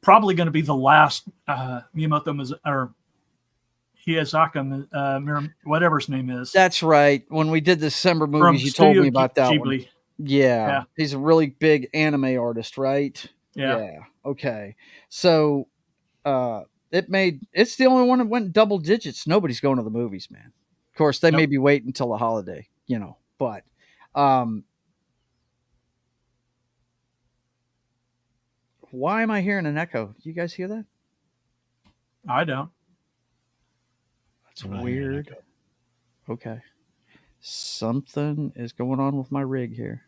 probably going to be the last Miyamoto or Hiyazaka, whatever his name is. That's right. When we did the December from movies, you told Studio me about that one. Ghibli. Yeah. He's a really big anime artist, right? Yeah. Okay. So it's the only one that went double digits. Nobody's going to the movies, man. Of course, they may be waiting until the holiday, but why am I hearing an echo? You guys hear that? I don't. That's weird. Okay. Something is going on with my rig here.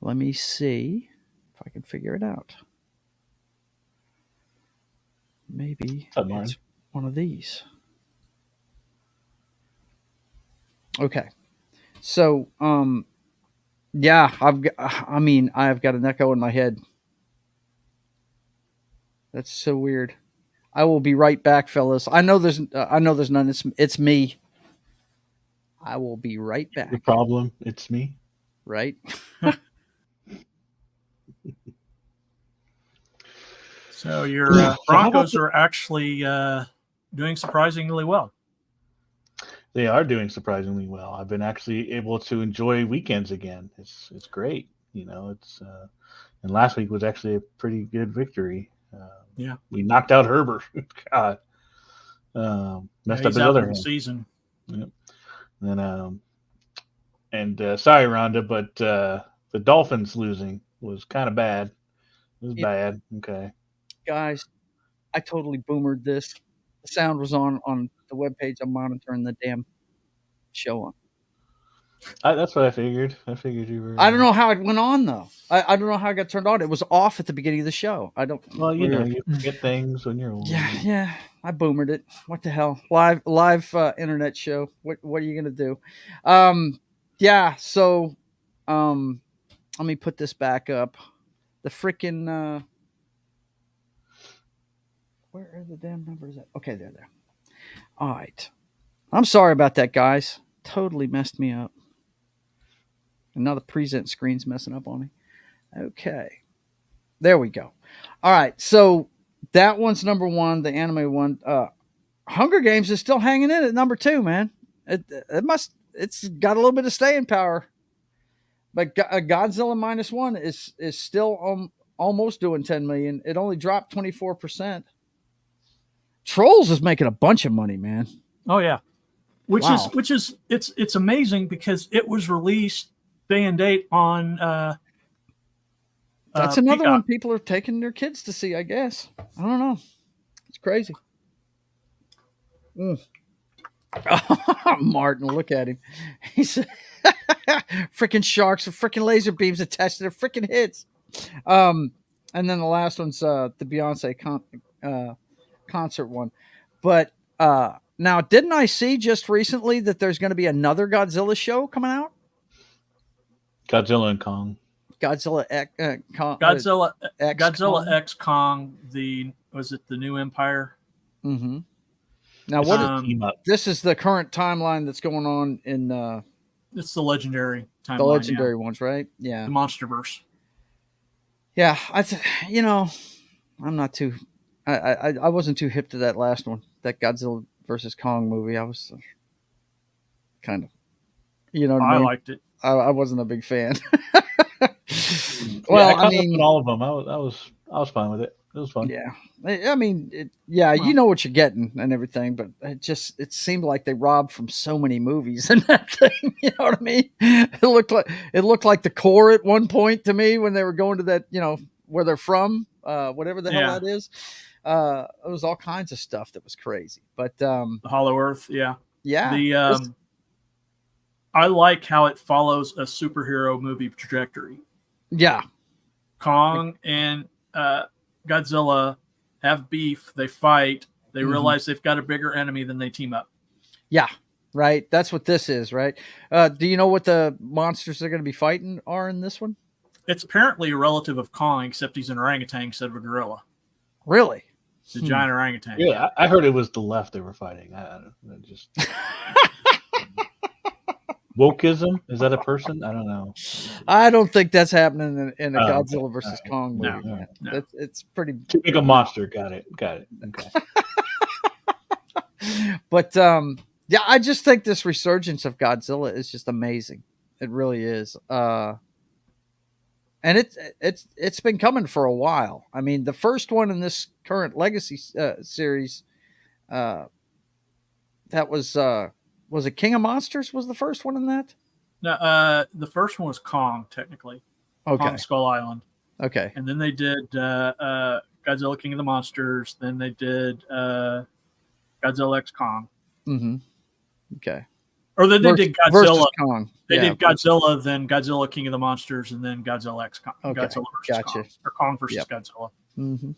Let me see if I can figure it out. Maybe it's one of these. Okay. So, yeah, I've got an echo in my head. That's so weird. I will be right back, fellas. I know there's none. It's me. I will be right back. The problem, it's me. Right. So your Broncos are actually doing surprisingly well. They are doing surprisingly well. I've been actually able to enjoy weekends again. It's great. It's and last week was actually a pretty good victory. We knocked out Herbert. God, messed up his other hand. Season. Yep. And sorry, Rhonda, but the Dolphins losing was kind of bad. It was bad. Okay, guys, I totally boomered this. The sound was on the webpage. I'm monitoring the damn show on. That's what I figured. I figured you were. I don't know how it went on though. I don't know how it got turned on. It was off at the beginning of the show. I don't. Well, you forget things when you're old. Yeah. I boomered it. What the hell? Live internet show. What are you gonna do? Yeah. So, let me put this back up. The freaking. Where are the damn numbers at? Okay, they're there. All right. I'm sorry about that, guys. Totally messed me up. And now the present screen's messing up on me. Okay. There we go. All right. So that one's number one, the anime one. Hunger Games is still hanging in at number 2, man. It's got a little bit of staying power. But Godzilla Minus One is still almost doing 10 million. It only dropped 24%. Trolls is making a bunch of money, man. Oh yeah. Which is it's amazing because it was released day and date on that's another one people are taking their kids to see, I guess. I don't know. It's crazy. Martin, look at him. He's freaking sharks with freaking laser beams attached to their freaking heads. And then the last one's the Beyonce concert one. But now, didn't I see just recently that there's going to be another Godzilla show coming out? Godzilla and Kong. Godzilla X Kong. Was it the New Empire? Mm-hmm. Now, this is the current timeline that's going on in. It's the legendary timeline. The legendary ones, right? Yeah. The MonsterVerse. Yeah, I'm not too. I wasn't too hip to that last one, that Godzilla versus Kong movie. I was kind of, I liked it. I wasn't a big fan. Well, I mean, all of them. I was fine with it. It was fun. Yeah, I mean, you know what you're getting and everything, but it seemed like they robbed from so many movies in that thing. You know what I mean? It looked like the core at one point to me when they were going to that, where they're from, whatever the hell that is. It was all kinds of stuff that was crazy. But the Hollow Earth, yeah. I like how it follows a superhero movie trajectory. Yeah. Kong and Godzilla have beef. They fight. They realize they've got a bigger enemy, than they team up. Yeah, right. That's what this is, right? Do you know what the monsters they're going to be fighting are in this one? It's apparently a relative of Kong, except he's an orangutan instead of a gorilla. Really? It's a giant orangutan. Yeah, I heard it was the left they were fighting. I just... Wokeism? Is that a person? I don't know. I don't think that's happening in a Oh, Godzilla okay. versus All right. Kong No, movie. Man. no. It's pretty. Too big a monster. Got it. Okay. But yeah, I just think this resurgence of Godzilla is just amazing. It really is. And it's been coming for a while. I mean, the first one in this current Legacy series, that was it King of Monsters was the first one in that? No, the first one was Kong, technically. Okay. Kong Skull Island. Okay. And then they did Godzilla King of the Monsters. Then they did Godzilla X Kong. Mm-hmm. Okay. Or then they did Godzilla. Versus Kong. They did Godzilla, then Godzilla King of the Monsters, and then Godzilla X Kong. Okay. Godzilla versus Kong. Or Kong versus Godzilla. Mm-hmm.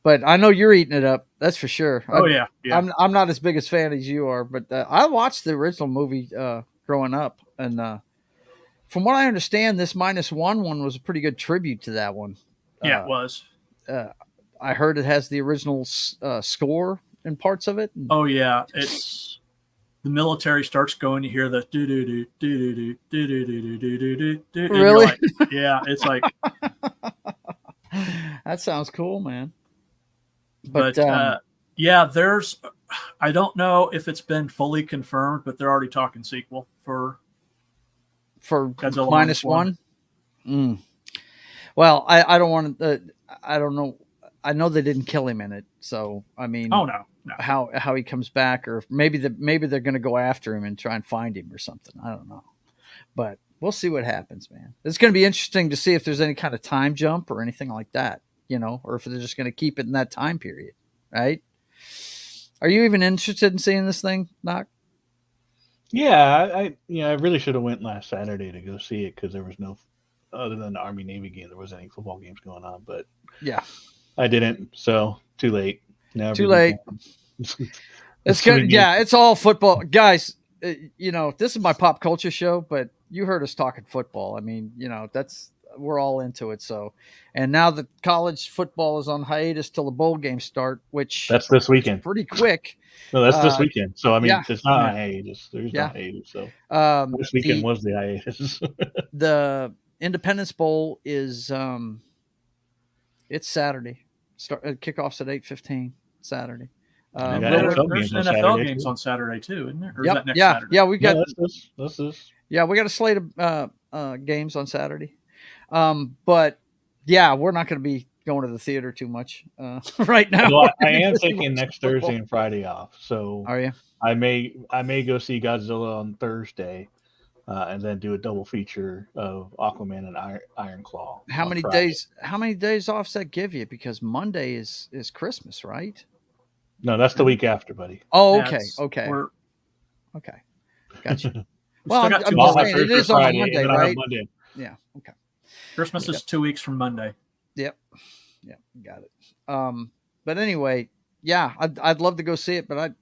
But I know you're eating it up. That's for sure. Yeah. I'm not as big a fan as you are, but I watched the original movie growing up, and from what I understand, this -1 one was a pretty good tribute to that one. Yeah, it was. I heard it has the original score in parts of it. Oh yeah, it's the military starts going. You hear the do do do do do do do do do do do. Really? Like, yeah, it's like that sounds cool, man. But yeah, there's. I don't know if it's been fully confirmed, but they're already talking sequel for Godzilla -1. Well, I don't want to. I don't know. I know they didn't kill him in it, so I mean, oh no. How he comes back, or maybe they're going to go after him and try and find him or something. I don't know, but we'll see what happens, man. It's going to be interesting to see if there's any kind of time jump or anything like that, or if they're just going to keep it in that time period, right? Are you even interested in seeing this thing, Knock? Yeah, I really should have went last Saturday to go see it because there was no, other than the Army Navy game, there wasn't any football games going on. But yeah, I didn't, so too late. Too late. It's good. Yeah, it's all football, guys. This is my pop culture show, but you heard us talking football. I mean, we're all into it. So, and now that college football is on hiatus till the bowl games start, which that's this weekend. Pretty quick. No, that's this weekend. So I mean, it's not yeah. a hiatus. There's no hiatus. So this weekend was the hiatus. The Independence Bowl is it's Saturday. Kickoff's at 8:15 Saturday. There's NFL games on Saturday too, isn't there? Or is that next Saturday? Yeah, we got this. Yeah, we got a slate of games on Saturday. But yeah, we're not going to be going to the theater too much right now. Well, I am taking next Thursday and Friday off. So are you? I may go see Godzilla on Thursday, and then do a double feature of Aquaman and Iron Claw. How many days? How many days off does that give you? Because Monday is Christmas, right? No, that's the week after, buddy. Oh, okay, okay, gotcha. Well, I'm just saying it is on a Monday, right? Monday. Yeah. Okay. Christmas is 2 weeks from Monday. Yep. Got it. But anyway, yeah, I'd love to go see it, but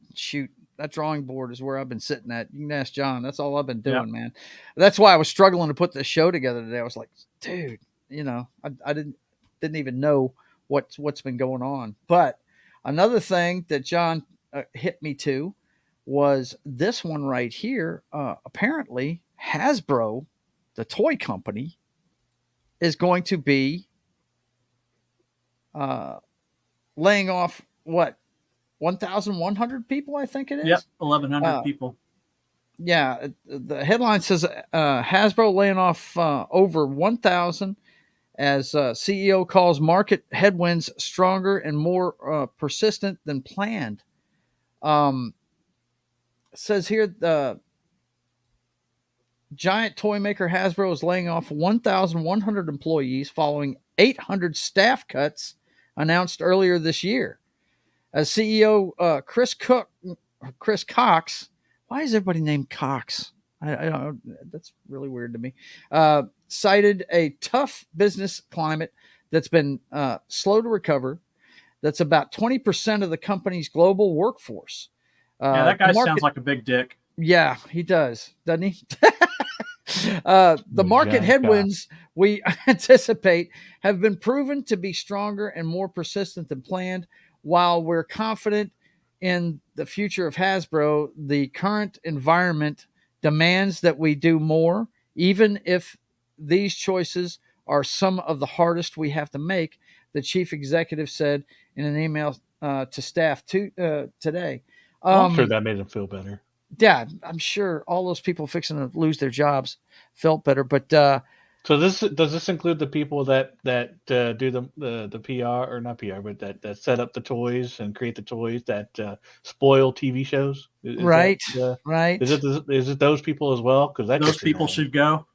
that drawing board is where I've been sitting at. You can ask John. That's all I've been doing, man. That's why I was struggling to put the show together today. I was like, dude, I didn't even know what's been going on. But another thing that John hit me to was this one right here. Apparently, Hasbro, the toy company, is going to be laying off 1,100 people, I think it is. Yep, 1,100 people. Yeah, the headline says Hasbro laying off over 1,000 as CEO calls market headwinds stronger and more persistent than planned. It says here the giant toy maker Hasbro is laying off 1,100 employees following 800 staff cuts announced earlier this year. As CEO Chris Cox, why is everybody named Cox? I don't. That's really weird to me. Cited a tough business climate that's been slow to recover. That's about 20% of the company's global workforce. Yeah, that guy sounds like a big dick. Yeah, he does, doesn't he? The market headwinds we anticipate have been proven to be stronger and more persistent than planned. While we're confident in the future of Hasbro, the current environment demands that we do more, even if these choices are some of the hardest we have to make, the chief executive said in an email to staff today. I'm sure that made him feel better. Yeah, I'm sure all those people fixing to lose their jobs felt better. But so does this include the people that do the PR, or not PR, but that set up the toys and create the toys that spoil TV shows? Right. Is it those people as well? Because those people should go.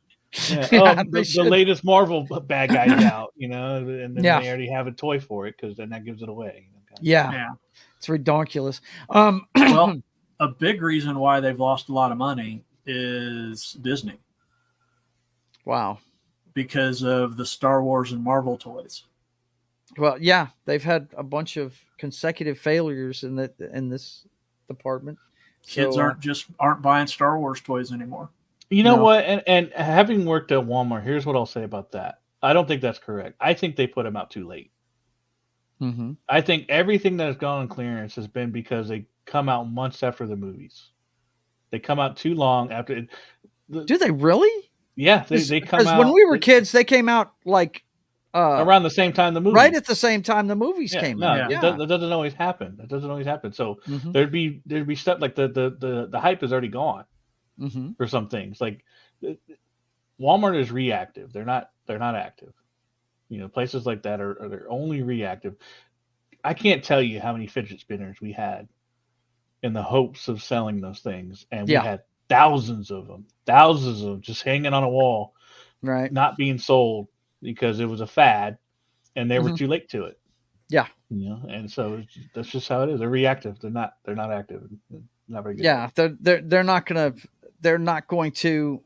Yeah. Yeah, The latest Marvel bad guys out, and then they already have a toy for it, because then that gives it away. Yeah. It's ridiculous. Well, a big reason why they've lost a lot of money is Disney. Wow. Because of the Star Wars and Marvel toys. Well, yeah, they've had a bunch of consecutive failures in this department. Kids aren't buying Star Wars toys anymore. You know what? And having worked at Walmart, here's what I'll say about that. I don't think that's correct. I think they put them out too late. Mm-hmm. I think everything that has gone on clearance has been because they come out months after the movies. They come out too long after. Do they really? Yeah, they come out. Because when we were kids, they came out like around the same time the movies. Right at the same time the movies came out. That doesn't always happen. So there'd be stuff like the hype is already gone for some things. Like Walmart is reactive. They're not active. Places like that they're only reactive. I can't tell you how many fidget spinners we had in the hopes of selling those things, and we had thousands of them just hanging on a wall, right, not being sold because it was a fad and they were too late to it. Yeah. And so that's just how it is. They're reactive. They're not active. Not very good. Yeah. They're not going to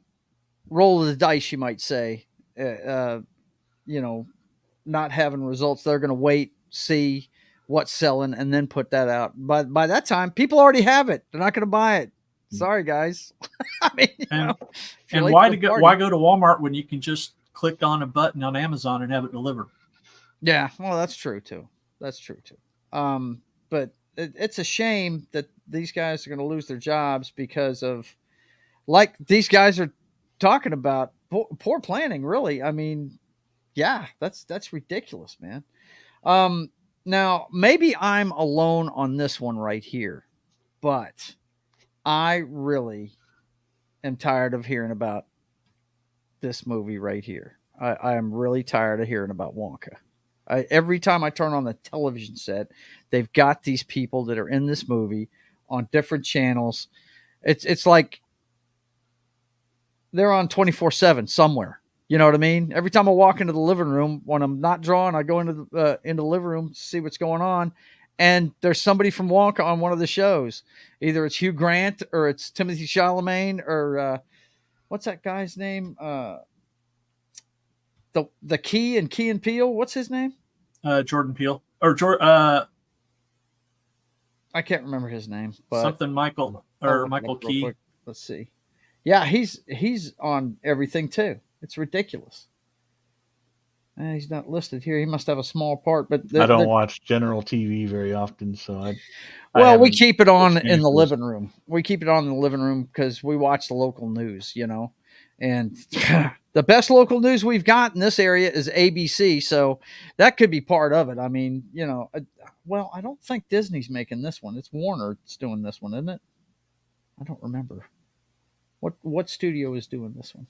roll the dice, you might say, not having results. They're going to wait, see what's selling, and then put that out. But by that time, people already have it. They're not going to buy it. Sorry, guys. I mean, and why go to Walmart when you can just click on a button on Amazon and have it delivered? Yeah, well, that's true too. But it's a shame that these guys are going to lose their jobs because of, like these guys are talking about, poor planning. Really, I mean, yeah, that's ridiculous, man. Now maybe I'm alone on this one right here, but I really am tired of hearing about this movie right here. I am really tired of hearing about Wonka. Every time I turn on the television set, they've got these people that are in this movie on different channels. It's like they're on 24/7 somewhere. You know what I mean? Every time I walk into the living room, when I'm not drawing, I go into the living room to see what's going on. And there's somebody from Wonka on one of the shows. Either it's Hugh Grant or it's Timothy Chalamet or what's that guy's name? The Key and Peele. What's his name? Jordan Peele or I can't remember his name. But something Michael or Michael Key. Let's see. Yeah, he's on everything too. It's ridiculous. He's not listed here. He must have a small part, but I don't watch general TV very often, so we keep it on in the living room. We keep it on in the living room because we watch the local news, and the best local news we've got in this area is ABC. So that could be part of it. I mean, well, I don't think Disney's making this one. It's Warner that's doing this one, isn't it? I don't remember. What studio is doing this one?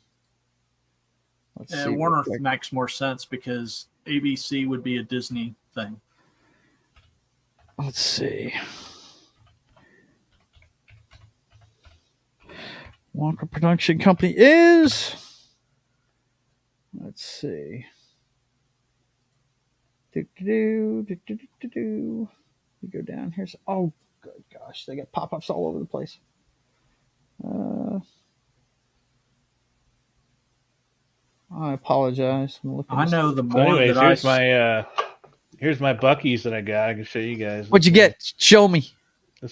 Let's see. Warner makes more sense because ABC would be a Disney thing. Let's see. Wonka Production Company is. Let's see. You go down here. Oh, good gosh. They got pop-ups all over the place. I apologize. I know the more that here's my Buc-ee's that I got. I can show you guys. What'd you get? Show me. Wait.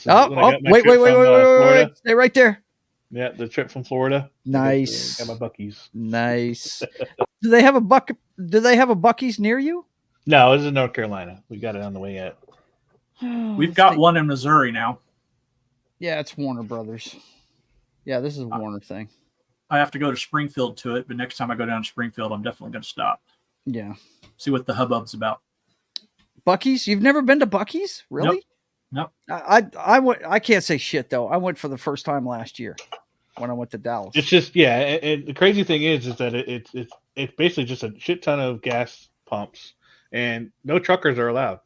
Stay right there. Yeah, the trip from Florida. Nice. Got my Buc-ee's. Nice. Do they have a Buc-ee's near you? No, this is in North Carolina. We got it on the way yet. We've got one in Missouri now. Yeah, it's Warner Brothers. Yeah, this is a Warner thing. I have to go to Springfield to it, but next time I go down to Springfield, I'm definitely going to stop. Yeah. See what the hubbub's about. Buc-ee's? You've never been to Buc-ee's? Really? Nope. I can't say shit though. I went for the first time last year when I went to Dallas. It's just and the crazy thing is that it's basically just a shit ton of gas pumps, and no truckers are allowed.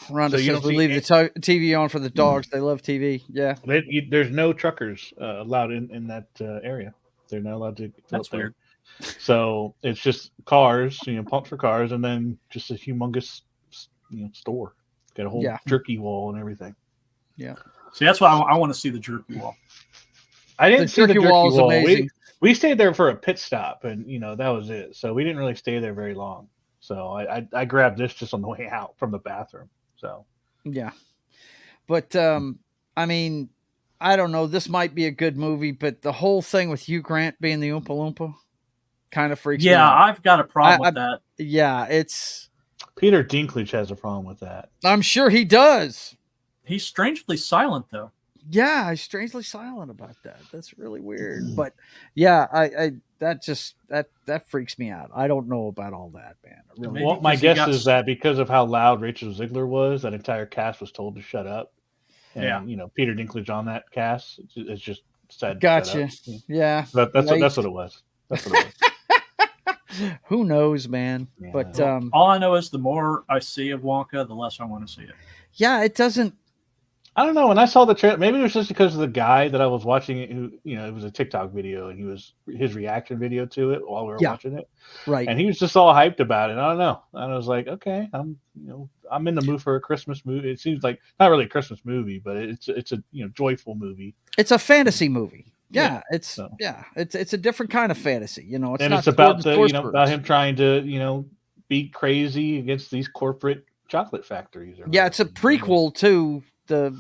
Rhonda says we leave the TV on for the dogs. They love TV. Yeah. There's no truckers allowed in that area. They're not allowed to. That's weird. So it's just cars, pumps for cars, and then just a humongous, store. Got a whole jerky wall and everything. Yeah. See, that's why I want to see the jerky wall. I didn't see the jerky wall. Is amazing. We stayed there for a pit stop, and that was it. So we didn't really stay there very long. So I grabbed this just on the way out from the bathroom. So yeah, but I mean, I don't know. This might be a good movie, but the whole thing with Hugh Grant being the Oompa Loompa kind of freaks me out. Yeah, I've got a problem with that. Yeah, it's Peter Dinklage has a problem with that. I'm sure he does. He's strangely silent, though. Yeah, he's strangely silent about that. That's really weird. But yeah, that freaks me out. I don't know about all that, man. Really. Well, my guess is that because of how loud Rachel Ziegler was, that entire cast was told to shut up. And Peter Dinklage on that cast is just said. Gotcha. Yeah. That's what it was. That's what it was. Who knows, man? Yeah. But all I know is the more I see of Wonka, the less I want to see it. Yeah, it doesn't. I don't know. When I saw the trailer, maybe it was just because of the guy that I was watching it, who, it was a TikTok video, and his reaction video to it while we were watching it. Right. And he was just all hyped about it. I don't know. And I was like, okay, I'm in the mood for a Christmas movie. It seems like not really a Christmas movie, but it's a joyful movie. It's a fantasy movie. Yeah, it's a different kind of fantasy. It's and not it's about about him trying to be crazy against these corporate chocolate factories. Yeah, it's a prequel to the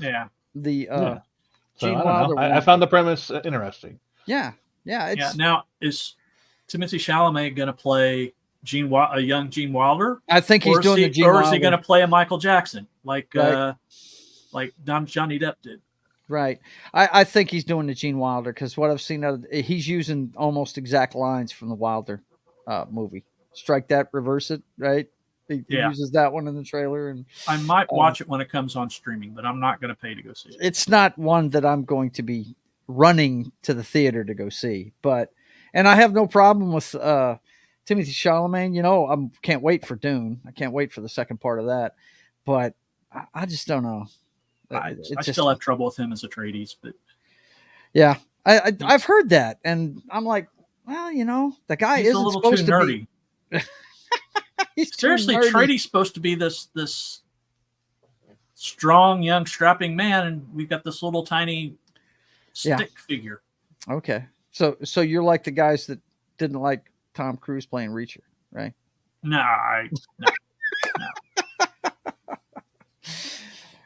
Gene Wilder. I found the premise interesting. Yeah. Now is Timothée Chalamet going to play a young Gene Wilder? I think he's doing the Gene Wilder. Or is he going to play a Michael Jackson like Johnny Depp did? Right. I think he's doing the Gene Wilder because what I've seen, he's using almost exact lines from the Wilder movie. Strike that, reverse it, right? He uses that one in the trailer. And I might watch it when it comes on streaming, but I'm not going to pay to go see it. It's not one that I'm going to be running to the theater to go see. And I have no problem with Timothée Chalamet. I can't wait for Dune. I can't wait for the second part of that. But I just don't know. I still have trouble with him as Atreides, but yeah, I've heard that, and I'm like, well, the guy isn't a little supposed too nerdy. Be. Seriously, Atreides supposed to be this strong, young, strapping man, and we've got this little tiny stick figure. Okay, so you're like the guys that didn't like Tom Cruise playing Reacher, right? No.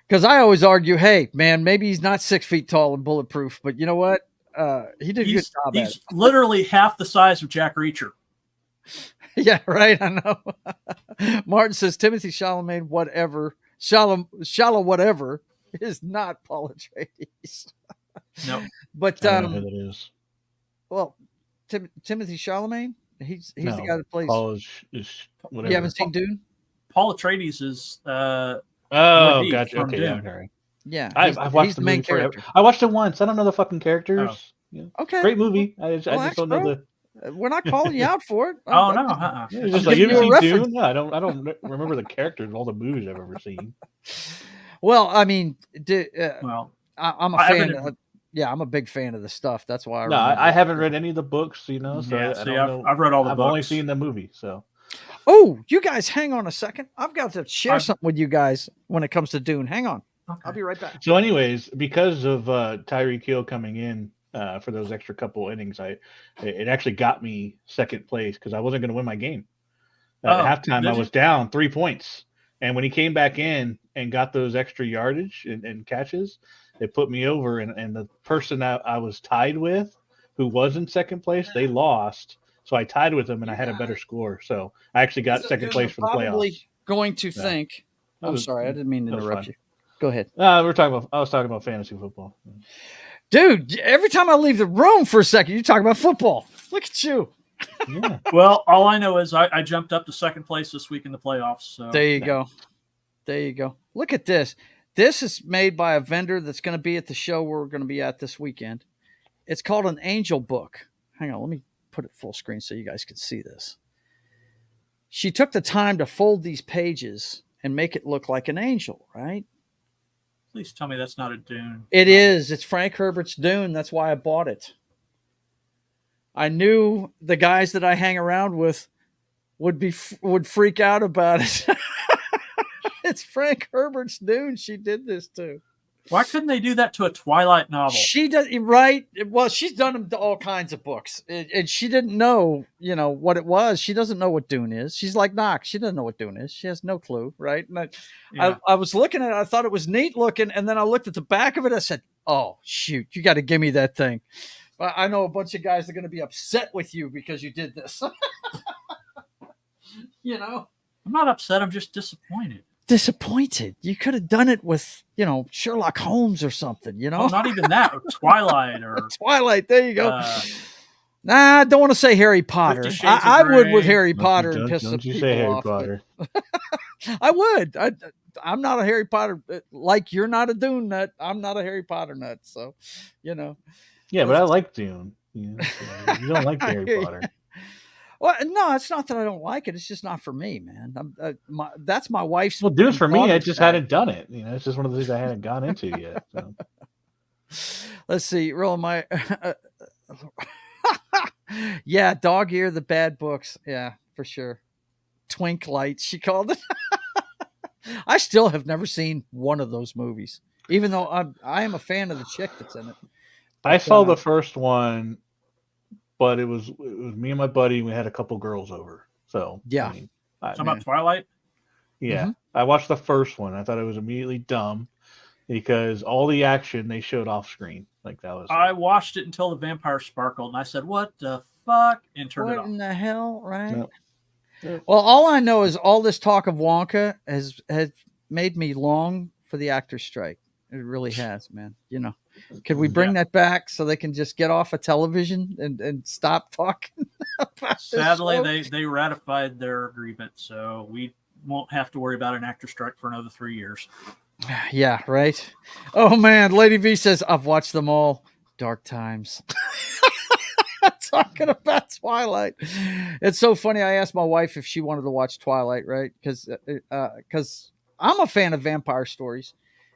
Because I always argue, hey, man, maybe he's not 6 feet tall and bulletproof, but you know what? He did a good job at it. He's literally half the size of Jack Reacher. Yeah, right. I know. Martin says Timothée Chalamet, whatever, Shala, whatever, is not Paul Atreides. No, but I don't know who that is. Well, Timothée Chalamet, he's the guy that plays. Paul is whatever. You haven't seen Dune? Paul Atreides is. Oh, gotcha. Okay, Dune. Yeah, I've watched the main character. I watched it once. I don't know the fucking characters. Oh. Yeah. Okay, great movie. I just don't know the. We're not calling you out for it. No. It's just like, you ever seen Dune? Yeah, I don't remember the characters in all the movies I've ever seen. Well, I mean, I'm a fan. I'm a big fan of the stuff. That's why. I haven't read any of the books. So I've read all the books. I've only seen the movie. So. Oh, you guys, hang on a second. I've got to share something with you guys when it comes to Dune. Hang on. Okay. I'll be right back. So, anyways, because of Tyreek Hill coming in for those extra couple innings, it actually got me second place because I wasn't going to win my game. At halftime, I was down 3 points. And when he came back in and got those extra yardage and catches, it put me over. And the person that I was tied with, who was in second place, they lost. So I tied with him, and I had a better score. So I actually got second place for the playoffs. Probably going to think. I'm sorry, I didn't mean to interrupt you. Go ahead. I was talking about fantasy football. Dude, every time I leave the room for a second, you talk about football. Look at you. Yeah. Well, all I know is I jumped up to second place this week in the playoffs. So There you go. There you go. Look at this. This is made by a vendor that's going to be at the show we're going to be at this weekend. It's called an Angel Book. Hang on, let me put it full screen so you guys can see this. She took the time to fold these pages and make it look like an angel, right? Please tell me that's not a Dune. It is. It's Frank Herbert's Dune. That's why I bought it. I knew the guys that I hang around with would freak out about it. It's Frank Herbert's Dune. She did this too. Why couldn't they do that to a Twilight novel? She does, right? Well, she's done them to all kinds of books, and she didn't know, what it was. She doesn't know what Dune is. She's like Knox. She doesn't know what Dune is. She has no clue, right? And I was looking at it. I thought it was neat looking, and then I looked at the back of it. I said, "Oh shoot, you got to give me that thing." I know a bunch of guys are going to be upset with you because you did this. I'm not upset. I'm just disappointed. Disappointed. You could have done it with, Sherlock Holmes or something, Well, not even that. Or Twilight or Twilight. There you go. Nah, I don't want to say Harry Potter. I would with Harry Potter and piss some people off. Potter. I would. I'm not a Harry Potter. Like you're not a Dune nut. I'm not a Harry Potter nut. So, Yeah, but I like Dune. You don't like Harry Potter. Well, no, it's not that I don't like it. It's just not for me, man. That's my wife's. Well, Dune's for me. I just hadn't done it. It's just one of the things I hadn't gone into yet. So. Let's see. Roll my. Yeah, Dog Ear, the Bad Books. Yeah, for sure. Twink Lights, she called it. I still have never seen one of those movies, even though I am a fan of the chick that's in it. But, I saw the first one. But it was me and my buddy, and we had a couple girls over. So yeah. Talking about Twilight? Yeah. Mm-hmm. I watched the first one. I thought it was immediately dumb because all the action they showed off screen. I watched it until the vampire sparkled, and I said, "What the fuck?" and turned it off. What in the hell, right? No. Well, all I know is all this talk of Wonka has made me long for the actor's strike. It really has, man. Could we bring that back so they can just get off of television and stop talking about Sadly, they ratified their agreement, so we won't have to worry about an actor strike for another 3 years. Yeah, right. Oh, man. Lady V says, I've watched them all. Dark times. Talking about Twilight. It's so funny. I asked my wife if she wanted to watch Twilight, right? Because I'm a fan of vampire stories,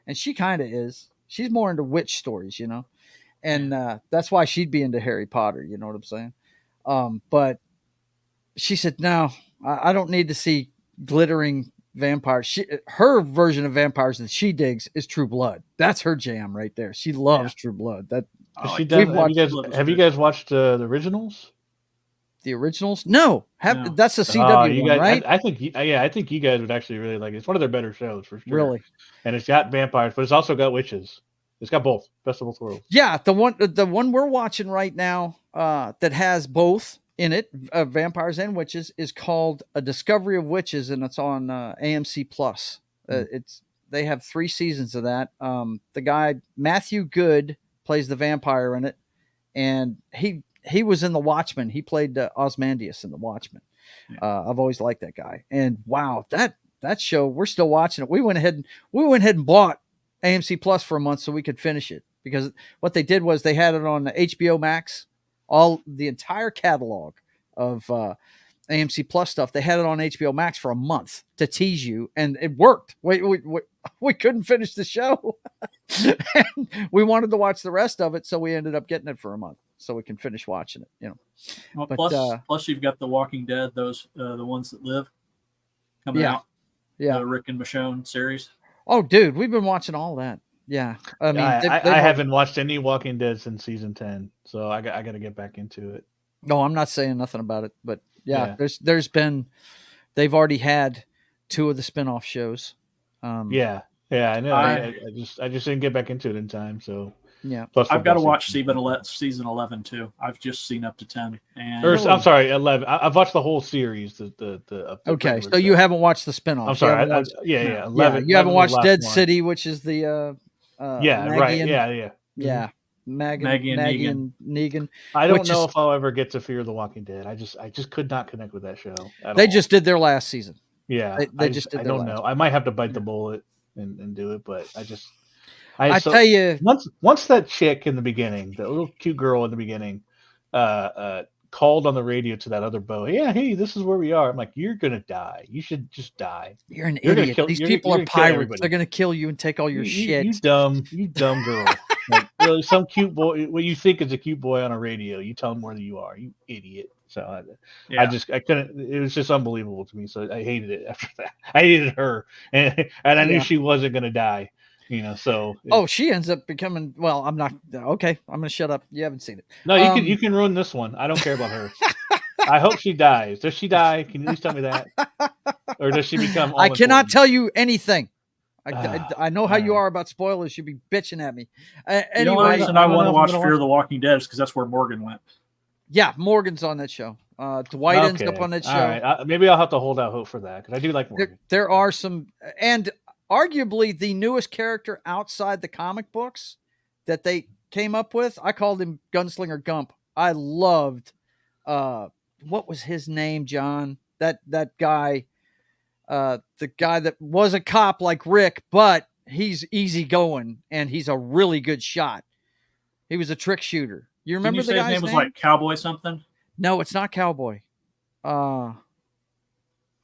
and she kind of is. She's more into witch stories, and that's why she'd be into Harry Potter. You know what I'm saying? But she said, no, I don't need to see glittering vampires. Her version of vampires that she digs is True Blood. That's her jam right there. She loves True Blood. Have you guys watched the originals? The originals? No. That's the CW one, right? I think you guys would actually really like it. It's one of their better shows for sure. Really? And it's got vampires, but it's also got witches. It's got both. Best of both worlds. Yeah, the one we're watching right now that has both in it, vampires and witches, is called A Discovery of Witches, and it's on AMC Plus. They have 3 seasons of that. The guy Matthew Good plays the vampire in it, and he was in The Watchmen. He played Ozymandias in The Watchmen. I've always liked that guy. And wow, that show, we're still watching it. We went ahead and bought AMC Plus for a month so we could finish it, because what they did was they had it on HBO Max, the entire catalog of AMC Plus stuff. They had it on HBO Max for a month to tease you, and it worked. We couldn't finish the show. And we wanted to watch the rest of it, so we ended up getting it for a month so we can finish watching it. Well, plus you've got The Walking Dead, those the ones that live coming out. Yeah, the Rick and Michonne series. Oh, dude, we've been watching all that. Yeah, I mean, I haven't watched any Walking Dead since season 10, so I got to get back into it. No, I'm not saying nothing about it, but there's been, they've already had 2 of the spinoff shows. Yeah, I know. I just didn't get back into it in time. So yeah, plus I've got to watch season 11 too. I've just seen up to 10. I'm sorry, 11. I've watched the whole series. Okay, so you haven't watched the spinoff. I'm sorry. 11. You haven't watched Dead City, which is the right. Yeah. Yeah. Maggie and Negan. I don't which know is- if I'll ever get to Fear the Walking Dead. I just could not connect with that show at They all. just did their last season. Yeah, They just did I their don't last know. I might have to bite the bullet and do it, but I tell you, once that chick in the beginning, the little cute girl in the beginning, called on the radio to that other boat. Yeah, hey, this is where we are. I'm like, you're gonna die. You should just die. you're an You're gonna idiot. kill- These you're- people you're are gonna kill pirates. everybody. They're gonna kill you and take all your shit. You dumb girl. Like, really, some cute boy. What you think is a cute boy on a radio, you tell him where you are. You idiot. So I couldn't. It was just unbelievable to me. So I hated it after that. I hated her, and I knew she wasn't gonna die. So she ends up becoming. Well, I'm not okay. I'm gonna shut up. You haven't seen it. No, you can ruin this one. I don't care about her. I hope she dies. Does she die? Can you at least tell me that? Or does she become? I cannot tell you anything. I know how you are about spoilers. You'd be bitching at me. The only reason I want to watch Fear the Walking Dead is because that's where Morgan went. Yeah, Morgan's on that show. Dwight ends up on that show. All right. Maybe I'll have to hold out hope for that because I do like Morgan. There are some, and arguably the newest character outside the comic books that they came up with. I called him Gunslinger Gump. I loved. What was his name, John? That guy. The guy that was a cop like Rick, but he's easygoing and he's a really good shot. He was a trick shooter. You remember the guy's name? Was like Cowboy something? No, it's not Cowboy. Rhonda,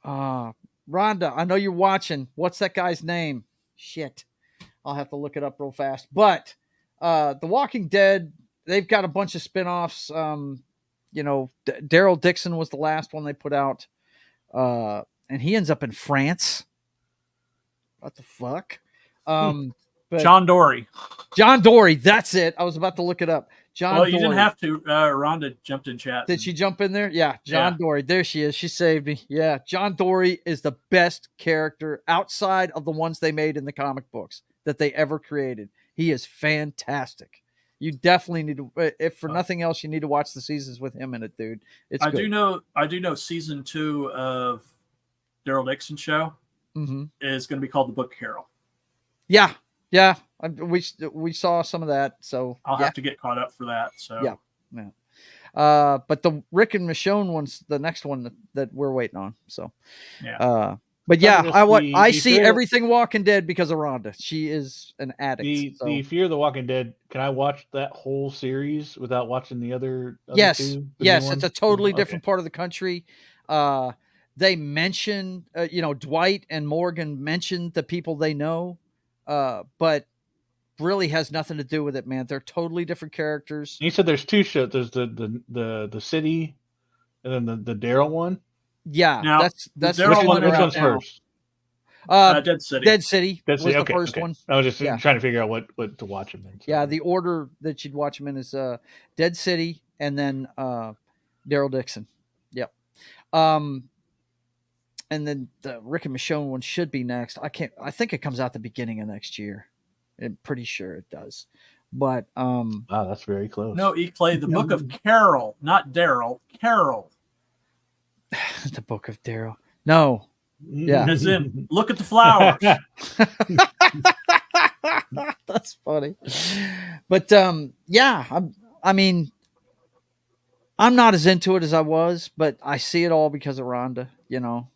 I know you're watching. What's that guy's name? Shit. I'll have to look it up real fast. But The Walking Dead, they've got a bunch of spinoffs. Daryl Dixon was the last one they put out. And he ends up in France. What the fuck? But John Dory. John Dory, that's it. I was about to look it up. John Dory. You didn't have to. Rhonda jumped in chat. Did she jump in there? Yeah, John Dory. There she is. She saved me. Yeah, John Dory is the best character outside of the ones they made in the comic books that they ever created. He is fantastic. You definitely need to, if for nothing else, you need to watch the seasons with him in it, dude. It's good. I do know season 2 of Daryl Dixon show is going to be called The Book Carol. Yeah. We saw some of that, so I'll have to get caught up for that. So yeah. But the Rick and Michonne one's the next one that we're waiting on. So but yeah, I see everything Walking Dead because of Rhonda. She is an addict. The Fear the Walking Dead. Can I watch that whole series without watching the other? Yes, two, yes, it's a totally different part of the country. They mention, Dwight and Morgan mentioned the people they know, but really has nothing to do with it, man. They're totally different characters. You said there's 2 shows. There's the city, and then the Daryl one. Yeah, now, that's which one's first. Dead City. Dead City was the okay, first one. I was just trying to figure out what to watch them in. So. Yeah, the order that you'd watch them in is Dead City and then Daryl Dixon. Yep. And then the Rick and Michonne one should be next. I think it comes out the beginning of next year. I'm pretty sure it does. But wow, that's very close. No, he played the Book of Carol, not Daryl. Carol. The Book of Daryl. No. Yeah. As in, look at the flowers. That's funny. But I'm not as into it as I was, but I see it all because of Rhonda.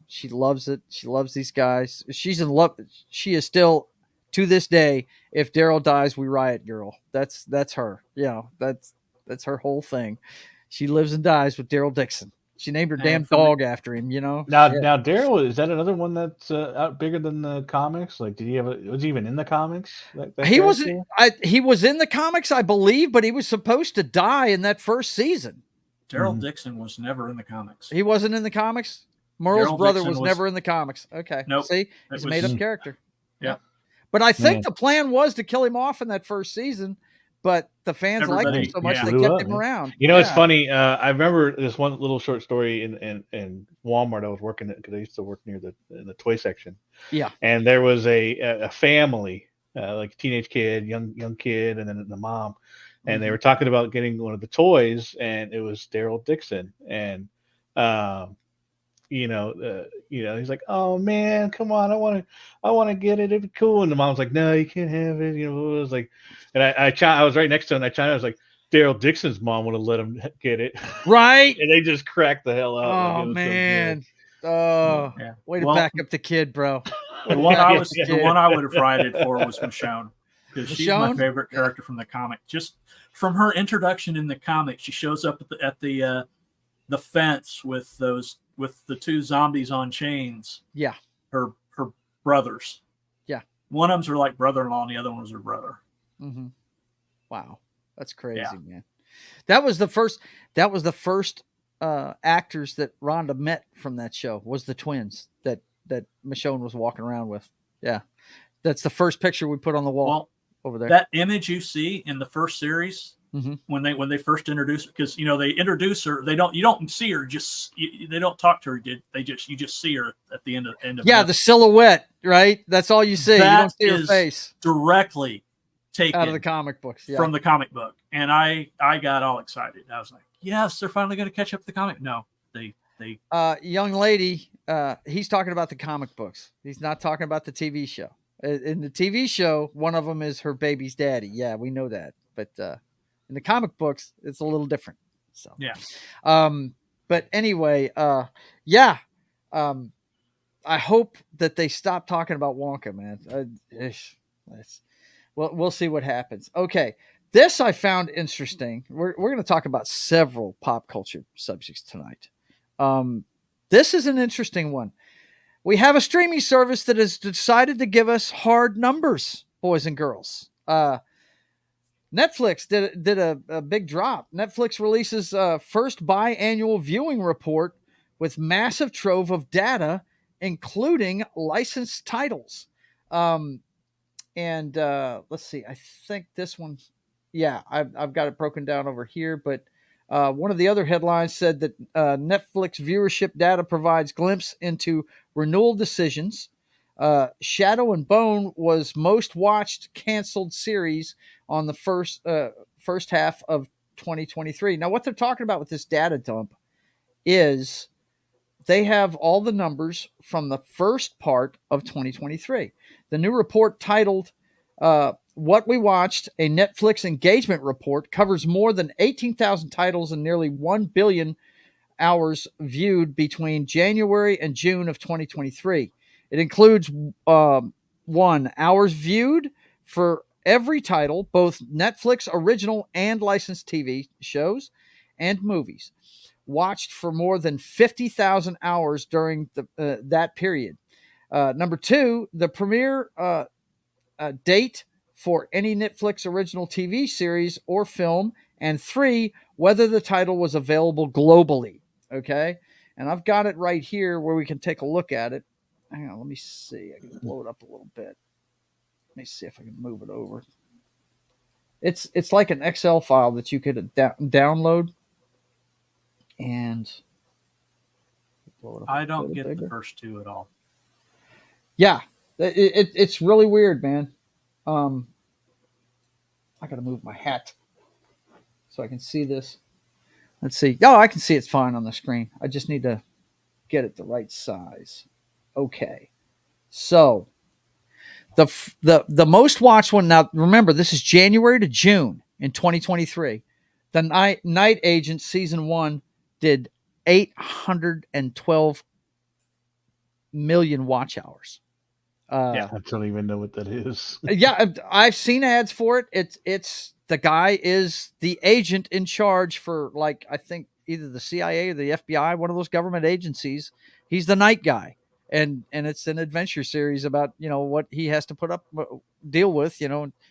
She loves it. She loves these guys. She's in love. She is still, to this day, if Daryl dies, we riot, girl. That's her. That's her whole thing. She lives and dies with Daryl Dixon. She named her damn dog after him. Now Daryl, is that another one that's out bigger than the comics? Like, was he even in the comics? He wasn't. He was in the comics, I believe, but he was supposed to die in that first season. Daryl Dixon was never in the comics. He wasn't in the comics? Merle's brother was never in the comics. Okay. Nope. See? He's a made-up character. Yeah. But I think the plan was to kill him off in that first season, but the fans liked him so much they kept him around. It's funny. I remember this one little short story in Walmart. I was working because I used to work near the toy section. Yeah. And there was a family, like a teenage kid, young kid, and then the mom. And they were talking about getting one of the toys, and it was Daryl Dixon. And he's like, "Oh man, come on, I want to get it. It'd be cool." And the mom's like, "No, you can't have it." It was like, and I was right next to him. And I was like, Daryl Dixon's mom would have let him get it, Right? and they just cracked the hell up. Like, Oh it was man. so Oh, Yeah. way to Well, back up the kid, bro. Way the to one back I up the the kid. one I would have righted for was Michonne, because she's my Michonne? favorite character from the comic. Just from her introduction in the comic, she shows up at the fence with the two zombies on chains. Yeah. Her brothers. Yeah. One of them's her like brother-in-law, and the other one was her brother. Mm-hmm. Wow, that's crazy, Yeah. man. That was the first actors that Rhonda met from that show, was the twins that Michonne was walking around with. Yeah, that's the first picture we put on the wall over there. That image you see in the first series, mm-hmm. when they first introduce her, because they introduce her, you don't see her, they don't talk to her. You just see her at the end of the silhouette, right? That's all you see. That you don't see her is face directly taken out of the comic books. from the comic book, and I got all excited. I was like, yes, they're finally going to catch up to the comic. No, they young lady, he's talking about the comic books. He's not talking about the TV show. In the TV show, one of them is her baby's daddy. Yeah, we know that. But in the comic books, it's a little different. So yeah. But anyway, yeah. I hope that they stop talking about Wonka, man. We'll see what happens. Okay. This I found interesting. We're going to talk about several pop culture subjects tonight. This is an interesting one. We have a streaming service that has decided to give us hard numbers, boys and girls. Netflix did a big drop. Netflix releases first biannual viewing report with massive trove of data, including licensed titles. And let's see. I think this one, I've got it broken down over here. But one of the other headlines said that Netflix viewership data provides glimpse into renewal decisions. Shadow and Bone was most watched canceled series on the first half of 2023. Now, what they're talking about with this data dump is they have all the numbers from the first part of 2023. The new report, titled What We Watched, a Netflix engagement report, covers more than 18,000 titles and nearly 1 billion hours viewed between January and June of 2023. It includes 1, hours viewed for every title, both Netflix original and licensed TV shows and movies, watched for more than 50,000 hours during that period. Number 2, the premiere date for any Netflix original TV series or film. And 3, whether the title was available globally. Okay. And I've got it right here where we can take a look at it. Hang on. Let me see. I can blow it up a little bit. Let me see if I can move it over. It's like an Excel file that you could download. And blow it up. I don't get the first 2 at all. Yeah. It's really weird, man. I got to move my hat so I can see this. Let's see. Oh, I can see it's fine on the screen. I just need to get it the right size. Okay. So the most watched one, now remember, this is January to June in 2023. The Night Agent season 1 did 812 million watch hours. I don't even know what that is. Yeah, I've seen ads for it. It's the guy is the agent in charge for, like, I think either the CIA or the FBI, one of those government agencies. He's the night guy, and it's an adventure series about what he has to deal with,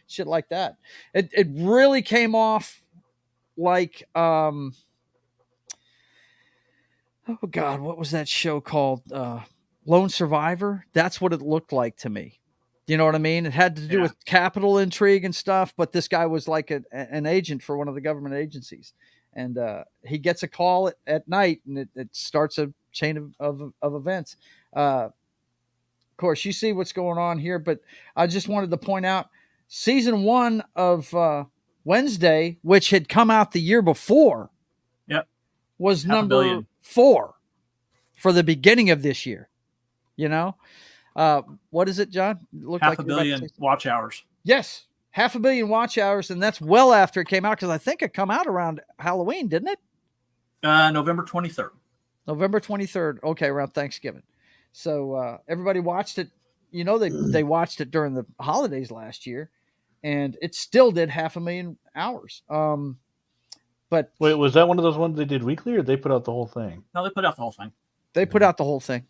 shit like that. It really came off like oh God, what was that show called? Lone Survivor. That's what it looked like to me. You know what I mean? It had to do with capital intrigue and stuff, but this guy was like an agent for one of the government agencies. And he gets a call at night, and it starts a chain of events. Of course, you see what's going on here, but I just wanted to point out season 1 of Wednesday, which had come out the year before, was number 4. for the beginning of this year. You know, what is it, John? Looked half like a you're about to billion say watch hours. yes, 500 million watch hours, and that's well after it came out because I think it come out around Halloween, didn't it? November 23rd. November 23rd. Okay, around Thanksgiving. So everybody watched it. You know, they watched it during the holidays last year, and it still did 500,000 hours. But Wait, was that one of those ones they did weekly, or they put out the whole thing? No, they put out the whole thing. they put out the whole thing.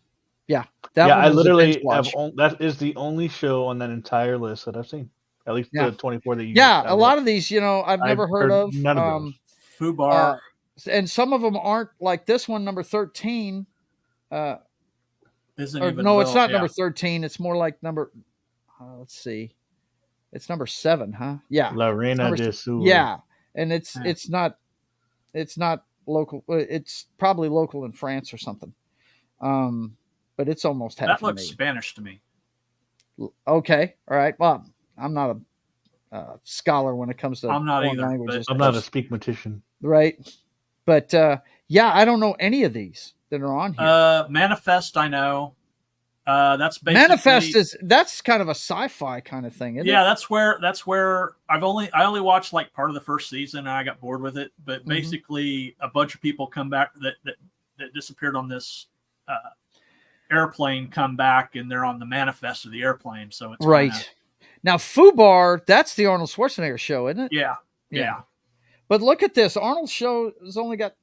Yeah, that Yeah, one I was a binge literally watch. that is the only show on that entire list that I've seen. At least Yeah. the 24 that you. Yeah, a lot of these, you know, I've never heard of. none of those. Fubar. And some of them aren't like this one, number 13. Isn't Or, even no, it's not yeah. number 13. It's more like number. Let's see. It's number 7, huh? Yeah. La Reina de Sur. Yeah, and it's Yeah. it's not local. It's probably local in France or something. But it's almost half That a looks million. Spanish to me. Okay, all right. Well, I'm not a scholar when it comes to I'm not foreign either, languages, I'm not a speakmatician. right? But yeah, I don't know any of these that are on here. Manifest, I know. That's basically Manifest that's kind of a sci-fi kind of thing, isn't it? Yeah, that's where I only watched like part of the first season and I got bored with it. But basically, a bunch of people come back that disappeared on this airplane come back and they're on the manifest of the airplane. So it's right. Now, Fubar, that's the Arnold Schwarzenegger show, isn't it? Yeah. But look at this. Arnold's show has only got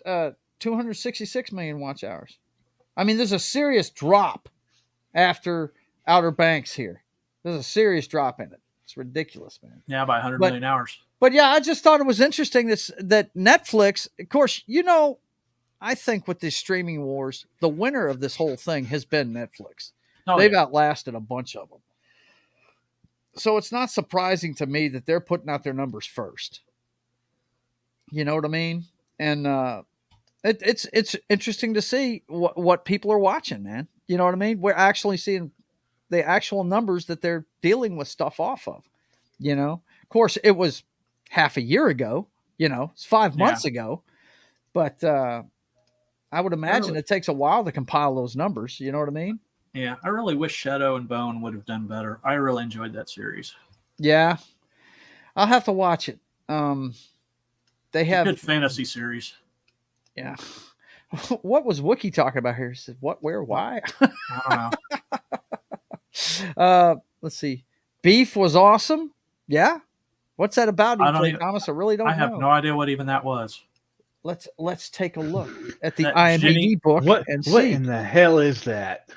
266 million watch hours. I mean, there's a serious drop after Outer Banks here. There's a serious drop in it. It's ridiculous, man. Yeah, by 100 million hours. But yeah, I just thought it was interesting that Netflix, of course, you know, I think with these streaming wars, the winner of this whole thing has been Netflix. They've outlasted a bunch of them. So it's not surprising to me that they're putting out their numbers first. You know what I mean? And it's interesting to see what people are watching, man. You know what I mean? We're actually seeing the actual numbers that they're dealing with stuff off of. You know, of course, it was half a year ago. You know, it's 5 months ago. But I would imagine it takes a while to compile those numbers. You know what I mean? Yeah, I really wish Shadow and Bone would have done better. I really enjoyed that series. Yeah, I'll have to watch it. They have a good fantasy series. Yeah. What was Wookie talking about here? He said, what, where, why? I don't know. Let's see. Beef was awesome. Yeah. What's that about? Thomas, I really don't know. I have no idea what even that was. Let's take a look at the That IMDb Jenny, book what see. in the hell is that?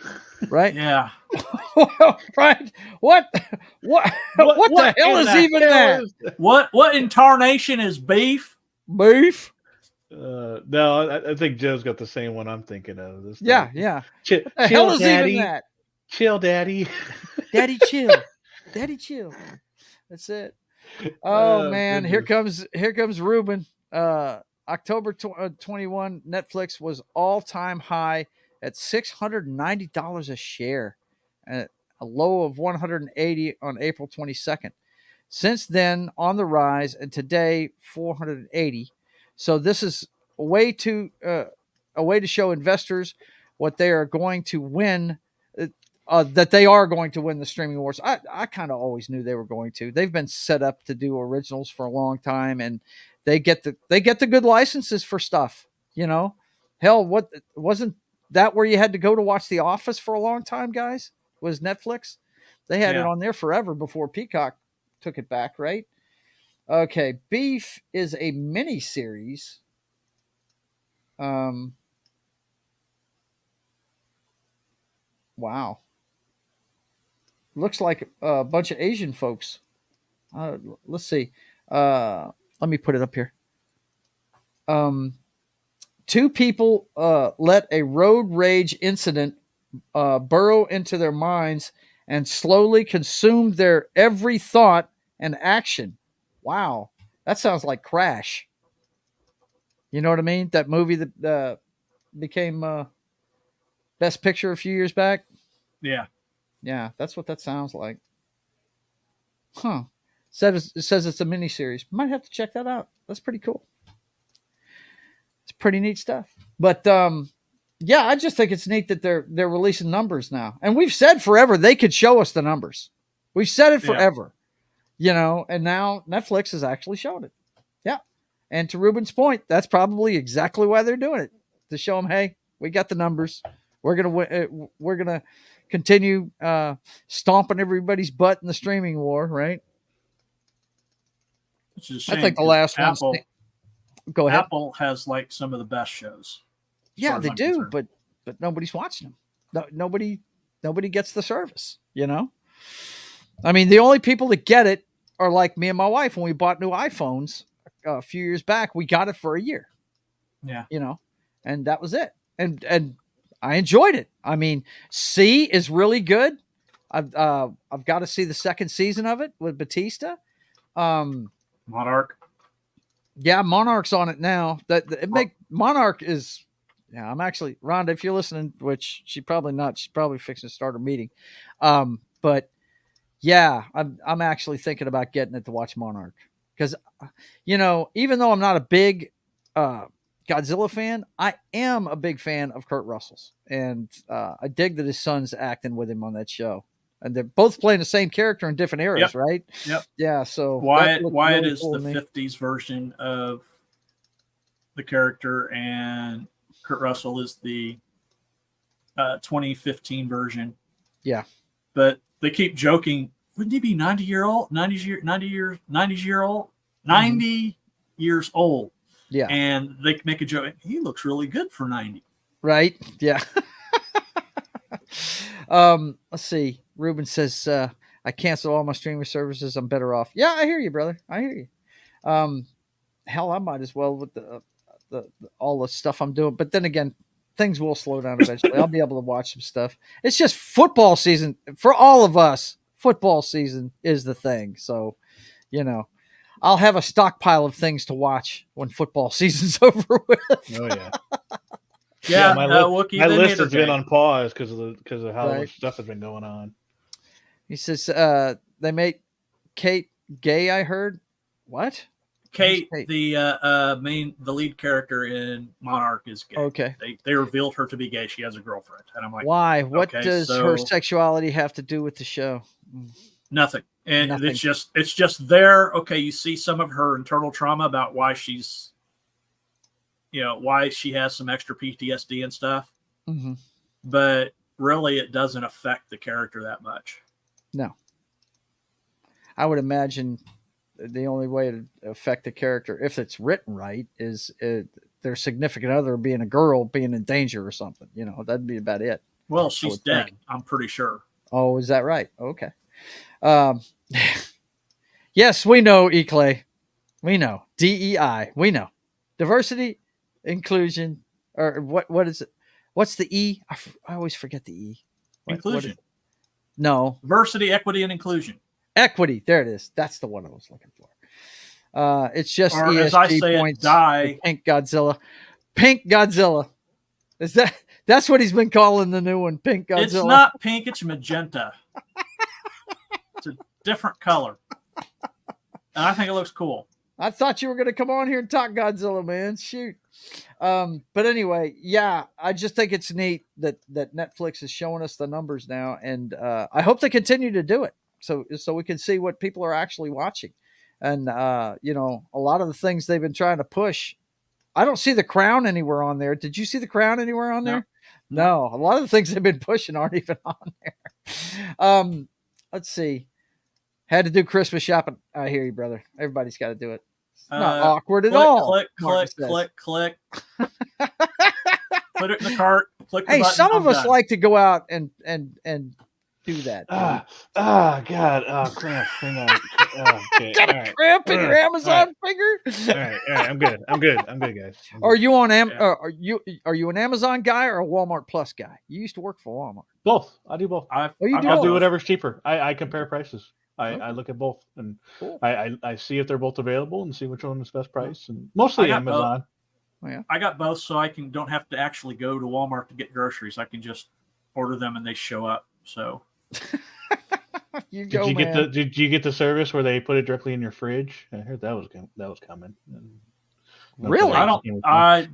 Right? Yeah. Right. What the hell is even that? What in tarnation is beef? Beef? No, I think Joe's got the same one I'm thinking of. Yeah. What the hell is even that? Chill, Daddy. Daddy, chill. Daddy, chill. That's it. Oh man, goodness. here comes Ruben. October 21, Netflix was all-time high at $690 a share, a low of $180 on April 22nd. Since then, on the rise, and today $480. So this is a way to show investors what they are going to win. That they are going to win the streaming wars. I kind of always knew they were going to. They've been set up to do originals for a long time, and they get the good licenses for stuff. You know, hell, what wasn't that where you had to go to watch The Office for a long time, guys? Was Netflix? They had it on there forever before Peacock took it back, right? Okay, Beef is a mini series. Wow. Looks like a bunch of Asian folks. Let's see. Let me put it up here. Two people let a road rage incident burrow into their minds and slowly consume their every thought and action. Wow. That sounds like Crash. You know what I mean? That movie that became Best Picture a few years back. Yeah. Yeah, that's what that sounds like. Huh. It says it's a miniseries. Might have to check that out. That's pretty cool. It's pretty neat stuff. But yeah, I just think it's neat that they're releasing numbers now. And we've said forever they could show us the numbers. We've said it forever. And now Netflix has actually shown it. Yeah. And to Ruben's point, that's probably exactly why they're doing it, to show them, hey, we got the numbers. We're gonna continue stomping everybody's butt in the streaming war, right? Which is a shame, I think the last one. Go ahead. Apple has like some of the best shows. Yeah, they do, but nobody's watching them. Nobody gets the service. I mean, the only people that get it are like me and my wife. When we bought new iPhones a few years back, we got it for a year. Yeah, and that was it. And I enjoyed it. I mean, C is really good. I've got to see the second season of it with Batista. Monarch. Yeah, Monarch's on it now. Monarch is. Yeah, I'm actually, Rhonda, if you're listening, which she's probably not. She's probably fixing to start a meeting. But yeah, I'm actually thinking about getting it to watch Monarch because, even though I'm not a big Godzilla fan, I am a big fan of Kurt Russell's, and I dig that his son's acting with him on that show. And they're both playing the same character in different eras, right? Yep. Yeah. So Wyatt really is cool the 50s version of the character, and Kurt Russell is the 2015 version. Yeah. But they keep joking, wouldn't he be 90 years old? 90 years old. Yeah. And they make a joke. He looks really good for 90. Right. Yeah. Let's see. Ruben says, I cancel all my streaming services. I'm better off. Yeah, I hear you, brother. I hear you. Hell, I might as well with the all the stuff I'm doing. But then again, things will slow down eventually. I'll be able to watch some stuff. It's just football season for all of us. Football season is the thing. So, I'll have a stockpile of things to watch when football season's over with. Oh yeah. Yeah, my list has been on pause because of how much stuff has been going on. He says they made Kate gay. I heard. What? Kate, the lead character in Monarch, is gay. Okay. They revealed her to be gay. She has a girlfriend, and I'm like, why? What does her sexuality have to do with the show? Nothing. And Nothing. it's just there. Okay, you see some of her internal trauma about why she's, why she has some extra PTSD and stuff. Mm-hmm. But really, it doesn't affect the character that much. No. I would imagine the only way to affect the character, if it's written right, is their significant other being a girl being in danger or something. That'd be about it. Well, she's dead. I'm pretty sure. Oh, is that right? Okay. Yes, we know, E-Clay. We know. DEI. We know. Diversity, inclusion, or what is it? What's the E? I always forget the E. Inclusion. No. Diversity, equity, and inclusion. Equity. There it is. That's the one I was looking for. It's just or ESG as I say points. Die. Pink Godzilla. Pink Godzilla. That's what he's been calling the new one, Pink Godzilla. It's not pink, it's magenta. It's a different color. And I think it looks cool. I thought you were going to come on here and talk Godzilla, man. Shoot. But anyway, yeah, I just think it's neat that Netflix is showing us the numbers now. And I hope they continue to do it so we can see what people are actually watching. And, a lot of the things they've been trying to push, I don't see The Crown anywhere on there. Did you see The Crown anywhere on there? No. A lot of the things they've been pushing aren't even on there. Let's see. Had to do Christmas shopping. I hear you, brother. Everybody's got to do it. It's not awkward at all. Click. Put it in the cart. Click the hey, button, some of us done. like to go out and do that. God. Oh, crap. Hang on. Okay. Got a cramp in your Amazon finger? All right. I'm good, guys. Are you on are you an Amazon guy or a Walmart Plus guy? You used to work for Walmart. Both. I do both. I'll do whatever's cheaper. I compare prices. I look at both, and cool. I see if they're both available and see which one is best price, and mostly Amazon. Oh, yeah. I got both, so I don't have to actually go to Walmart to get groceries. I can just order them and they show up. So Did you get the service where they put it directly in your fridge? I heard that was coming. Really? I don't.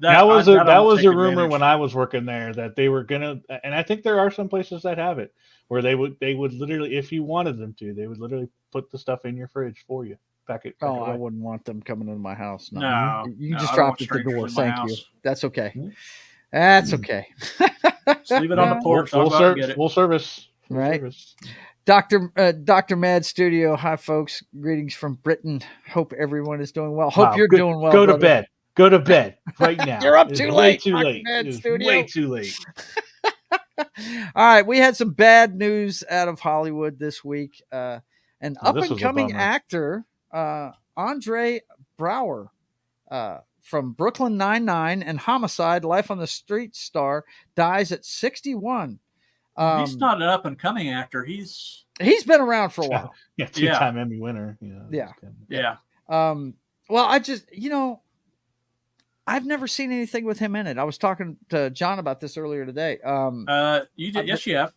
That was I don't a take rumor advantage. when I was working there that they were gonna, and I think there are some places that have it where they would literally, if you wanted them to, they would literally put the stuff in your fridge for you, pack it Oh, I away. wouldn't want them coming into my house. No, No, you can just I don't drop want it at the strangers door. in my Thank you. house. That's okay. Mhm. That's okay. Just leave it on the porch. I'll go out and get it. Full service. Right. Dr. Mad Studio. Hi, folks. Greetings from Britain. Hope everyone is doing well. Hope Wow, you're doing well. Go to brother. bed. Go to bed right now. You're up It's too way late, too Dr. late. Mad It's Studio. way too late. All right, we had some bad news out of Hollywood this week. An Oh, up this and was a coming bummer. actor, Andre Braugher, from Brooklyn Nine-Nine and Homicide: Life on the Street star, dies at 61. He's not an up and coming actor. He's He's been around for a while. Yeah, two-time Emmy winner. Yeah. yeah. Well, I just, I've never seen anything with him in it. I was talking to John about this earlier today. You did. Yes, you have.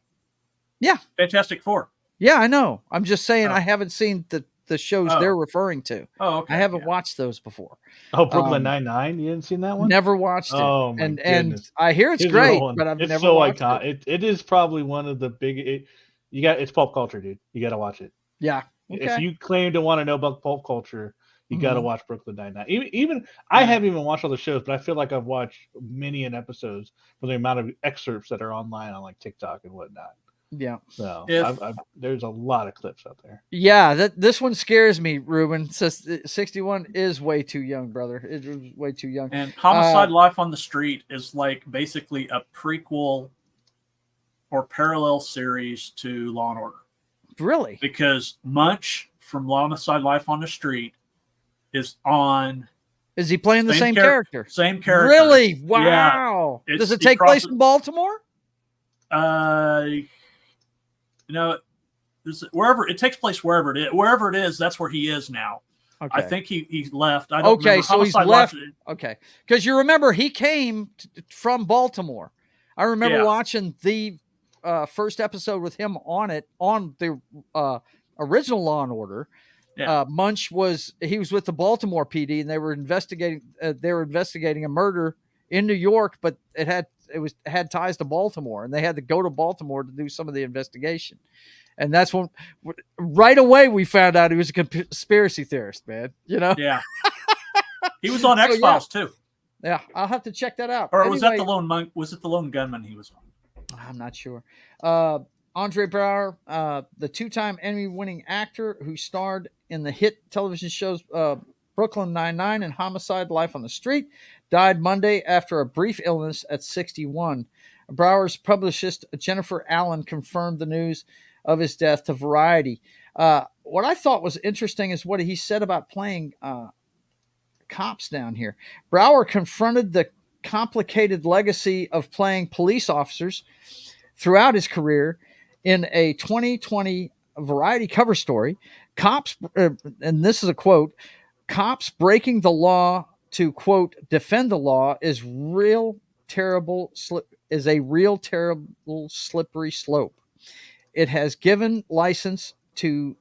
Yeah. Fantastic Four. Yeah, I know. I'm just saying Oh. I haven't seen the shows Oh. they're referring to. Oh, okay. I haven't yeah. watched those before. Oh, Brooklyn Nine-Nine. You didn't seen that one? Never watched it. Oh my and goodness. I hear it's Here's great, the one. but I've It's never so watched iconic. it. It is probably one of the big. It's pulp culture, dude. You got to watch it. Yeah. Okay. If you claim to want to know about pulp culture, you got to Mhm. watch Brooklyn Nine-Nine. Even I haven't even watched all the shows, but I feel like I've watched many an episodes for the amount of excerpts that are online on like TikTok and whatnot. Yeah. So If- there's a lot of clips out there. Yeah, this one scares me, Ruben. Says 61 is way too young, brother. It was way too young. And Homicide: Life on the Street is like basically a prequel or parallel series to Law and Order. Really? Because Munch from Homicide: Life on the Street is on Is he playing the same character? Same character. Really? Wow. Yeah. Does it take place in Baltimore? Wherever it takes place, wherever it is, that's where he is now. Okay. I think he left. I don't Okay, remember. so he's Homicide left. Life- Okay, because you remember he came from Baltimore. I remember Yeah. watching the first episode with him on the original Law and Order. Yeah. Munch was with the Baltimore PD, and they were investigating a murder in New York, but it had ties to Baltimore, and they had to go to Baltimore to do some of the investigation. And that's when right away we found out he was a conspiracy theorist, man. Yeah. He was on X-Files too. Yeah, I'll have to check that out. Or was that Anyway, the lone monk? Was it the lone gunman he was on? I'm not sure. Andre Braugher, the two-time Emmy-winning actor who starred in the hit television shows Brooklyn Nine-Nine and Homicide: Life on the Street, died Monday after a brief illness at 61. Braugher's publicist Jennifer Allen confirmed the news of his death to Variety. What I thought was interesting is what he said about playing cops down here. Braugher confronted the complicated legacy of playing police officers throughout his career in a 2020 Variety cover story. Cops, and this is a quote, "Cops breaking the law to, quote, defend the law is a real terrible slippery slope. It has given license to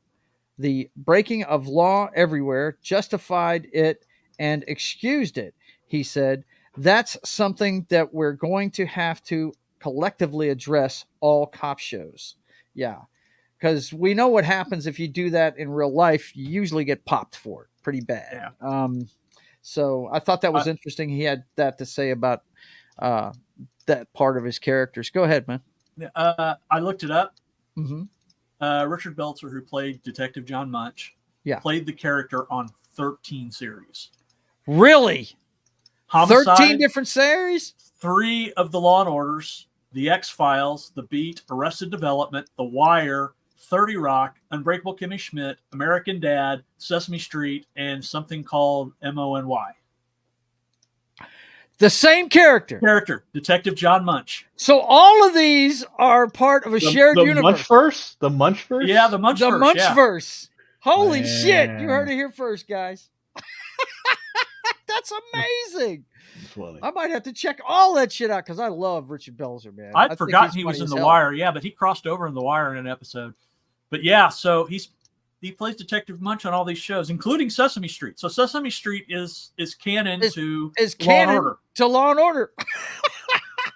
the breaking of law everywhere, justified it, and excused it," he said. "That's something that we're going to have to collectively address, all cop shows." Yeah, because we know what happens if you do that in real life. You usually get popped for it pretty bad. Yeah. So I thought that was interesting. He had that to say about that part of his characters. Go ahead, man. I looked it up. Mm-hmm. Richard Belzer, who played Detective John Munch, Yeah. played the character on 13 series. Really? Homicide, 13 different series? 3 of the Law and Orders, The X-Files, The Beat, Arrested Development, The Wire, 30 Rock, Unbreakable Kimmy Schmidt, American Dad, Sesame Street, and something called MONY. The same character. Detective John Munch. So all of these are part of a shared universe. The Munchverse? Yeah, the Munchverse. The Munchverse. Yeah. Holy Man. shit. You heard it here first, guys. That's amazing. That's funny. I might have to check all that shit out because I love Richard Belzer, man. I'd think forgotten he's he was funny in as The hell. Wire. Yeah, but he crossed over in The Wire in an episode. But yeah, so he plays Detective Munch on all these shows, including Sesame Street. So Sesame Street is canon to Law and Order. To Law and Order.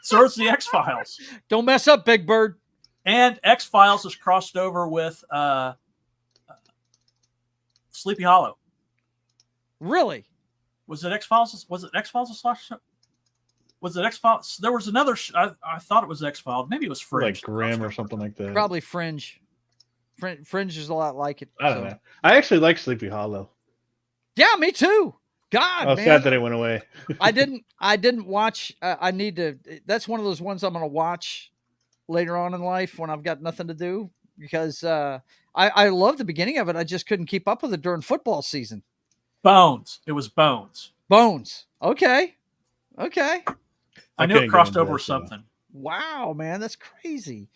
So is the X-Files. Don't mess up, Big Bird. And X-Files is crossed over with Sleepy Hollow. Really? Was it X-Files? Was it X-Files? Was it X-Files? There was another. I thought it was X-Files. Maybe it was Fringe. Like Grimm or something like that. Probably Fringe. Fringe is a lot like it. I don't know. I actually like Sleepy Hollow. Yeah, me too. God, I was man. sad that it went away. I didn't watch. I need to. That's one of those ones I'm going to watch later on in life when I've got nothing to do, because I love the beginning of it. I just couldn't keep up with it during football season. Bones. It was Bones. Okay. I knew it crossed over something. Wow, man, that's crazy.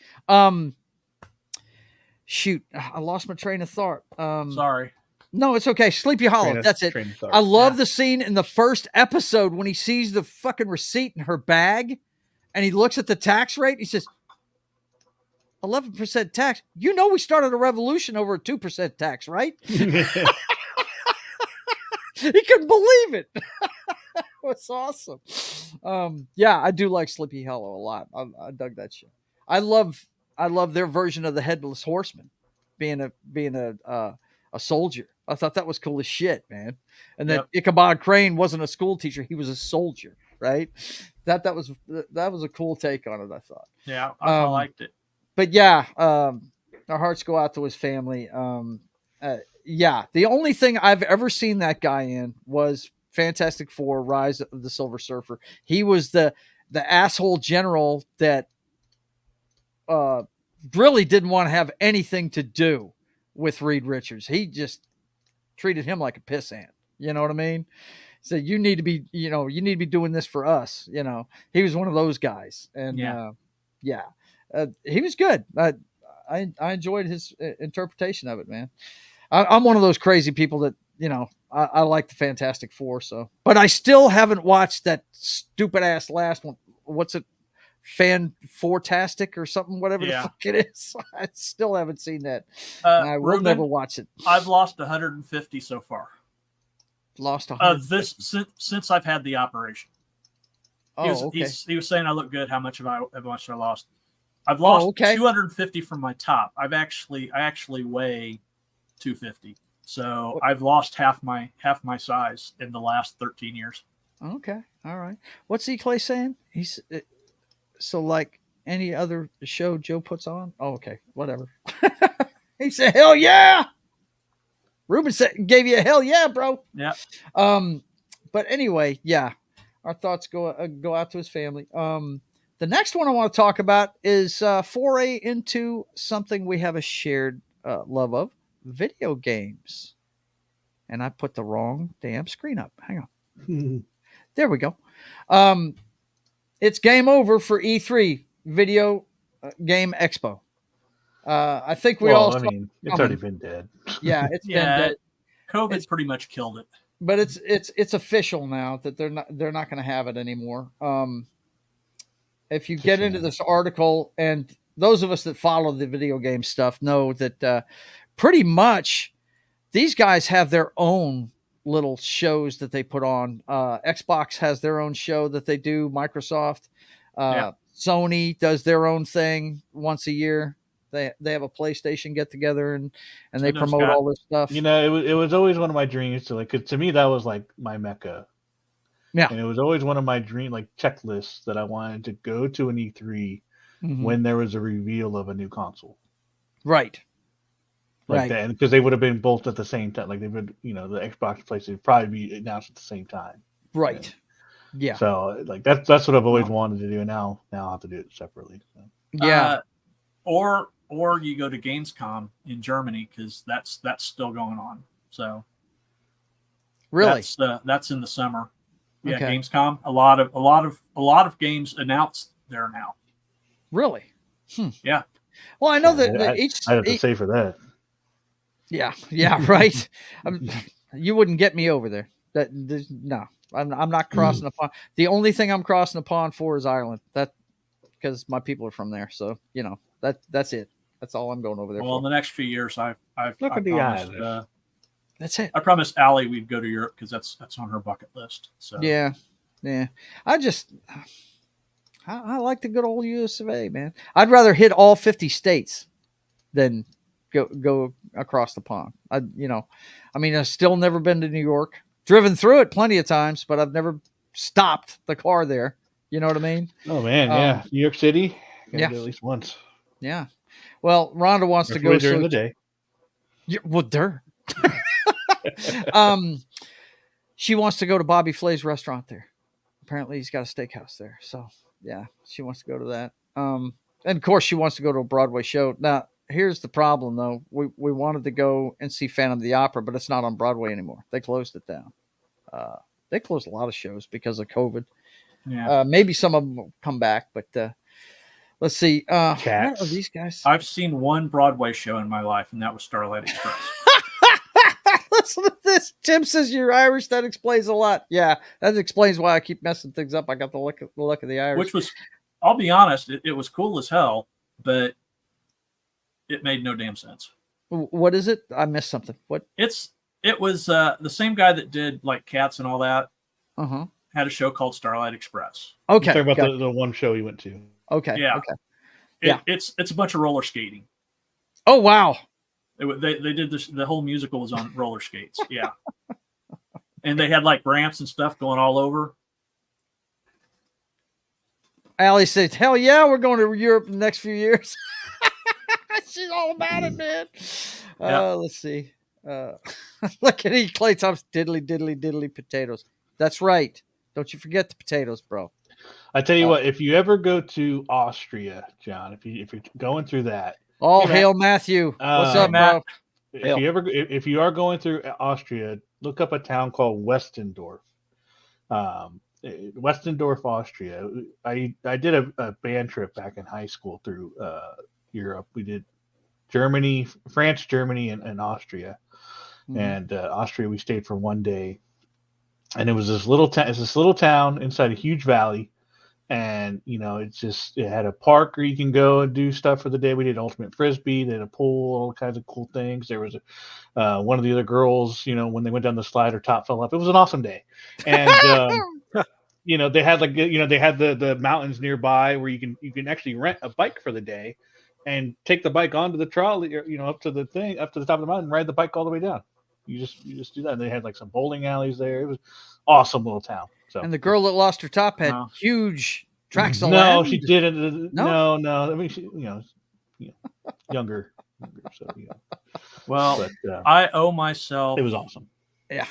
Shoot, I lost my train of thought. Sorry. No, it's okay. Sleepy Hollow. That's it. I love the scene in the first episode when he sees the fucking receipt in her bag and he looks at the tax rate. He says, 11% tax. You know, we started a revolution over a 2% tax, right? He couldn't believe it. That's awesome. Yeah, I do like Sleepy Hollow a lot. I dug that shit. I love their version of the Headless Horseman being a soldier. I thought that was cool as shit, man. And that Ichabod Crane wasn't a school teacher; he was a soldier, right? That was a cool take on it. I thought. Yeah, I liked it. But yeah, our hearts go out to his family. Yeah, the only thing I've ever seen that guy in was Fantastic Four: Rise of the Silver Surfer. He was the asshole general that really didn't want to have anything to do with Reed Richards. He just treated him like a pissant. You know what I mean? So you need to be doing this for us. You know, he was one of those guys, and he was good. I enjoyed his interpretation of it, man. I'm one of those crazy people that, you know, I like the Fantastic Four. So, but I still haven't watched that stupid ass last one. What's it? Fantastic or something, whatever the fuck it is. I still haven't seen that. I will never watch it. I've lost 150 so far. Lost 150. Since I've had the operation. Oh, he was saying I look good. How much I lost? I've lost 250 from my top. I actually weigh 250. So I've lost half my size in the last 13 years. Okay. All right. What's E. Clay saying? So like any other show Joe puts on? Oh, okay. Whatever. He said, hell yeah. Ruben gave you a hell yeah, bro. Yeah. But anyway, yeah. Our thoughts go out to his family. The next one I want to talk about is foray into something we have a shared love of, video games. And I put the wrong damn screen up. Hang on. There we go. It's game over for E3 Video Game Expo. I think it's already been dead. Yeah, it's been dead. COVID's pretty much killed it. But it's official now that they're not going to have it anymore. If you get into this article, and those of us that follow the video game stuff know that pretty much these guys have their own little shows that they put on. Xbox has their own show that they do. Microsoft, Sony does their own thing once a year. They have a PlayStation get together and they promote all this stuff. You know, it was always one of my dreams to cause to me that was like my mecca. Yeah, and it was always one of my dream checklists that I wanted to go to an E3 when there was a reveal of a new console. Right. That, and because they would have been both at the same time, they would, the Xbox PlayStation would probably be announced at the same time. Right. Yeah. So that's what I've always wanted to do, and now I'll have to do it separately. So. Yeah. Or you go to Gamescom in Germany because that's still going on. So really, that's in the summer. Yeah, okay. Gamescom. A lot of games announced there now. Really? Yeah. Well, I know that I have to say for that. Yeah, right. You wouldn't get me over there. No, I'm not crossing a pond. The only thing I'm crossing a pond for is Ireland. That because my people are from there. So that's it. That's all I'm going over there Well, in for. the next few years, I Look at the promised, Irish. That's it. I promised Allie we'd go to Europe because that's on her bucket list. So Yeah. I like the good old US of A, man. I'd rather hit all 50 states than go across the pond. I've still never been to New York. Driven through it plenty of times, but I've never stopped the car there. You know what I mean? Oh man, yeah. New York City, gotta Yeah. go at least once. Yeah. Well, Rhonda wants to go during the day. Yeah, well, there. She wants to go to Bobby Flay's restaurant there. Apparently, he's got a steakhouse there. So, yeah, she wants to go to that. And of course, she wants to go to a Broadway show. Now, here's the problem, though. We wanted to go and see Phantom of the Opera, but it's not on Broadway anymore. They closed it down. They closed a lot of shows because of COVID. yeah, Maybe some of them will come back, but let's see. What Cats. are these guys? I've seen one Broadway show in my life, and that was Starlight Express. Listen to this. Tim says you're Irish. That explains a lot. Yeah, that explains why I keep messing things up. I got the look of the Irish. Which was, I'll be honest, it was cool as hell, but it made no damn sense. What is it? I missed something. What? It was the same guy that did like Cats and all that Uh-huh. had a show called Starlight Express. Okay. Talking about the one show he went to. Okay. Yeah. Okay. It's a bunch of roller skating. Oh wow. They did this. The whole musical was on roller skates. Yeah, and they had like ramps and stuff going all over. Allie said, "Hell yeah, we're going to Europe in the next few years." She's all about it, man. Let's see. Look at Clay Thompson. Diddly, diddly, diddly potatoes. That's right. Don't you forget the potatoes, bro. I tell you what, if you ever go to Austria, John, if you're going through that, Oh, Hey, hail Matthew. What's up, Matt. bro? if you are going through Austria, look up a town called Westendorf. Westendorf, Austria. I did a band trip back in high school through Europe. We did Germany, France, Germany, and Austria. Mhm. And Austria, we stayed for one day, and it was this little town. It's this little town inside a huge valley. And it had a park where you can go and do stuff for the day. We did ultimate frisbee, they had a pool, all kinds of cool things. There was one of the other girls, when they went down the slide, her top fell off. It was an awesome day, and they had they had the mountains nearby where you can actually rent a bike for the day, and take the bike onto the trolley, up to the top of the mountain, and ride the bike all the way down. You just do that. And they had like some bowling alleys there. It was awesome little town. So, and the girl that lost her top had huge tracts of no, land. she didn't. No? No. I mean, she, younger. So, Well, I owe myself. It was awesome. Yeah,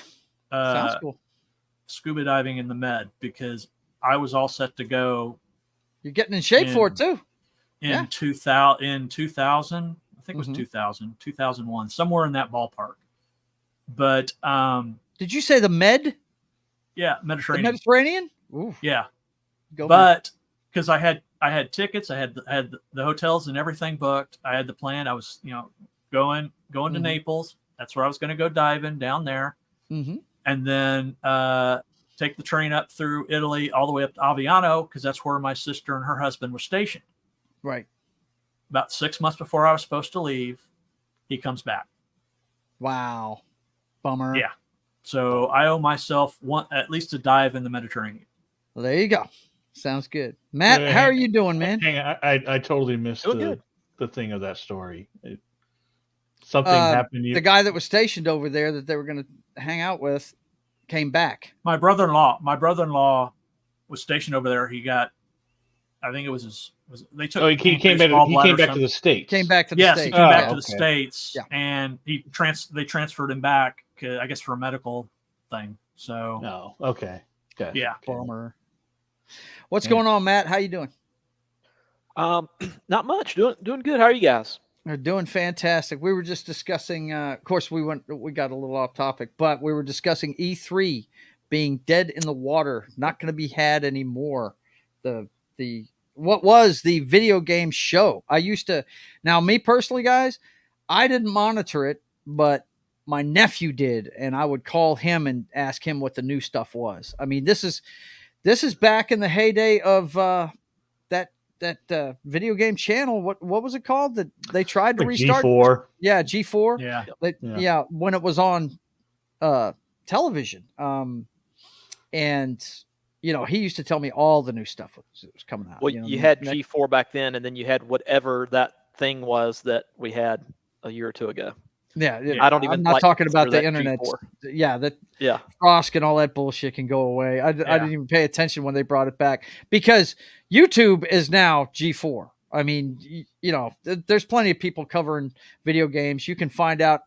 sounds cool. Scuba diving in the Med because I was all set to go. You're getting in shape for it too. In 2000, I think it was 2000, 2001, somewhere in that ballpark. But did you say the Med? Yeah, Mediterranean. The Mediterranean? Ooh. Yeah. Go but because I had tickets, I had the hotels and everything booked. I had the plan. I was going to Naples. That's where I was going to go diving down there, and then take the train up through Italy all the way up to Aviano because that's where my sister and her husband were stationed. Right. About 6 months before I was supposed to leave, he comes back. Wow. Bummer. Yeah. So I owe myself at least a dive in the Mediterranean. Well, there you go. Sounds good. Matt, how are you doing, man? Hang on, I totally missed the thing of that story. Something happened. The guy that was stationed over there that they were going to hang out with came back. My brother-in-law was stationed over there. He got, I think it was they took. Oh, he came back to the States. Came back to the States. Yes, he came back to the States, yeah. and they transferred him back, I guess, for a medical thing. So. Oh, okay. Gotcha. Yeah. Bummer. What's going on, Matt? How you doing? Not much. Doing good. How are you guys? They're doing fantastic. We were just discussing. Of course, we got a little off topic, but we were discussing E3 being dead in the water, not going to be had anymore. What was the video game show? Now me personally, guys, I didn't monitor it, but my nephew did, and I would call him and ask him what the new stuff was. I mean, this is back in the heyday of that that video game channel. What was it called? That they tried to Like restart. G4. Yeah, G4. Yeah. Yeah, when it was on television. And he used to tell me all the new stuff was coming out. Well, you had G4 back then, and then you had whatever that thing was that we had a year or two ago. Yeah, I don't even. I'm not talking about the internet. G4. Yeah, Frost and all that bullshit can go away. I didn't even pay attention when they brought it back because YouTube is now G4. I mean, there's plenty of people covering video games. You can find out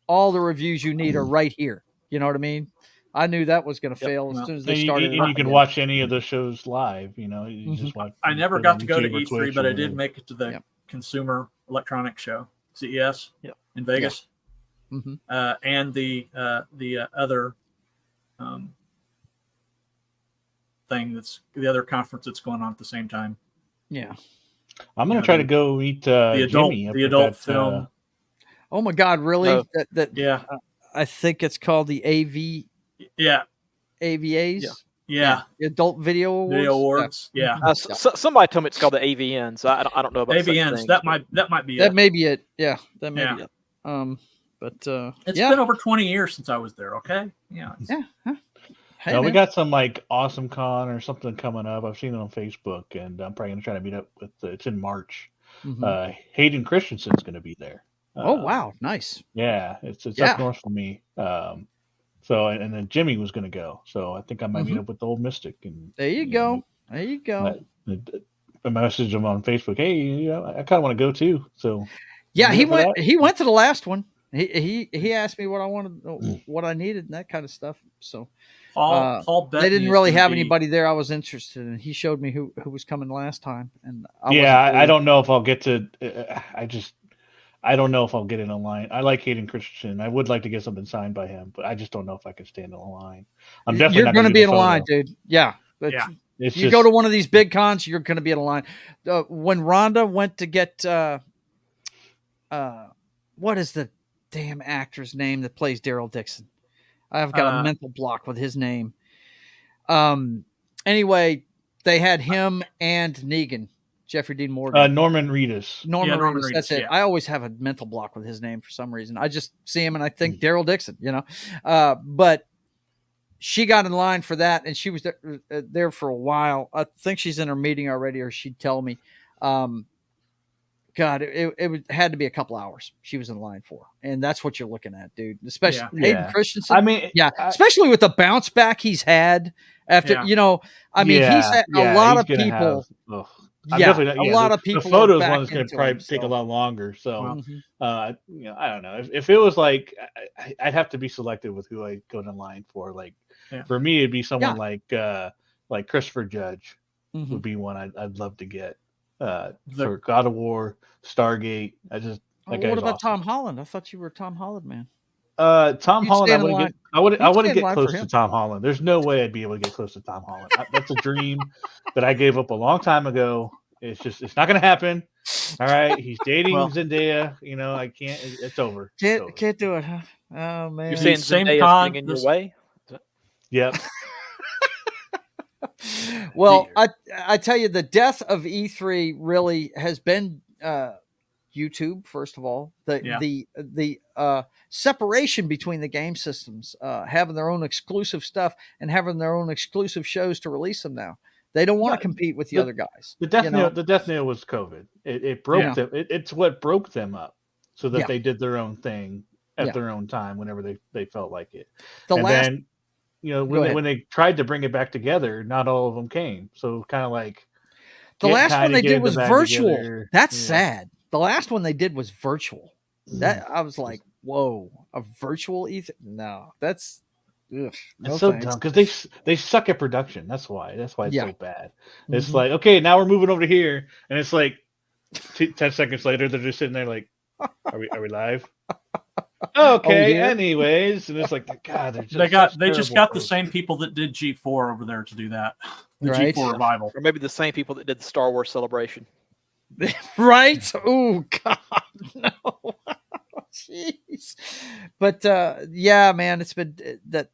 all the reviews you need are right here. You know what I mean? I knew that was going to fail as soon as they started. And you can watch any of the shows live. You just watch. I never got to go to YouTube or E3, Twitch but or I did whatever. make it to the Consumer Electronics Show, CES, in Vegas, and the other thing that's the other conference that's going on at the same time. Yeah, I'm gonna try to go meet the adult that, film. Oh my God, really? Yeah. I think it's called the AVAs. Yeah. The Adult Video Awards. Yeah. Somebody told me it's called the AVNs. I don't know about AVNs. That might be that it. may be it. Yeah, that may be it. But it's been over 20 years since I was there. Okay. Yeah. Hey, we got some like Awesome Con or something coming up. I've seen it on Facebook, and I'm probably gonna try to meet up with. It's in March. Hayden Christensen's gonna be there. Oh wow, nice. Yeah, it's up north for me. So and then Jimmy was gonna go. So I think I might meet up with the old Mystic. And there you go. There you go. I messaged him on Facebook. Hey, I kind of want to go too. So yeah, he went. He went to the last one. He asked me what I wanted, what I needed, and that kind of stuff. So Paul they didn't really have anybody there I was interested in. He showed me who was coming last time, and I don't know if I'll get to. I don't know if I'll get in a line. I like Hayden Christensen. I would like to get something signed by him, but I just don't know if I can stand in a line. I'm definitely you're not going to be in a photo. line, dude. Yeah. It's you go to one of these big cons, you're going to be in a line. When Rhonda went to get what is the damn actor's name that plays Daryl Dixon? I've got a mental block with his name. Anyway, they had him and Negan. Jeffrey Dean Morgan. Norman Reedus. Norman Reedus. That's it. I always have a mental block with his name for some reason. I just see him and I think Daryl Dixon, But she got in line for that, and she was there for a while. I think she's in her meeting already, or she'd tell me. God, it had to be a couple hours she was in line for, and that's what you're looking at, dude. Especially Hayden Christensen. I mean, especially with the bounce back he's had after, he's had a lot of people. A lot of people. The photos one's going to probably take a lot longer. So, I don't know. If it was like, I'd have to be selective with who I go in line for. Like, for me, it'd be someone like Christopher Judge would be one I'd love to get. For God of War, Stargate. What about Tom Holland? I thought you were a Tom Holland man. Tom Holland, I wouldn't get close to Tom Holland. There's no way I'd be able to get close to Tom Holland. That's a dream that I gave up a long time ago. It's not going to happen. All right, he's dating Zendaya. I can't. It's over. Can't do it, huh? Oh man, you're saying Zendaya's getting in your way? Yep. Well, I tell you, the death of E3 really has been YouTube. First of all, the separation between the game systems, having their own exclusive stuff and having their own exclusive shows to release them now. They don't want to compete with the other guys. The death nail was COVID. It broke them. It's what broke them up, so that they did their own thing at their own time whenever they felt like it. Then, when they tried to bring it back together, not all of them came. So kind of like the last one they did was virtual. Together. That's sad. The last one they did was virtual. That I was like, whoa, a virtual E3? No, that's it's so dumb because they suck at production. That's why it's so bad. It's like, okay, now we're moving over to here, and it's like 10 seconds later they're just sitting there like, are we live? Okay, anyways, and it's like, God, they just got the same people that did G4 over there to do that. The G4 revival, or maybe the same people that did the Star Wars Celebration. Right? Oh God, no. Jeez. But man, it's been that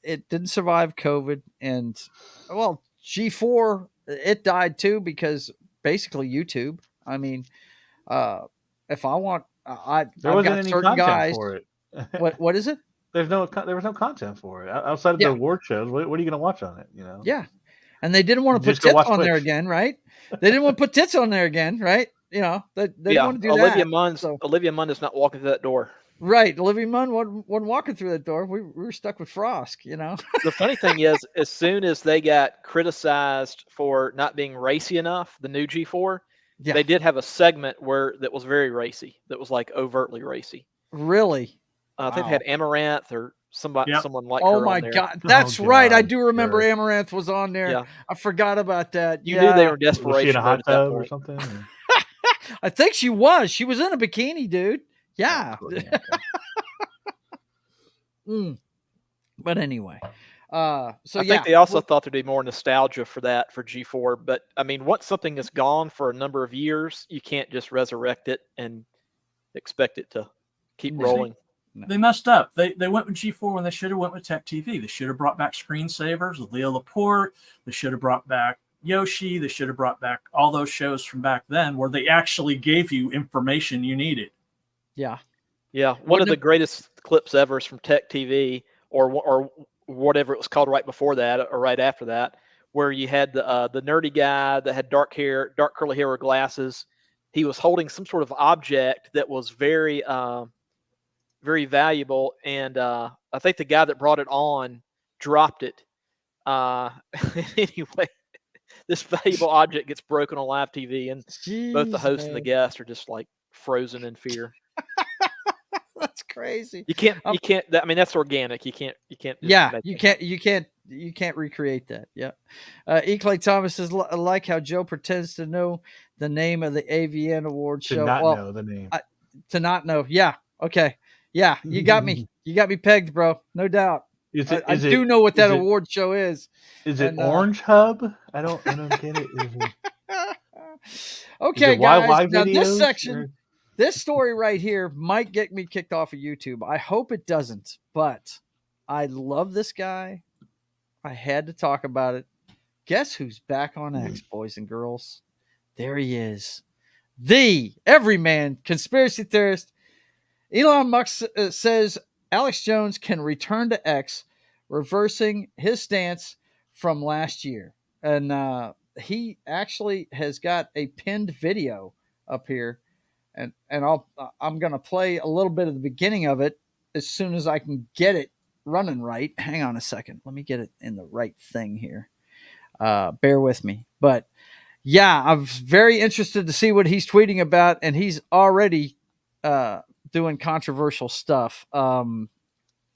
it didn't survive COVID, and G4 it died too because basically YouTube. I mean, if I want, I've wasn't got any certain content guys. for it. What is it? There was no content for it outside of the Yeah. award shows. What are you going to watch on it? You know? Yeah. And they didn't want to put Just go tits watch on there Twitch. again, right? They didn't want to put tits on there again, right? You know, they didn't want to do Olivia that. Munn. So, Olivia Munn is not walking through that door. right. Olivia Munn wasn't walking through that door. We were stuck with Frost, you know? The funny thing is, as soon as they got criticized for not being racy enough, the new G4, Yeah. they did have a segment that was very racy, that was like overtly racy. Really? I think they Wow. had Amaranth or someone like Oh her my on there. God. That's right. I God, do remember sure. Amaranth was on there. Yeah. I forgot about that. You knew they were in Was she in desperation a mode hot at that tub or point. something? Or? I think she was. She was in a bikini, dude. Yeah. Oh, okay. But anyway. So I think they also thought there'd be more nostalgia for G4. But I mean, once something is gone for a number of years, you can't just resurrect it and expect it to keep rolling. They messed up. They went with G4 when they should have went with Tech TV. They should have brought back Screensavers with Leo Laporte. They should have brought back Yoshi. They should have brought back all those shows from back then where they actually gave you information you needed. Yeah. Yeah. One of the greatest clips ever is from Tech TV or whatever it was called right before that or right after that, where you had the nerdy guy that had dark curly hair with glasses. He was holding some sort of object that was very very valuable, and I think the guy that brought it on dropped it. Anyway, this valuable object gets broken on live TV, and both the host and the guest are just like frozen in fear. That's crazy. You can't. I mean, that's organic. You can't. Yeah, you can't recreate that. Yeah. E. Clay Thomas says, like how Joe pretends to know the name of the AVN award show. To not know the name. To not know. Yeah. Okay. Yeah, you got me. You got me pegged, bro. No doubt. I do know what that award show is. Is it Orange Hub? I don't get it. Okay, guys. Now this section, this story right here might get me kicked off of YouTube. I hope it doesn't, but I love this guy. I had to talk about it. Guess who's back on X, boys and girls? There he is. The everyman conspiracy theorist. Elon Musk says Alex Jones can return to X, reversing his stance from last year. And he actually has got a pinned video up here. And I'm going to play a little bit of the beginning of it as soon as I can get it running right. Hang on a second. Let me get it in the right thing here. Bear with me. But yeah, I'm very interested to see what he's tweeting about. And he's already doing controversial stuff. Have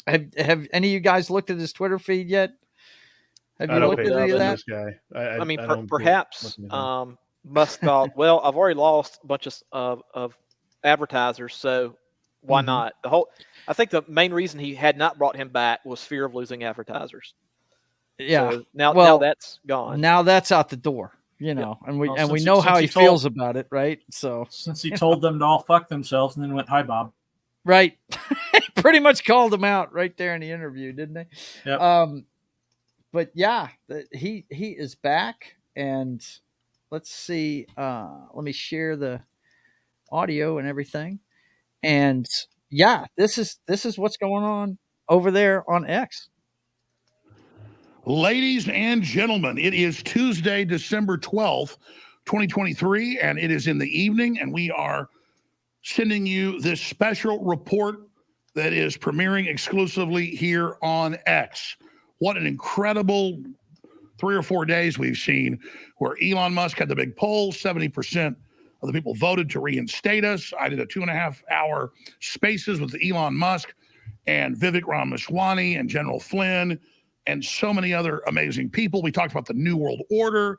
any of you guys looked at his Twitter feed yet? Have you looked at any of that? This guy. I mean, perhaps Musk thought, well, I've already lost a bunch of advertisers, so why not? I think the main reason he had not brought him back was fear of losing advertisers. Yeah. So now that's gone. Now that's out the door. You know, and we know how he feels about it, right? So since he told them to all fuck themselves and then went, "Hi, Bob," right? Pretty much called them out right there in the interview, didn't they? Yeah. But yeah, he is back, and let's see. Let me share the audio and everything, and yeah, this is what's going on over there on X. Ladies and gentlemen, it is Tuesday, December 12th, 2023, and it is in the evening, and we are sending you this special report that is premiering exclusively here on X. What an incredible 3 or 4 days we've seen where Elon Musk had the big poll, 70% of the people voted to reinstate us. I did a 2.5-hour spaces with Elon Musk and Vivek Ramaswamy and General Flynn and so many other amazing people. We talked about the New World Order.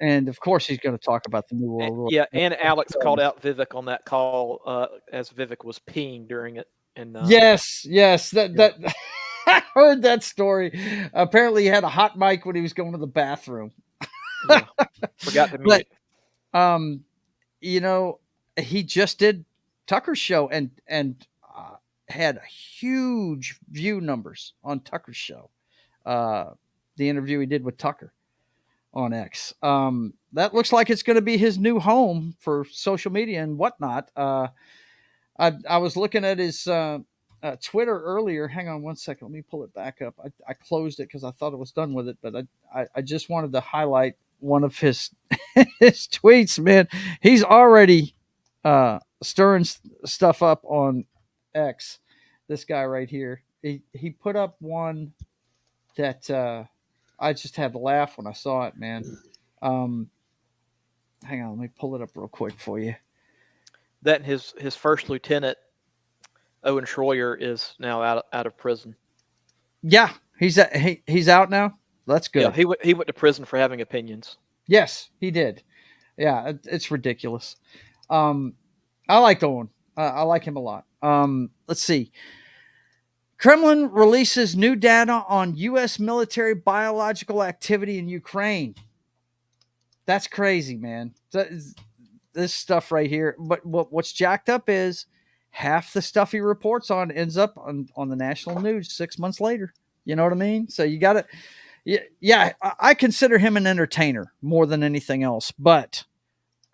And of course, he's going to talk about the New World Order. Yeah, and Alex called out Vivek on that call as Vivek was peeing during it. And yes, that I heard that story. Apparently, he had a hot mic when he was going to the bathroom. Yeah, forgot to mute. But, you know, he just did Tucker's show and had huge view numbers on Tucker's show. The interview he did with Tucker on X. That looks like it's going to be his new home for social media and whatnot. I was looking at his Twitter earlier. Hang on one second. Let me pull it back up. I closed it because I thought it was done with it, but I just wanted to highlight one of his his tweets. Man, he's already stirring stuff up on X. This guy right here. He put up one that I just had to laugh when I saw it, man. Hang on, let me pull it up real quick for you. That his first lieutenant, Owen Schroyer, is now out of prison. Yeah, he's out now. That's good. Yeah, he went to prison for having opinions. Yes, he did. Yeah, it's ridiculous. I like Owen. I like him a lot. Let's see. Kremlin releases new data on U.S. military biological activity in Ukraine. That's crazy, man. This stuff right here. But what's jacked up is half the stuff he reports on ends up on the national news 6 months later. You know what I mean? So you got to, yeah, I consider him an entertainer more than anything else, but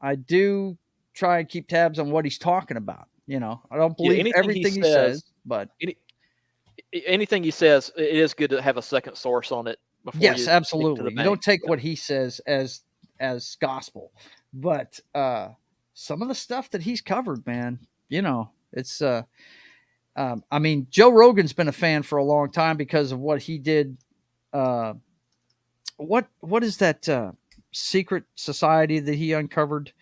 I do try and keep tabs on what he's talking about. You know, I don't believe everything he says, but anything he says, it is good to have a second source on it. Yes, absolutely. You don't take what he says as gospel, but some of the stuff that he's covered, man, you know, it's I mean, Joe Rogan's been a fan for a long time because of what he did. What is that secret society that he uncovered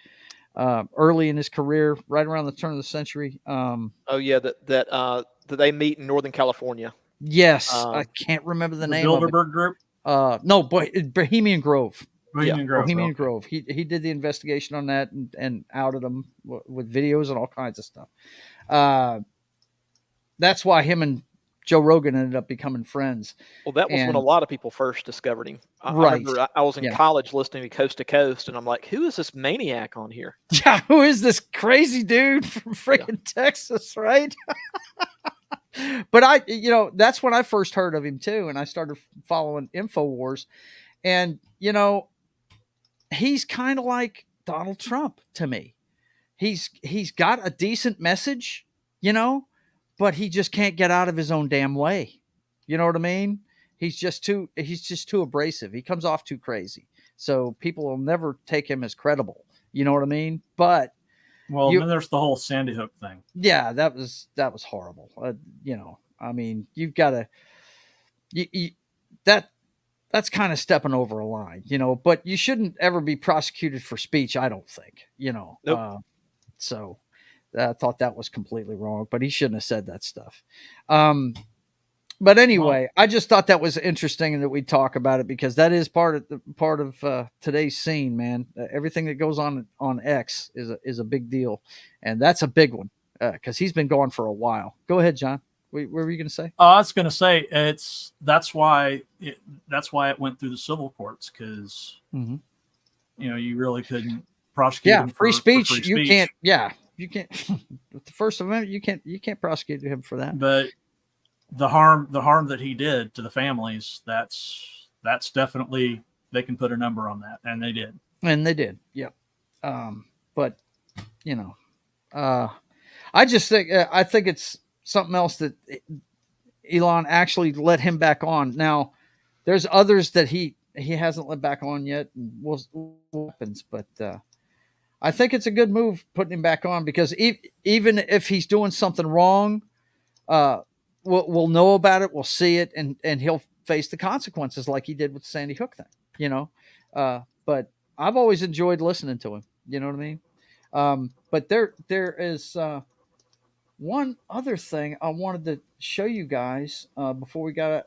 early in his career, right around the turn of the century? Oh yeah, that they meet in Northern California. Yes, I can't remember the name of it. Bilderberg Group? No, Bohemian Grove. Bohemian Grove. He did the investigation on that and outed them with videos and all kinds of stuff. That's why him and Joe Rogan ended up becoming friends. Well, that was when a lot of people first discovered him. I remember I was in college listening to Coast to Coast, and I'm like, who is this maniac on here? Yeah, who is this crazy dude from freaking Texas, right? But that's when I first heard of him too, and I started following InfoWars, and he's kind of like Donald Trump to me. He's got a decent message, but he just can't get out of his own damn way. You know what I mean? He's just too abrasive. He comes off too crazy. So people will never take him as credible. You know what I mean? But then there's the whole Sandy Hook thing. Yeah, that was horrible. I mean, you've got to that's kind of stepping over a line, but you shouldn't ever be prosecuted for speech, I don't think, Nope. So I thought that was completely wrong, but he shouldn't have said that stuff. But anyway, I just thought that was interesting and that we talk about it because that is part of today's scene, man. Everything that goes on X is a big deal, and that's a big one because he's been going for a while. Go ahead, John. What were you going to say? I was going to say that's why it went through the civil courts because you really couldn't prosecute him free speech. For free you speech. Can't. Yeah, you can't. With the First Amendment, you can't prosecute him for that. But the harm that he did to the families, that's definitely, they can put a number on that, and they did. Yep. But I just think I think it's something else that Elon actually let him back on. Now, there's others that he hasn't let back on yet. And we'll see what happens, but I think it's a good move putting him back on because even if he's doing something wrong, we'll know about it, we'll see it, and he'll face the consequences like he did with the Sandy Hook thing. But I've always enjoyed listening to him. You know what I mean? But there is one other thing I wanted to show you guys before we got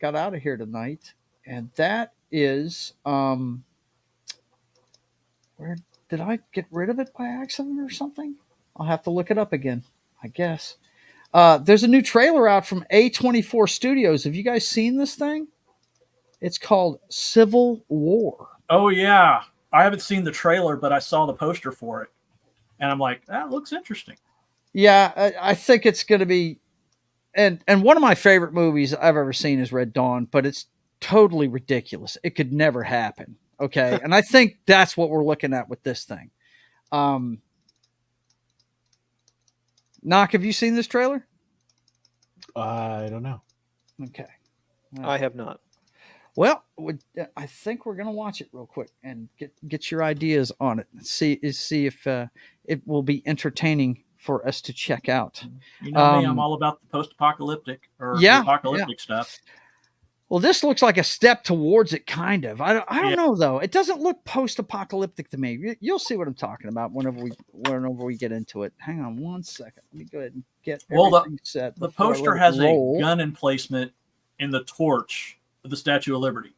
out of here tonight, and that is where did I get rid of it by accident or something? I'll have to look it up again, I guess. There's a new trailer out from A24 Studios. Have you guys seen this thing? It's called Civil War. Oh yeah, I haven't seen the trailer, but I saw the poster for it, and I'm like, that looks interesting. Yeah, I think it's going to be, and one of my favorite movies I've ever seen is Red Dawn, but it's totally ridiculous. It could never happen. Okay. And I think that's what we're looking at with this thing. Knock, have you seen this trailer? I don't know. Okay. I have not. Well, I think we're going to watch it real quick and get your ideas on it. See if it will be entertaining for us to check out. You know me, I'm all about the post-apocalyptic or apocalyptic stuff. Well, this looks like a step towards it, kind of. I don't know though. It doesn't look post-apocalyptic to me. You'll see what I'm talking about whenever we get into it. Hang on one second. Let me go ahead and get everything set. The poster has a gun emplacement in the torch of the Statue of Liberty.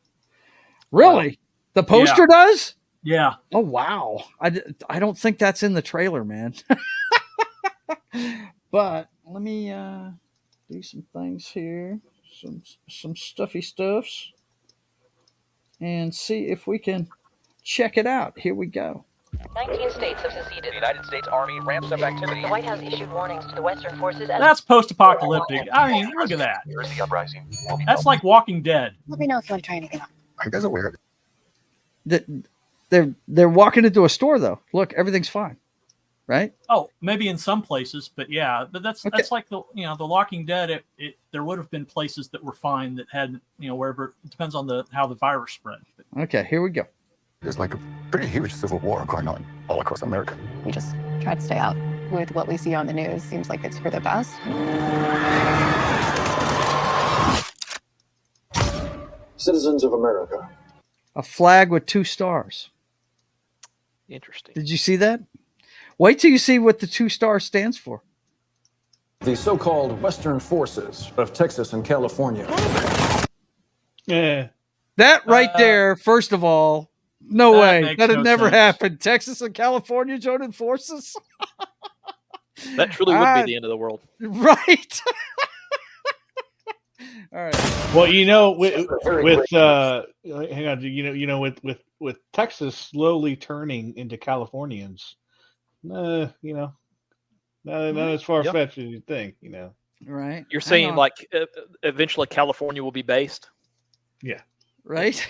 Really? The poster does? Yeah. Oh wow. I don't think that's in the trailer, man. But let me do some things here. Some stuffy stuffs and see if we can check it out. Here we go. 19 states have seceded. The United States Army ramps up activity. The White House issued warnings to the Western forces. That's post-apocalyptic. I mean, look at that. Here's the uprising. That's like Walking Dead. Let me know if you want to try anything else. Are you guys aware? They're walking into a store though. Look, everything's fine, right? Oh, maybe in some places, but yeah, but that's like the Walking Dead. There would have been places that were fine that had wherever. It depends on how the virus spread. Okay, here we go. There's like a pretty huge civil war going on all across America. We just try to stay out with what we see on the news. Seems like it's for the best. Citizens of America. A flag with 2 stars. Interesting. Did you see that? Wait till you see what the 2 stars stands for. The so-called Western forces of Texas and California. Yeah. That right there, first of all, no way. That had never sense. happened. Texas and California joining forces? That truly would be the end of the world. Right. All right. Well, hang on, with Texas slowly turning into Californians, not as far-fetched as you think, Right. You're saying like eventually California will be based? Yeah. Right?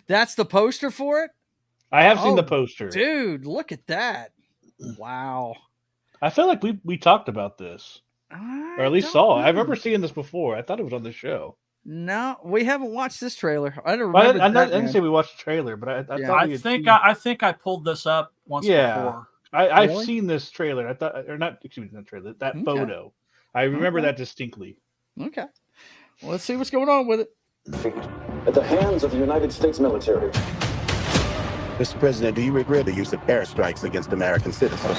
That's the poster for it? I have seen the poster. Dude, look at that. Wow. I feel like we talked about this. Or at least saw. I remember seeing this before. I thought it was on the show. No, we haven't watched this trailer. I don't Well, remember. I didn't say we watched the trailer, but I thought I think I pulled this up once before. I've seen this trailer. I thought, or not, excuse me, not trailer. That photo. I remember that distinctly. Okay. Well, let's see what's going on with it. At the hands of the United States military. Mr. President, do you regret the use of airstrikes against American citizens?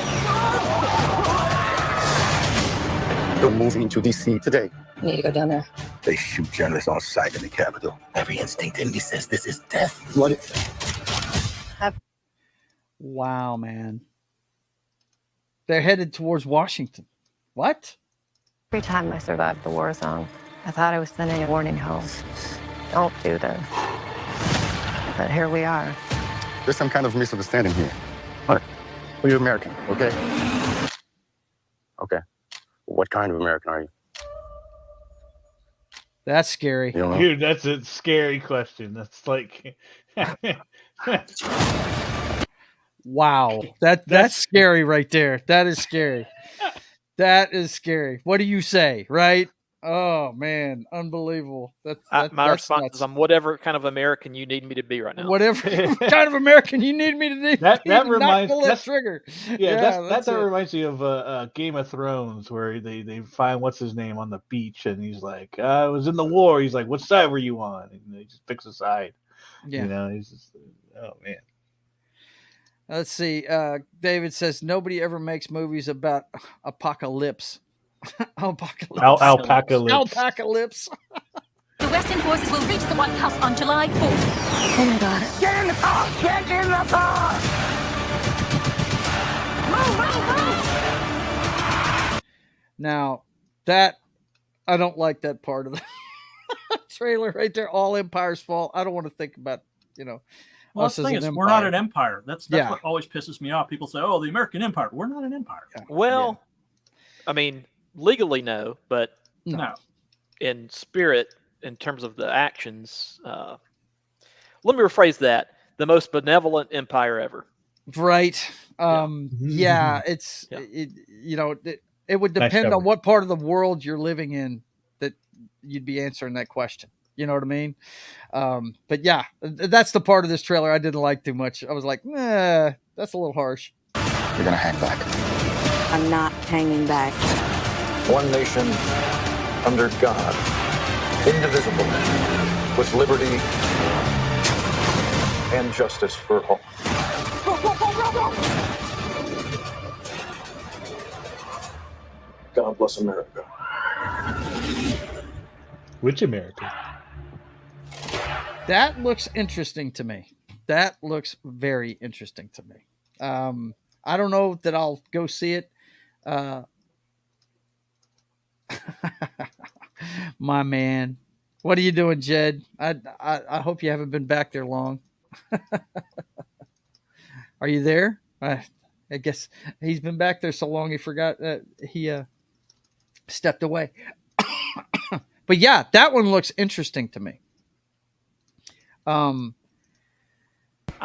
They're moving to D.C. today. You need to go down there. They shoot journalists on sight in the Capitol. Every instinct in me says this is death. What is... Wow, man. They're headed towards Washington. What? Every time I survived the war zone, I thought I was sending a warning home. Don't do this. But here we are. There's some kind of misunderstanding here. What? Well, you're American, okay? Okay. What kind of American are you? That's scary. You don't know? Dude, that's a scary question. That's like... Wow. That's scary right there. That is scary. That is scary. What do you say, right? Oh, man. Unbelievable. My response is I'm whatever kind of American you need me to be right now. Whatever kind of American you need me to be. That reminds pull that trigger. That reminds me of Game of Thrones, where they find what's his name on the beach, and he's like, I was in the war. He's like, what side were you on? And he just picks a side. Yeah. He's just, oh man. Let's see. David says nobody ever makes movies about apocalypse. Apocalypse. Alpacalypse. The Western forces will reach the White House on July 4th. Oh my God. Get in the car! Get in the car! Move! Now, that I don't like that part of the trailer right there. All empires fall. I don't want to think about, Well, us the as thing an is, empire. we're not an empire. That's what always pisses me off. People say, "Oh, the American Empire." We're not an empire. Well, I mean, legally no, but No. in spirit, in terms of the actions. Let me rephrase that: the most benevolent empire ever. Right. Yeah, it's Yeah. it would Nice depend on cover. what part of the world you're living in that you'd be answering that question. You know what I mean? But yeah, that's the part of this trailer I didn't like too much. I was like, that's a little harsh. You're gonna hang back. I'm not hanging back. One nation under God, indivisible, with liberty and justice for all. God bless America. Which America? That looks interesting to me. That looks very interesting to me. I don't know that I'll go see it. My man, what are you doing, Jed? I hope you haven't been back there long. Are you there? I guess he's been back there so long he forgot that he stepped away. But yeah, that one looks interesting to me.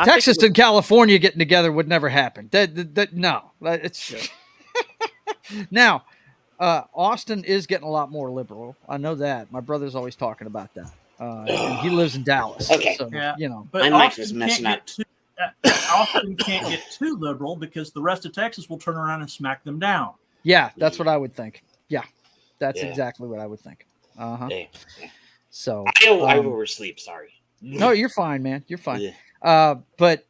Texas and California getting together would never happen. No, it's now. Austin is getting a lot more liberal. I know that. My brother's always talking about that. And he lives in Dallas. Okay. So, Yeah. you know. But My mic is Austin messing can't up. Austin can't get too liberal because the rest of Texas will turn around and smack them down. Yeah, that's what I would think. Yeah, that's Yeah. exactly what I would think. Uh-huh. Yeah. So I oversleep. Sorry. no, you're fine, man. You're fine. Yeah. But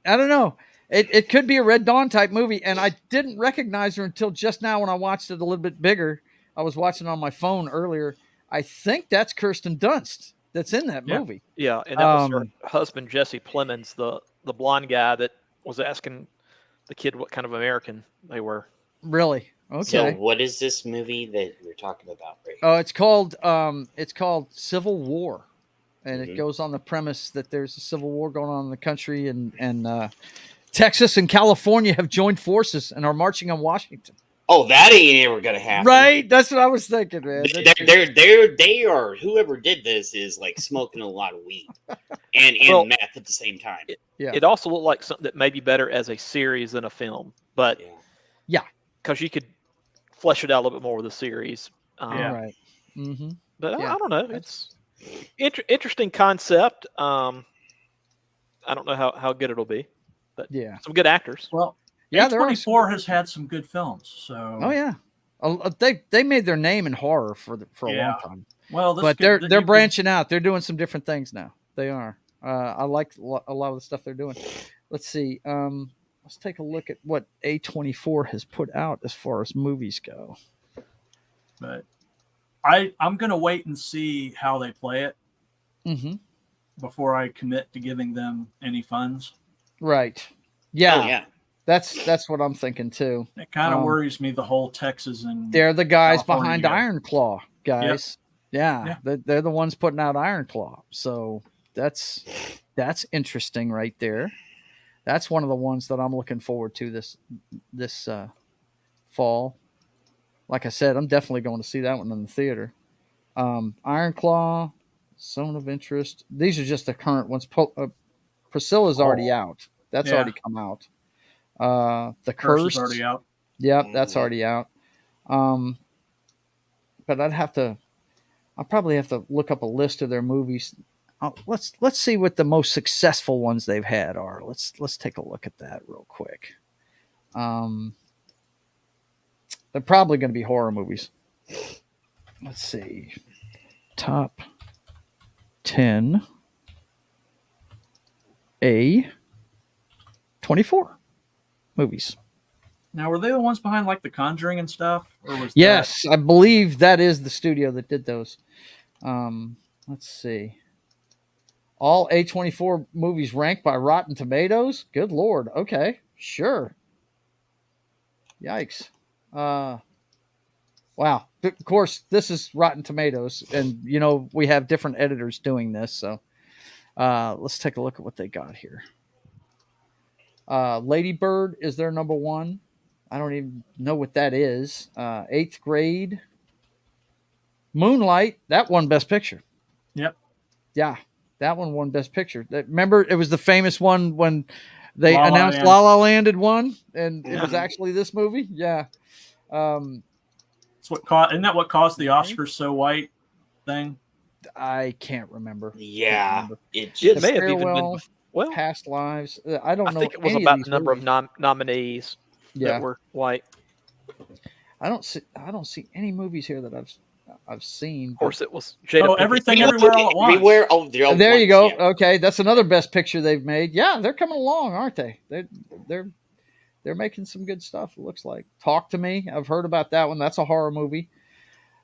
I don't know. It could be a Red Dawn type movie, and I didn't recognize her until just now when I watched it a little bit bigger. I was watching on my phone earlier. I think that's Kirsten Dunst that's in that movie. Yeah, and that was her husband, Jesse Plemons, the blonde guy that was asking the kid what kind of American they were. Really? Okay. So what is this movie that you're talking about right Oh, it's called Civil War, and it goes on the premise that there's a civil war going on in the country, and Texas and California have joined forces and are marching on Washington. Oh, that ain't ever gonna happen. Right? That's what I was thinking, man. They are whoever did this is like smoking a lot of weed and meth at the same time. It also looked like something that may be better as a series than a film, but yeah, because you could flesh it out a little bit more with a series. Right. Mm-hmm. But I don't know. It's interesting concept. I don't know how good it'll be, but some good actors. Well, yeah, A24 has had some good films. So oh yeah, they made their name in horror for a long time. Well, but they're branching out. They're doing some different things now. They are. I like a lot of the stuff they're doing. Let's see. Let's take a look at what A24 has put out as far as movies go. But I'm going to wait and see how they play it before I commit to giving them any funds. Right. Yeah. Oh, yeah. That's what I'm thinking too. It kind of worries me, the whole Texas and they're the guys California behind Iron Claw, guys. Yep. Yeah. They're the ones putting out Iron Claw. So that's interesting right there. That's one of the ones that I'm looking forward to this fall. Like I said, I'm definitely going to see that one in the theater. Iron Claw, Zone of Interest. These are just the current ones. Priscilla's already out. That's already come out. The Curse is already out. Yep, that's already out. But I'll probably have to look up a list of their movies. Let's see what the most successful ones they've had are. Let's take a look at that real quick. They're probably going to be horror movies. Let's see. Top 10 A24 movies. Now, were they the ones behind like The Conjuring and stuff? Or was yes, I believe that is the studio that did those. Let's see. All A24 movies ranked by Rotten Tomatoes? Good Lord. Okay, sure. Yikes. Wow. Of course, this is Rotten Tomatoes, and, we have different editors doing this, so let's take a look at what they got here. Lady Bird is their number one. I don't even know what that is. Eighth Grade. Moonlight, that won Best Picture. Yep. Yeah, that one won Best Picture. Remember, it was the famous one when they La La announced Land. La La Land had won, and it Yeah. was actually this movie. Yeah. It's isn't that what caused the Oscars so white thing? I can't remember. Yeah, It The may have even Farewell, been Past Lives. I don't know. think it was any about of the number movies. of nominees that were white. I don't see any movies here that I've seen. Of course, it was Jada. Everything, everywhere, all at once. Everywhere, all There you go. Yeah. Okay, that's another Best Picture they've made. Yeah, they're coming along, aren't they? They're making some good stuff. It looks like. Talk to Me. I've heard about that one. That's a horror movie.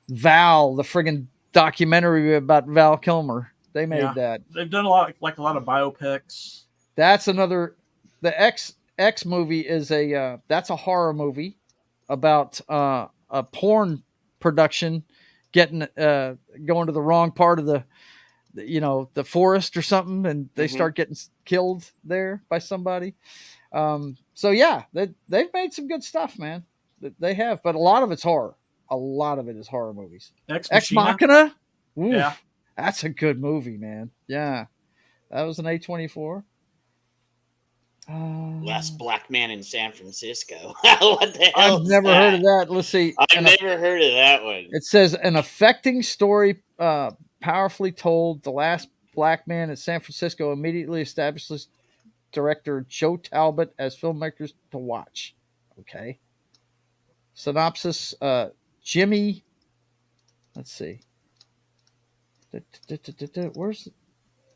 Val, the friggin' documentary about Val Kilmer. They made that. They've done a lot of biopics. That's another. The X movie is that's a horror movie about a porn production getting going to the wrong part of the forest or something, and they start getting killed there by somebody. So yeah, they've made some good stuff, man. They have, but a lot of it's horror. A lot of it is horror movies. Ex Machina. Ooh, yeah, that's a good movie, man. Yeah, that was an A24. Last Black Man in San Francisco. What the hell? I've never heard of that. Let's see. I've never heard of that one. It says an affecting story, powerfully told. The last black man in San Francisco immediately establishes director Joe Talbot as filmmakers to watch. Okay. Synopsis: Jimmy. Let's see.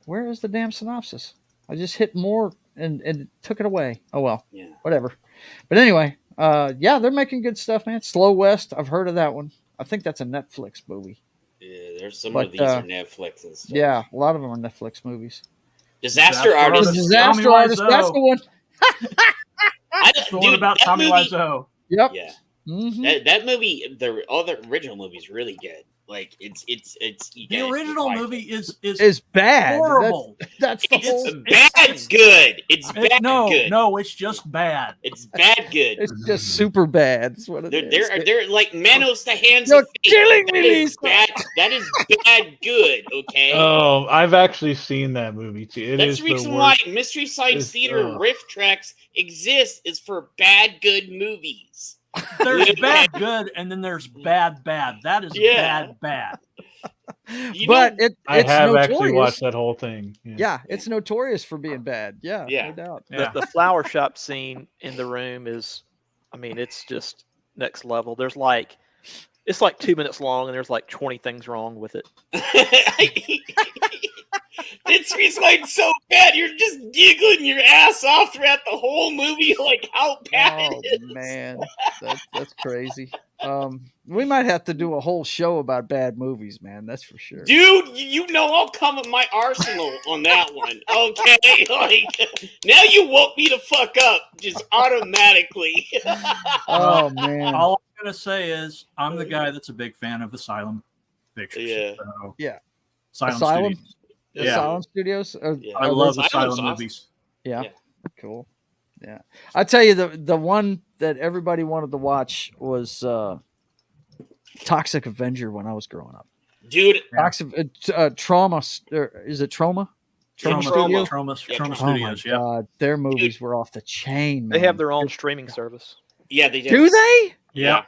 Where is the damn synopsis? I just hit more and it took it away. Oh well. Yeah. Whatever. But anyway, yeah, they're making good stuff, man. Slow West. I've heard of that one. I think that's a Netflix movie. Yeah, there's some of these are Netflix and stuff. Yeah, a lot of them are Netflix movies. Disaster Artist. Disaster Artist. That's the one. That's the one about Tommy Wiseau. Yep. Yeah. Mm-hmm. That movie, all the original movie is really good. Like it's the original movie is bad. Horrible. That's the whole. It's bad good. It's bad good. No, it's just bad. It's bad good. It's just super bad. That's what it is. They're like Manos the Hands You're of Fate. killing me, Lisa. That is bad good. Okay. Oh, I've actually seen that movie too. That's the reason why Mystery Science Theater riff tracks exist is for bad good movies. There's bad good, and then there's bad. That is bad. I have actually watched that whole thing. Yeah, it's notorious for being bad. Yeah, no doubt. Yeah. The flower shop scene in the room is, I mean, it's just next level. It's like 2 minutes long, and there's like 20 things wrong with it. It's reason why it's so bad. You're just giggling your ass off throughout the whole movie, like how bad it is. Man, that's crazy. We might have to do a whole show about bad movies, man. That's for sure. Dude, I'll come with my arsenal on that one. Okay, like now you woke me the fuck up just automatically. Oh man! All I'm gonna say is I'm the guy that's a big fan of Asylum Pictures. Yeah, so. Yeah. Asylum Studios. Asylum Studios. I love Asylum movies. Yeah. Cool. Yeah, I tell you the one that everybody wanted to watch was Toxic Avenger when I was growing up. Dude, Toxic Trauma. Is it Trauma? Trauma Studios. Yeah. God, their movies were off the chain. They have their own streaming service. Yeah, they do. Do they? Yeah.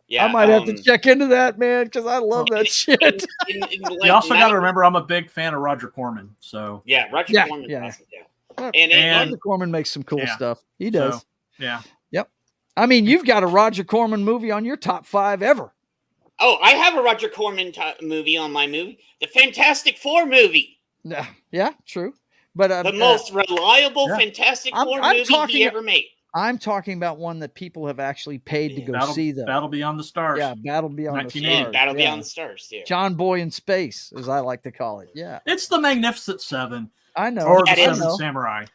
Yeah, I might have to check into that, man, because I love that shit. You also got to remember, I'm a big fan of Roger Corman. So yeah, Roger Corman. Yeah. And Roger Corman makes some cool stuff. He does. So, yeah. Yep. I mean, you've got a Roger Corman movie on your top 5 ever. Oh, I have a Roger Corman movie on my movie, the Fantastic Four movie. Yeah, true. But the most reliable Fantastic Four movie he ever made. I'm talking about one that people have actually paid to go see them. Battle Beyond the Stars. Yeah, Battle Beyond the Stars. Battle Beyond the Stars, yeah. John Boy in Space, as I like to call it. Yeah. It's the Magnificent Seven. I know. Or the Seven Samurai.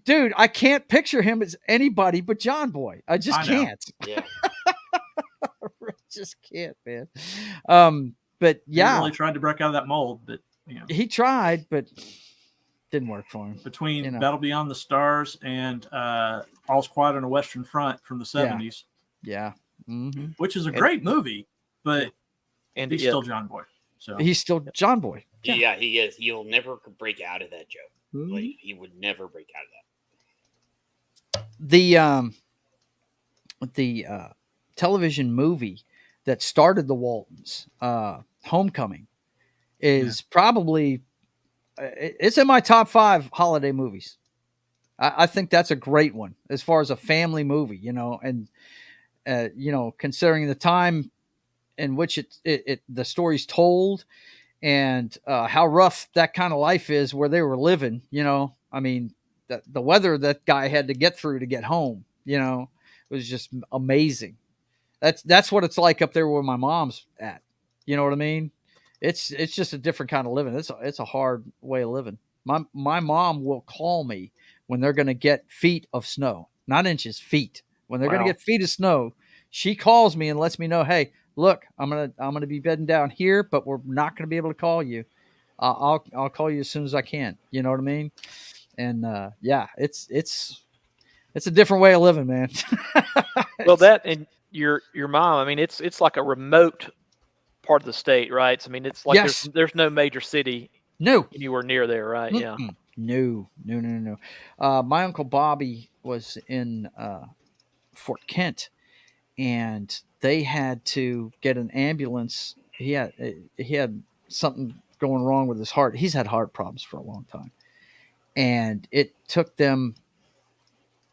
Dude, I can't picture him as anybody but John Boy. I just can't. Yeah. I just can't, man. But yeah. He really tried to break out of that mold, but he tried, but didn't work for him. Between Battle Beyond the Stars and All's Quiet on the Western Front from the 70s. Yeah. Mm-hmm. Which is a great movie. but And he's it. still John Boy. So He's still John Boy. Yeah, he is. He'll never break out of that joke. Mhm. Like, he would never break out of that. The television movie that started the Waltons, Homecoming, is probably it's in my top 5 holiday movies. I think that's a great one as far as a family movie, you know, and you know, considering the time in which the story's told and how rough that kind of life is where they were living, you know, I mean, the weather that guy had to get through to get home, you know, was just amazing. That's what it's like up there where my mom's at. You know what I mean? It's just a different kind of living. It's a hard way of living. My mom will call me when they're going to get feet of snow, not inches, feet. When they're going to get feet of snow, she calls me and lets me know, hey, look, I'm gonna be bedding down here, but we're not going to be able to call you. I'll call you as soon as I can. You know what I mean? And yeah, it's a different way of living, man. Well, that and your mom. I mean, it's like a remote part of the state, right? So, I mean, it's like there's no major city anywhere near there, right? Yeah. No. My Uncle Bobby was in Fort Kent, and they had to get an ambulance. He had something going wrong with his heart. He's had heart problems for a long time, and it took them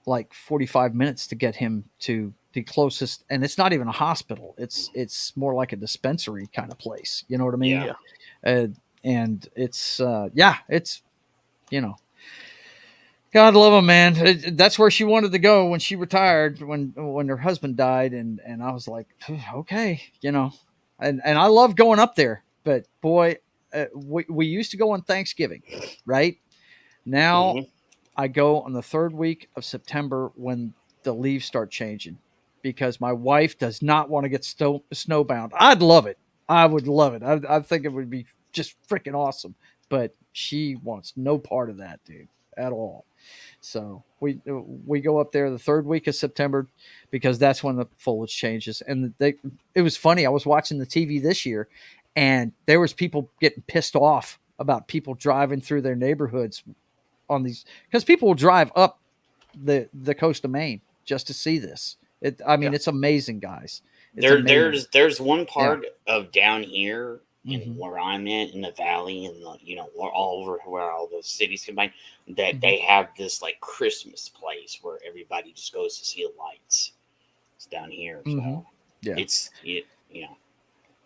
like 45 minutes to get him to the closest, and it's not even a hospital. It's more like a dispensary kind of place. You know what I mean? Yeah. And it's it's, you know, God love him, man. That's where she wanted to go when she retired, when her husband died, and I was like, okay, you know, and I love going up there, but boy, we used to go on Thanksgiving, right? Now I go on the 3rd week of September when the leaves start changing, because my wife does not want to get snowbound. I'd love it. I would love it. I think it would be just freaking awesome, but she wants no part of that, dude, at all. So we go up there the 3rd week of September because that's when the foliage changes. And it was funny. I was watching the TV this year, and there was people getting pissed off about people driving through their neighborhoods on these, because people will drive up the coast of Maine just to see this. It's amazing, guys. There's one part of down here in where I'm at in the valley, and all over where all those cities combine, that they have this like Christmas place where everybody just goes to see the lights. It's down here, so it's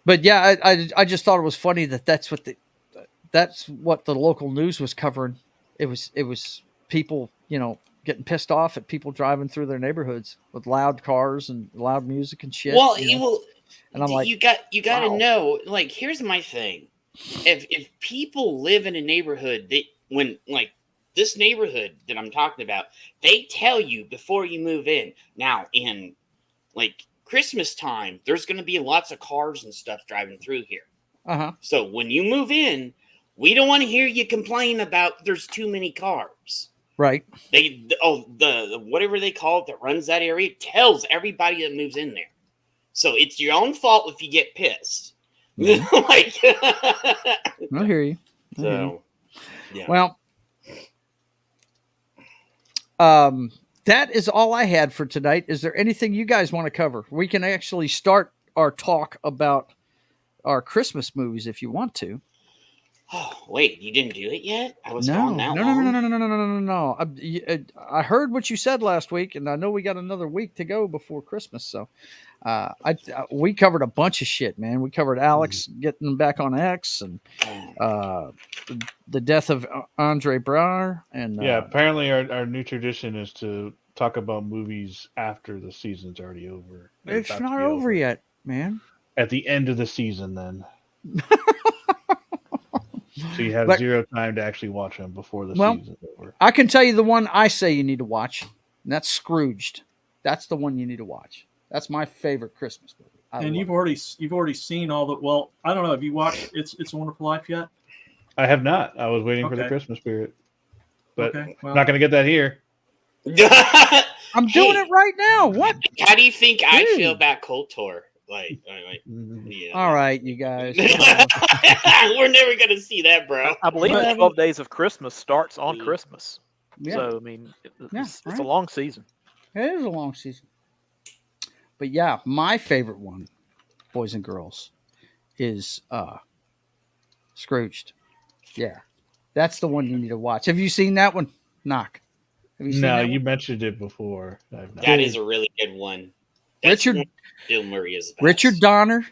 But yeah, I just thought it was funny that's what the local news was covering. It was people, you know, getting pissed off at people driving through their neighborhoods with loud cars and loud music and shit. Well, and I'm like, you got to know. Like, here's my thing: if people live in a neighborhood when this neighborhood that I'm talking about, they tell you before you move in. Now, in like Christmas time, there's going to be lots of cars and stuff driving through here. So when you move in, we don't want to hear you complain about there's too many cars. Right. The whatever they call it that runs that area tells everybody that moves in there. So it's your own fault if you get pissed. I hear you. Yeah. Well, that is all I had for tonight. Is there anything you guys want to cover? We can actually start our talk about our Christmas movies if you want to. Oh, wait, you didn't do it yet? I was gone that long. No. I heard what you said last week, and I know we got another week to go before Christmas. So, we covered a bunch of shit, man. We covered Alex getting back on X, and the death of Andre Braugher, and apparently our new tradition is to talk about movies after the season's already over. It's not over yet, man. At the end of the season, then. So you have zero time to actually watch them before the season's over. I can tell you the one I say you need to watch, and that's Scrooged. That's the one you need to watch. That's my favorite Christmas movie. And you've already seen all the. Well, I don't know. Have you watched It's a Wonderful Life yet? I have not. I was waiting for the Christmas spirit, but I'm not going to get that here. I'm doing it right now. What? How do you think I feel about KOTOR? Yeah. All right, you guys. We're never gonna see that, bro. I believe the 12 Days of Christmas starts on Christmas. Yeah. So, I mean, it's right. a long season. It is a long season. But yeah, my favorite one, boys and girls, is Scrooged. Yeah. That's the one you need to watch. Have you seen that one? Knock. Have you seen No, that you one? mentioned it before. That is a really good one. That's Richard one Bill Murray is the best. Richard Donner,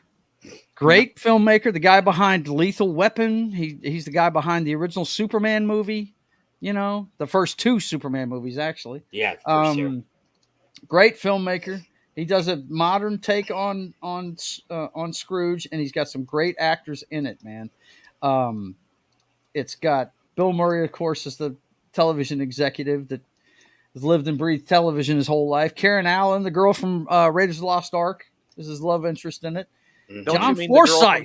great filmmaker, the guy behind Lethal Weapon. He's the guy behind the original Superman movie. You know, the first two Superman movies, actually. Yeah, for sure. Great filmmaker. He does a modern take on Scrooge, and he's got some great actors in it, man. It's got Bill Murray, of course, as the television executive that has lived and breathed television his whole life. Karen Allen, the girl from Raiders of the Lost Ark, is his love interest in it. John Forsythe.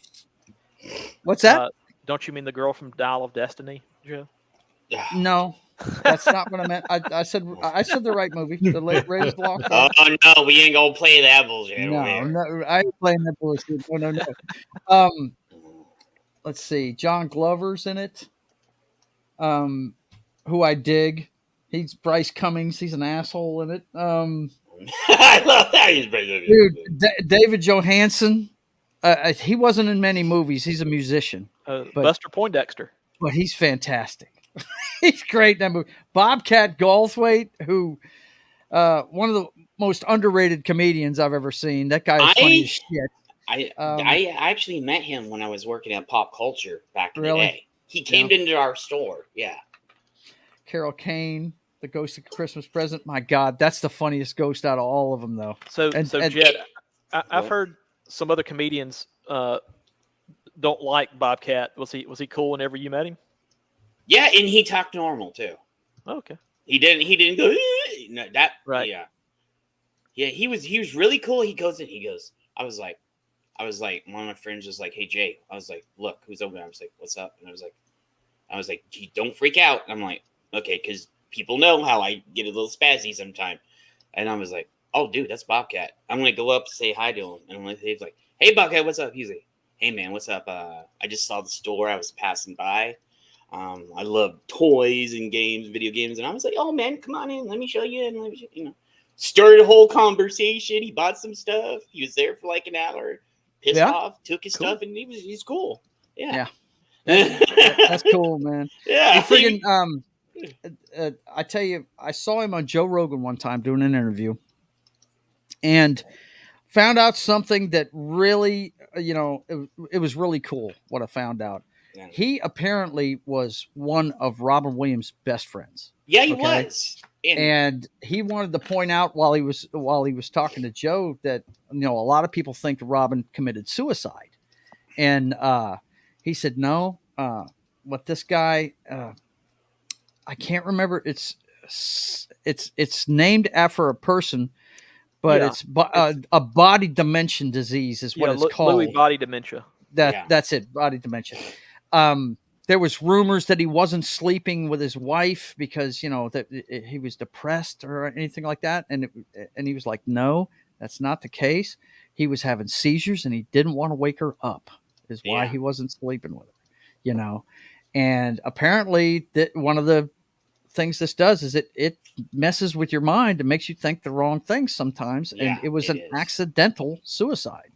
What's that? Don't you mean the girl from Dial of Destiny, Joe? No, that's not what I meant. I said the right movie. The late Raiders of the Lost Ark. Oh no, we ain't gonna play that bullshit. No, I ain't playing that bullshit. No. Let's see. John Glover's in it. Who I dig. He's Bryce Cummings. He's an asshole in it. I love that. Dude, David Johansen. He wasn't in many movies. He's a musician. Buster Poindexter. But he's fantastic. He's great in that movie. Bobcat Goldthwait, who one of the most underrated comedians I've ever seen. That guy is funny as shit. I actually met him when I was working at Pop Culture back in the Really? day. He came into our store. Yeah. Carol Kane, the Ghost of Christmas Present. My God, that's the funniest ghost out of all of them, though. So Jed, I've heard some other comedians don't like Bobcat. Was he cool whenever you met him? Yeah, and he talked normal too. Okay. He didn't go no, that right. Yeah. Yeah, he was really cool. He goes, I was like, one of my friends was like, "Hey Jay," I was like, "Look, who's over there?" I was like, "What's up?" And I was like, "Gee, don't freak out." And I'm like, "Okay," because people know how I get a little spazzy sometime. And I was like, "Oh, dude, that's Bobcat. I'm gonna go up and say hi to him." And he's like, "Hey, Bobcat, what's up?" He's like, "Hey, man, what's up? I just saw the store. I was passing by. I love toys and games, video games." And I was like, "Oh, man, come on in. Let me show you." And started a whole conversation. He bought some stuff. He was there for like an hour. Pissed off, took his stuff, and he's cool. Yeah. That's cool, man. Yeah. Friggin', I tell you, I saw him on Joe Rogan one time doing an interview, and found out something that really, it was really cool what I found out. Yeah. He apparently was one of Robin Williams' best friends. Yeah, he was. And he wanted to point out while he was talking to Joe that a lot of people think Robin committed suicide, and he said no. What this guy, I can't remember. It's named after a person, but it's a body dementia disease is what it's called. Lewy body dementia. That's it. Body dementia. There was rumors that he wasn't sleeping with his wife because, that he was depressed or anything like that. And he was like, no, that's not the case. He was having seizures and he didn't want to wake her up is why he wasn't sleeping with her, And apparently that one of the things this does is it messes with your mind and makes you think the wrong things sometimes. And it was an accidental suicide.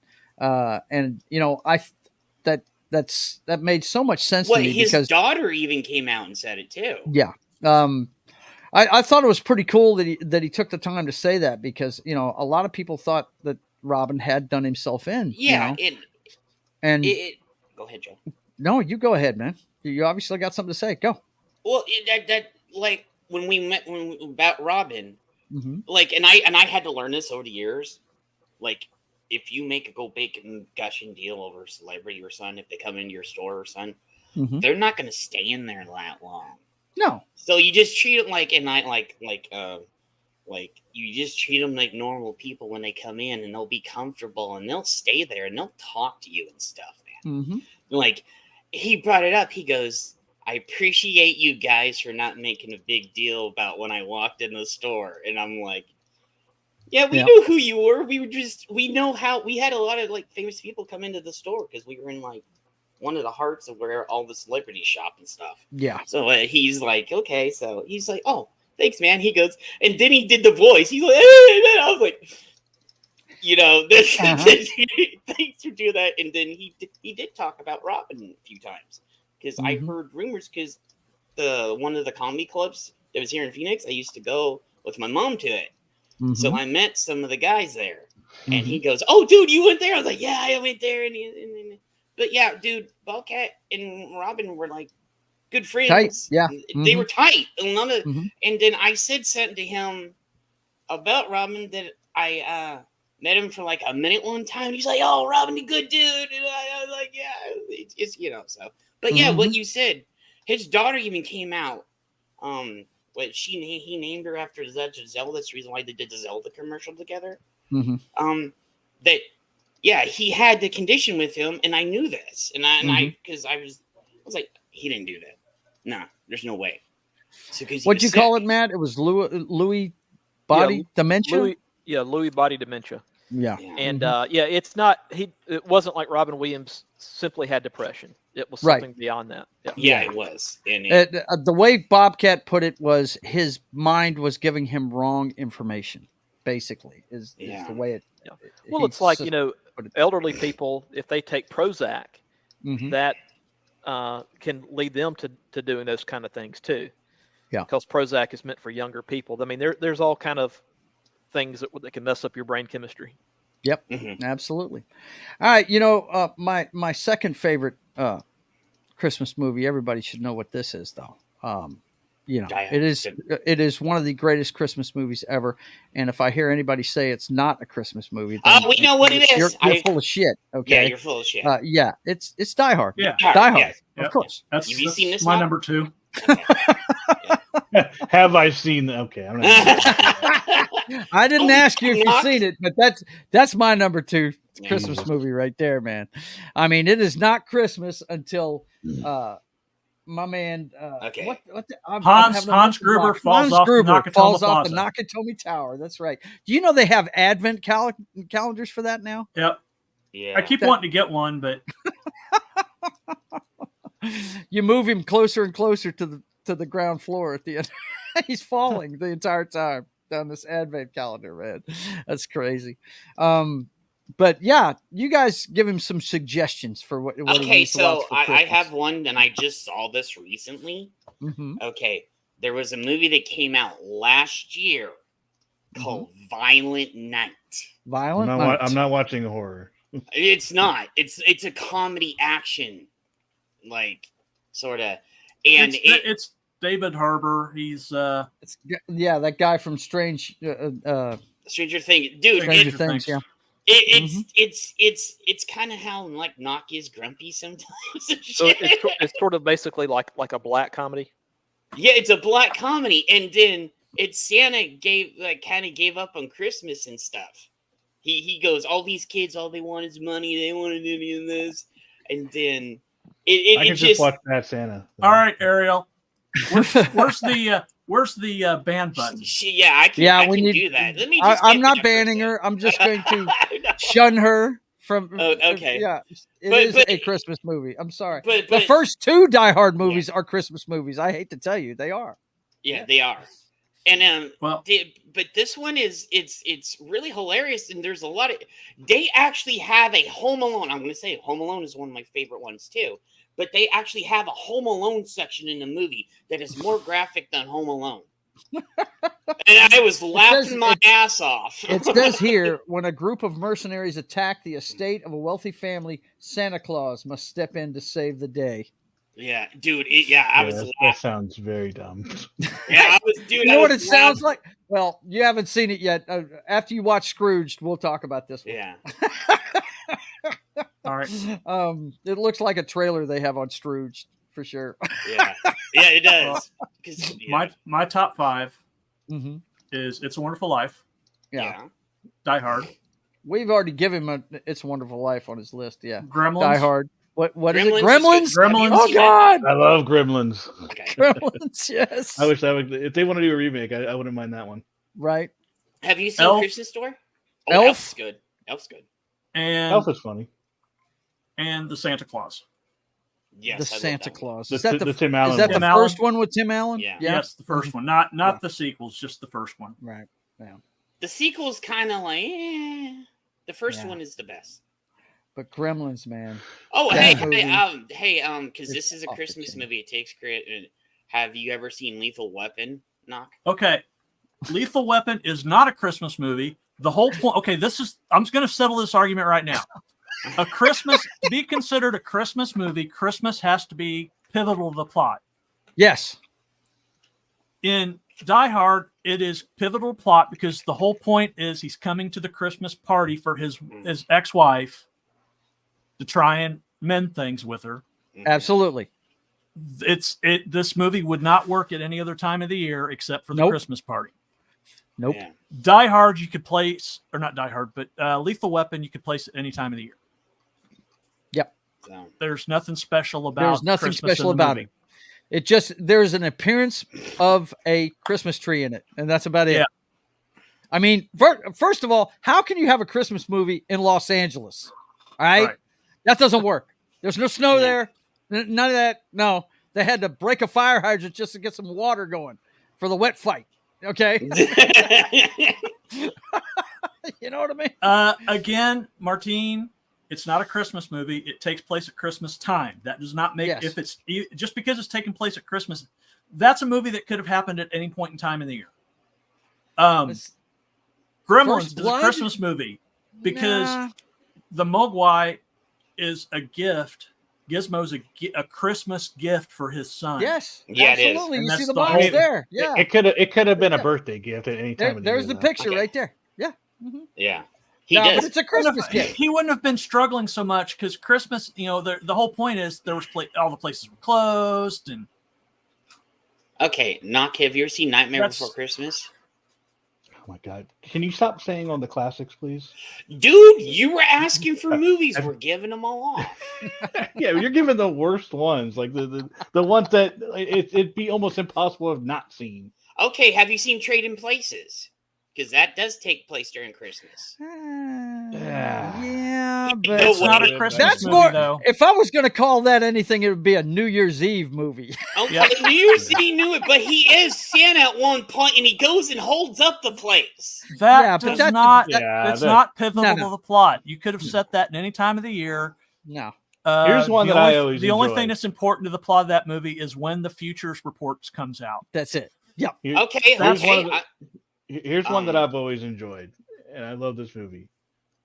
That made so much sense to me his because daughter even came out and said it too. Yeah. I thought it was pretty cool that he took the time to say that because, a lot of people thought that Robin had done himself in. Yeah. Go ahead, Joe. No, you go ahead, man. You obviously got something to say. Go. Well, that like when we met about Robin, like, and I had to learn this over the years, like, if you make a go bacon gushing deal over a celebrity or son, if they come into your store or son, they're not going to stay in there that long. No. So you just treat them like you just treat them like normal people when they come in, and they'll be comfortable and they'll stay there and they'll talk to you and stuff, man. Like he brought it up. He goes, "I appreciate you guys for not making a big deal about when I walked in the store." And I'm like, Yeah, we knew who you were. We know how. We had a lot of like famous people come into the store because we were in like one of the hearts of where all the celebrities shop and stuff. Yeah. So he's like, okay. So he's like, oh, thanks, man. He goes, and then he did the voice. He's like, hey. I was like, this. Thanks for doing that. And then he did talk about Robin a few times because I heard rumors because one of the comedy clubs that was here in Phoenix, I used to go with my mom to it. So I met some of the guys there, and he goes, "Oh, dude, you went there?" I was like, "Yeah, I went there." But yeah, dude, Bobcat and Robin were like good friends. Tight. Yeah, they were tight. And then I said something to him about Robin that I met him for like a minute one time. He's like, "Oh, Robin, a good dude," and I was like, "Yeah, it's so." But yeah, what you said, his daughter even came out. He named her after Zelda. That's the reason why they did the Zelda commercial together. That he had the condition with him, and I knew this, and I was like, he didn't do that. Nah, there's no way. So, what'd you call it, Matt? It was Louis body dementia. Louis body dementia. Yeah. And it's not it wasn't like Robin Williams simply had depression. It was something beyond that. Yeah, it was. And the way Bobcat put it was his mind was giving him wrong information, basically, is the way it. Well, it's like, elderly people, if they take Prozac, that can lead them to doing those kind of things too. Yeah. Because Prozac is meant for younger people. I mean, there's all kind of things that can mess up your brain chemistry. Yep, absolutely. All right, my second favorite Christmas movie. Everybody should know what this is, though. It is one of the greatest Christmas movies ever. And if I hear anybody say it's not a Christmas movie, then we know what it is. You're full of shit. Okay. Yeah, you're full of shit. It's Die Hard. Yeah, Die Hard. Yes. Of course. That's seen this my one? number 2. Have I seen? Okay, I'm not. I didn't ask you if you've seen it, but that's my number 2 Christmas movie right there, man. I mean, it is not Christmas until my man. Hans Gruber falls off the Nakatomi Tower. That's right. Do you know they have advent calendars for that now? Yep. Yeah. I keep wanting to get one, but you move him closer and closer to the ground floor at the end. He's falling the entire time down this advent calendar, man. That's crazy. But yeah, you guys give him some suggestions for what. Okay, so I have one, and I just saw this recently. Okay, there was a movie that came out last year called Violent Night. I'm not watching a horror. It's not. It's a comedy action, like sort of, and it's David Harbour. He's that guy from Stranger Things, dude. Stranger Things, yeah. It's kind of how like Nokia is grumpy sometimes. So it's sort of basically like a black comedy. Yeah, it's a black comedy, and then Santa kind of gave up on Christmas and stuff. He goes, all these kids, all they want is money. They wanted any of this, and then I can just watch Bad Santa. All right, Ariel. Where's the ban button? I can do that. Let me. I'm not banning her. I'm just going to shun her from. Okay. Yeah, it is a Christmas movie. I'm sorry. But the first 2 Die Hard movies are Christmas movies. I hate to tell you, they are. Yeah, they are. And but this one it's really hilarious, and there's a lot of. They actually have a Home Alone. I'm going to say Home Alone is one of my favorite ones too. But they actually have a Home Alone section in the movie that is more graphic than Home Alone. And I was laughing my ass off. It says here, when a group of mercenaries attack the estate of a wealthy family, Santa Claus must step in to save the day. Yeah, dude. I was laughing. That sounds very dumb. Yeah, I was, dude. You know what it sounds like? Well, you haven't seen it yet. After you watch Scrooged, we'll talk about this one. Yeah. All right. It looks like a trailer they have on Scrooged for sure. Yeah, it does. My top 5 is It's a Wonderful Life. Yeah. Die Hard. We've already given him It's a Wonderful Life on his list. Yeah. Gremlins. Die Hard. What is it? Gremlins. Oh God! I love Gremlins. Okay. Gremlins. Yes. I wish if they want to do a remake, I wouldn't mind that one. Right. Have you seen Elf. Christmas Story? Oh, Elf? Elf's good. Elf's good. and Elf is funny. and the Santa Claus. Yes, The I love Santa that one. Claus. The Is that Ti- the, the Tim Allen is that one. the Tim first Allen? one with Tim Allen? Yeah. Yes, the first one, not Yeah. the sequels, just the first one. Right. Yeah. The sequel's kind of like, the first Yeah. one is the best. But Gremlins, man. Oh, That hey, movie because is this is a off the Christmas chain. movie. It takes credit. Have you ever seen Lethal Weapon? Knock. Okay, Lethal Weapon is not a Christmas movie. The whole point. Okay, I'm just going to settle this argument right now. To be considered a Christmas movie, Christmas has to be pivotal to the plot. Yes. In Die Hard, it is pivotal plot because the whole point is he's coming to the Christmas party for his ex-wife to try and mend things with her. Absolutely. This movie would not work at any other time of the year except for the Nope. Christmas party. Nope. Yeah. Die Hard you could place, or not Die Hard, but Lethal Weapon you could place at any time of the year. Yep. So, There's nothing special about. There's nothing Christmas special in the about movie. it. It just there's an appearance of a Christmas tree in it, and that's about it. Yeah. I mean, first of all, how can you have a Christmas movie in Los Angeles? All right, Right. that doesn't work. There's no snow Yeah. there. None of that. No, they had to break a fire hydrant just to get some water going for the wet fight. Okay, you know what I mean? Again, Martine, it's not a Christmas movie. It takes place at Christmas time. That does not make Yes. if it's just because it's taking place at Christmas. That's a movie that could have happened at any point in time in the year. It's- Gremlins First is Blood? a Christmas movie because Nah. the Mogwai is a gift. Gizmo's a Christmas gift for his son. Yes, Yeah, it is. absolutely. And You that's see the the models whole- there. Yeah, It could have been a Yeah. birthday gift at any time of the there's year. the though. picture Okay. right there. Yeah. Mhm. yeah. He No, does. but it's a Christmas gift. He wouldn't have been struggling so much because Christmas, the whole point is there was all the places were closed and Okay, Knock, have you ever seen Nightmare That's- Before Christmas? Oh my god! Can you stop saying on the classics, please? Dude, you were asking for movies. We're giving them all off. Yeah, you're giving the worst ones, like the ones that it'd be almost impossible to have not seen. Okay, have you seen Trading Places? Because that does take place during Christmas. Yeah, but No it's not way. a Christmas that's movie more. though. If I was going to call that anything, it would be a New Year's Eve movie. Okay, Yep. New Year's Eve knew it, but he is Santa at one point, and he goes and holds up the place. That Yeah, but does that- not. Yeah, it's that- not pivotal No, to no. the plot. You could have set that in any time of the year. No. Here's one the that I only- always The only enjoy. thing that's important to the plot of that movie is when the Futures Reports comes out. That's it. Yeah. Okay, Here's okay. one of Here's one that Um, I've always enjoyed, and I love this movie.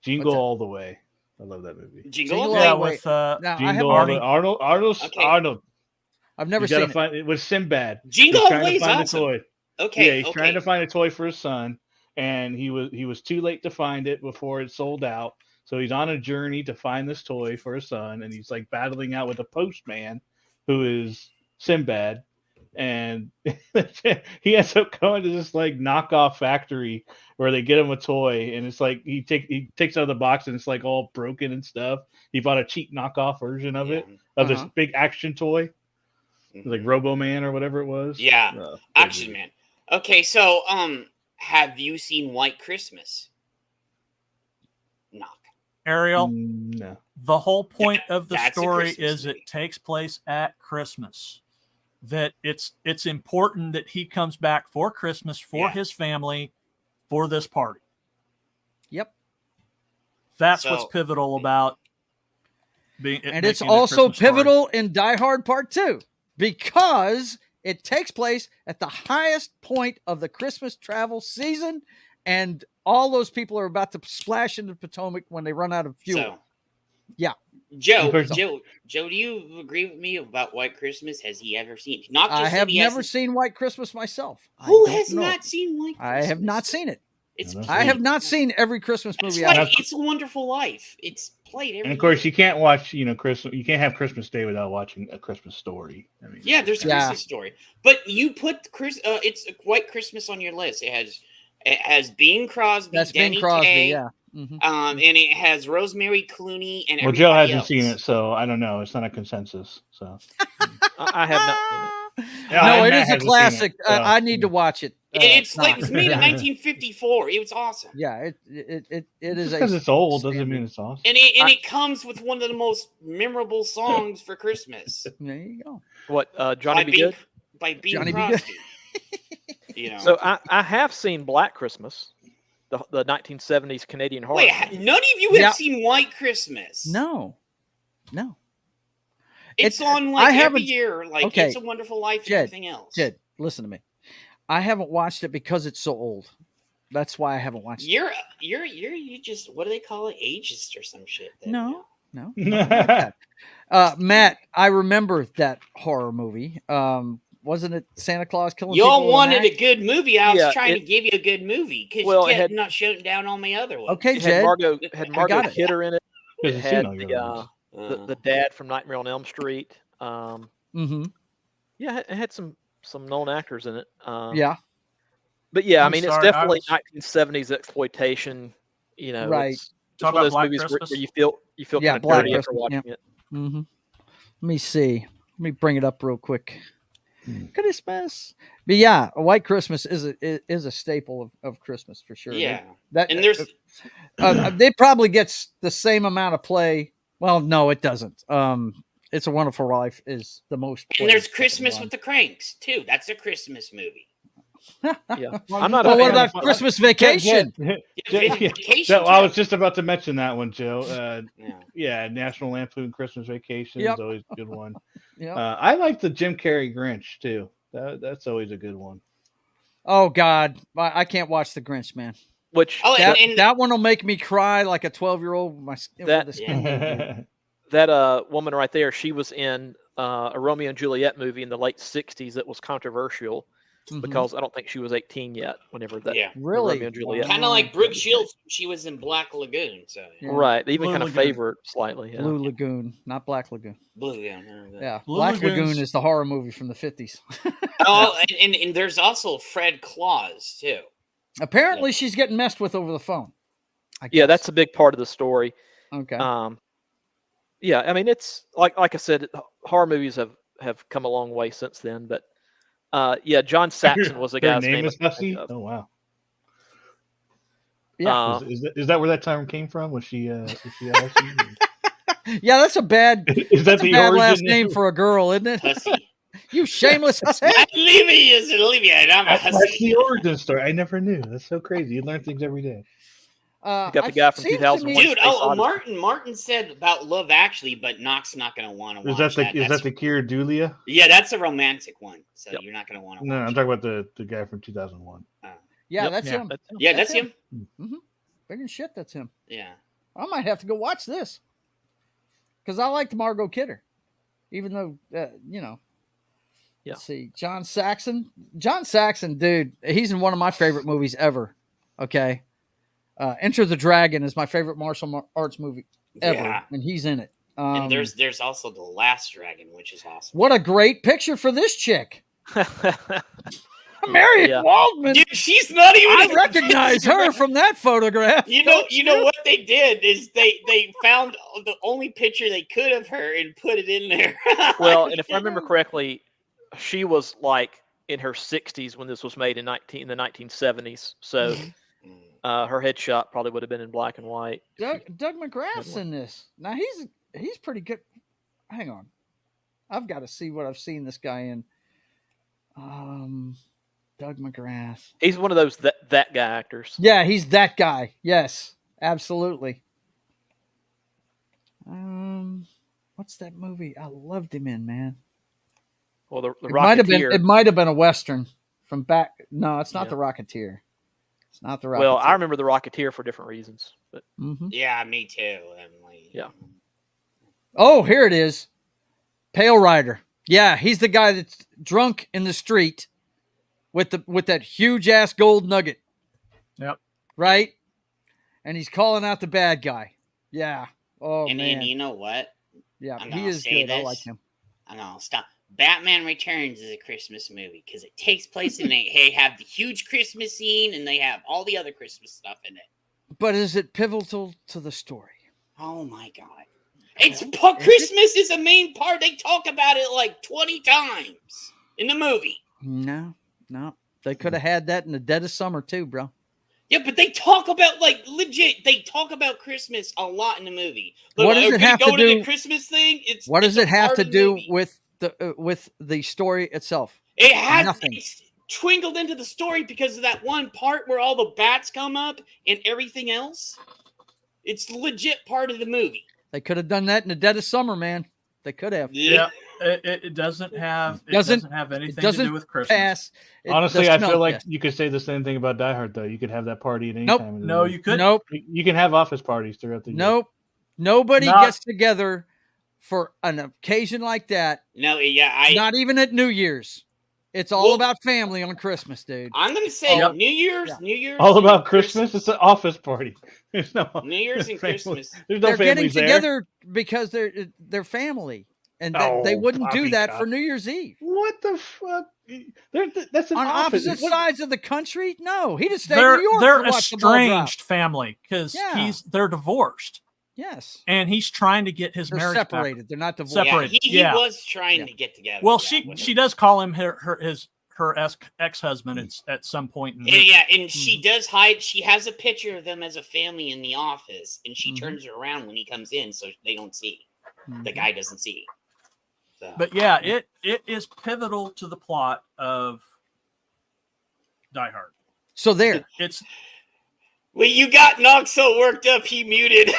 Jingle What's that? All the Way. I love that movie. Jingle Jingle All All Yeah, the Way. with Now, I have Jingle All the Arnie. Arnold. Okay. Arnold. I've never You gotta seen it. find it with Sinbad. Jingle He's All the trying Way to is find awesome. a toy. Okay, Yeah, he's okay. trying to find a toy for his son, and he was too late to find it before it sold out. So he's on a journey to find this toy for his son, and he's like battling out with a postman who is Sinbad, and he ends up going to this like knockoff factory where they get him a toy, and it's like he takes out of the box and it's like all broken and stuff. He bought a cheap knockoff version of it of this big action toy, like Robo Man or whatever it was. Yeah, Action Man. Okay, so have you seen White Christmas? Knock. Ariel. No. The whole point of the That's a story Christmas is movie. it takes place at Christmas. That it's important that he comes back for Christmas for his family for this party. Yep. That's So- what's pivotal about being. And it's making it a also Christmas story. pivotal in Die Hard Part 2 because it takes place at the highest point of the Christmas travel season, and all those people are about to splash into Potomac when they run out of fuel. So, yeah. Joe, First- do you agree with me about White Christmas? Has he ever seen? Not just I said have he never hasn't- seen White Christmas myself. I Who don't has know. not seen White Christmas? I have not seen it. It's I I have played. not seen every Christmas It's movie. like I've It's a Wonderful Life. It's played every. And of course, year. you can't watch, Christmas. You can't have Christmas Day without watching A Christmas Story. I mean, Yeah, there's a Yeah. Christmas Story, but you put it's a White Christmas on your list. It has Bing Crosby, That's Danny Bing Crosby. Kaye, Yeah. Mhm. and it has Rosemary Clooney and Well, Joe everybody hasn't else. seen it, so I don't know. It's not a consensus. So I have not seen it. Yeah, No, and it Matt is a hasn't seen classic. it, so- I need to watch it. It's like not. it was made in 1954. It was awesome. Yeah, it is Just because it's old doesn't mean it's awesome. And it comes with one of the most memorable songs for Christmas. There you go. What Johnny Be Good? By Bing Johnny Be Good. Crosby. You know. So I have seen Black Christmas, the 1970s Canadian horror. Wait, movie. none of you have seen White Christmas? No. It's on every year, like It's a Wonderful Life and everything else. Jed, listen to me. I haven't watched it because it's so old. That's why I haven't watched it. You just, what do they call it? Ageist or some shit. No. Matt, I remember that horror movie. Wasn't it Santa Claus killing people? Y'all wanted a good movie. I was trying to give you a good movie because you kept not shooting down on my other one. Okay, It Jed. had Margot Kidder in it. It had the the dad from Nightmare on Elm Street. Yeah, it had some known actors in it. Yeah. But yeah, I'm it's sorry, definitely 1970s exploitation. You know, right? It's Talk one of about those Black movies Christmas? where you feel kind of Black dirty after Christmas, watching it. Mm-hmm. Let me see. Let me bring it up real quick. Christmas, but yeah, a White Christmas is a staple of Christmas for sure. Yeah, and there's they probably gets the same amount of play. Well, no, it doesn't. It's a Wonderful Life is the most. And there's Christmas with the Cranks too. That's a Christmas movie. Yeah, I'm not. Well, what about Christmas Vacation? Vacation. I was just about to mention that one, Joe. Yeah, National Lampoon Christmas Vacation is always a good one. I like the Jim Carrey Grinch too. That's always a good one. Oh God, I can't watch the Grinch, man. Which that one will make me cry like a 12-year-old. That woman right there, she was in a Romeo and Juliet movie in the late 60s that was controversial because I don't think she was 18 yet whenever that really Romeo and Juliet. Kind of like Brooke Shields. She was in Black Lagoon. So Right. They even Blue kind of Lagoon. favor it slightly. Yeah. Blue Lagoon, not Black Lagoon. Blue Lagoon. Yeah, Blue Black Lagoon's- Lagoon is the horror movie from the 50s. And there's also Fred Claus too. Apparently, she's getting messed with over the phone. Yeah, that's a big part of the story. Okay. Yeah, I mean, it's like I said, horror movies have come a long way since then. But yeah, John Saxon was the Her guy's name name. is Bessie? Oh wow. Yeah. Is that where that term came from? Was she Allison? Yeah, that's a bad. Is that that's the a bad origin last name for a girl, isn't it? Hussy. You shameless hussy. Olivia is Olivia, and I'm a That's hussy. the origin story. I never knew. That's so crazy. You learn things every day. You got the guy from 2001. Dude, Martin said about Love Actually, but Knox not going to want to watch that. Is that the Keira Dulia? Yeah, that's a romantic one, so you're not going to want to watch No, I'm talking about the guy from 2001. Yeah, that's him. Yeah, that's him. Mm-hmm. Big as shit, that's him. Yeah. I might have to go watch this because I liked Margot Kidder, even though Yeah. Let's see, John Saxon, dude, he's in one of my favorite movies ever. Okay, Enter the Dragon is my favorite martial arts movie ever, and he's in it. And there's also The Last Dragon, which is awesome. What a great picture for this chick. Marion Waldman. Dude, she's not even. I recognize her from that photograph. You know what they did is they found the only picture they could of her and put it in there. Well, and if I remember correctly, she was like in her 60s when this was made in the 1970s. So her headshot probably would have been in black and white. Doug McGrath's in this. Now he's pretty good. Hang on, I've got to see what I've seen this guy in. Doug McGrath. He's one of those that guy actors. Yeah, he's that guy. Yes, absolutely. What's that movie? I loved him in, man. Well, the Rocketeer. It might have been a Western from back. No, it's not the Rocketeer. It's not the Rocketeer. Well, I remember the Rocketeer for different reasons, but yeah, me too. Yeah. Oh, here it is. Pale Rider. Yeah, he's the guy that's drunk in the street with that huge ass gold nugget. Yep. Right? And he's calling out the bad guy. Yeah. Oh, man. And you know what? Yeah, I'm he is good. I like him. I know. Stop. Batman Returns is a Christmas movie because it takes place in they have the huge Christmas scene and they have all the other Christmas stuff in it. But is it pivotal to the story? Oh my God. Christmas is a main part. They talk about it like 20 times in the movie. No. They could have had that in the dead of summer too, bro. Yeah, but they talk about legit. They talk about Christmas a lot in the movie. Look, What does it have to do? The Christmas thing. What does it have to do movie. with the story itself? It has nothing. It's twinkled into the story because of that one part where all the bats come up and everything else. It's legit part of the movie. They could have done that in the dead of summer, man. They could have. Yeah. It doesn't have anything to do with Christmas. Honestly, I feel like you could say the same thing about Die Hard, though. You could have that party at any time. No, you couldn't. Nope. You can have office parties throughout the year. Nope. Nobody gets together for an occasion like that. No, yeah, not even at New Year's. It's all about family on Christmas, dude. I'm gonna say New Year's. All about Christmas. It's an office party. There's no New Year's and Christmas. There's no they're getting families there. together because they're family. And they wouldn't do that for New Year's Eve. What the fuck? That's an on office. opposite sides of the country. No, he just stayed in New York. They're estranged family because they're divorced. Yes, and he's trying to get his marriage separated. back. They're not divorced. Separated. He was trying to get together. Well, she does call him her ex-husband at some point. And she does hide. She has a picture of them as a family in the office, and she turns it around when he comes in, so they don't see. The guy doesn't see. So. But yeah, it is pivotal to the plot of Die Hard. So there, it's. Well, you got Knox so worked up, he muted.